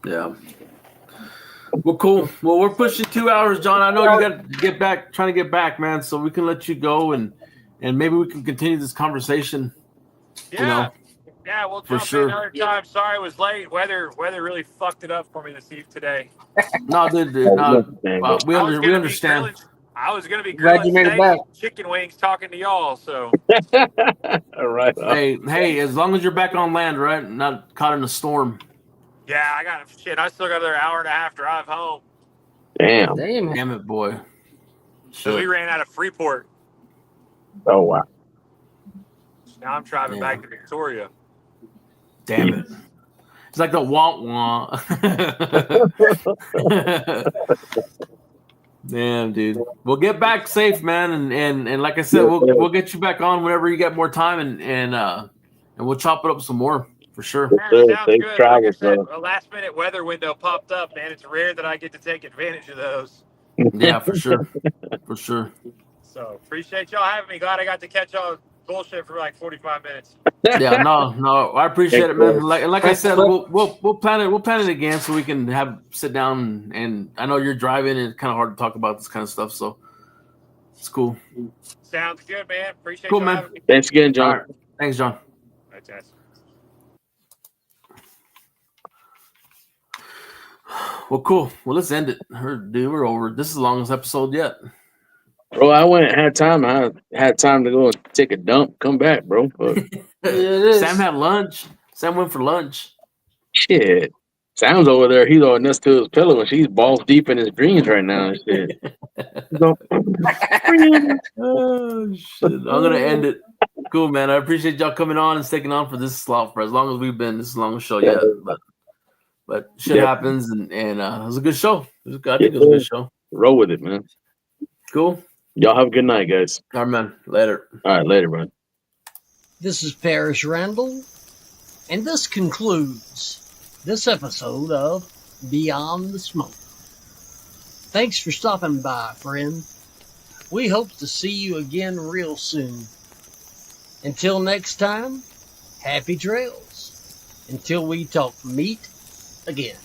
Yeah. Well, cool. Well, we're pushing 2 hours, John. I know you got to get back, trying to get back, man. So we can let you go, and maybe we can continue this conversation.
Yeah. Yeah, we'll
For
jump
sure.
in another time. Sorry it was late. Weather really fucked it up for me this eve today.
No, dude. No, we understand.
I was gonna be
Glad
grilling
you made it
steaks
back.
and chicken wings talking to y'all. So
All right.
Hey, as long as you're back on land, right? Not caught in a storm.
yeah, I still got another hour and a half drive home.
Damn.
Damn.
Damn it, boy.
So we
Shit.
ran out of Freeport.
Oh wow.
Now I'm driving
Yeah.
back to Victoria.
Damn it. It's like the wah. Damn, dude. We'll get back safe, man, and like I said, we'll get you back on whenever you get more time, and we'll chop it up some more for sure.
Man, sounds
Safe
good. Like I
travels,
said,
brother.
a last minute weather window popped up, man. It's rare that I get to take advantage of those.
Yeah, for sure, for sure.
So appreciate y'all having me. Glad I got to catch y'all bullshit for like 45 minutes.
Yeah, no, I appreciate it, man. Like I said, we'll plan it. We'll plan it again so we can sit down. And I know you're driving, and it's kind of hard to talk about this kind of stuff, so it's cool.
Sounds good, man. Appreciate
Cool,
y'all
man.
having me.
Thanks again, John.
All right. Thanks, John.
Fantastic.
Well, cool. Well, let's end it. Dude, we're over. This is the longest episode yet.
Bro, I went and had time. I had time to go and take a dump, come back, bro. But
Sam had lunch. Sam went for lunch.
shit. Sam's over there. He's all next to his pillow and she's balls deep in his dreams right now and shit.
Oh, shit. I'm going to end it. Cool, man. I appreciate y'all coming on and sticking on for this slot for as long as we've been. This is the longest show yet. But shit happens, and it was a good show. I think it was a good show.
Roll with it, man.
Cool.
Y'all have a good night, guys.
All right, man. Later.
All right, later, man.
This is Parrish Randall, and this concludes this episode of Beyond the Smoke. Thanks for stopping by, friend. We hope to see you again real soon. Until next time, happy trails. Until we talk meat again.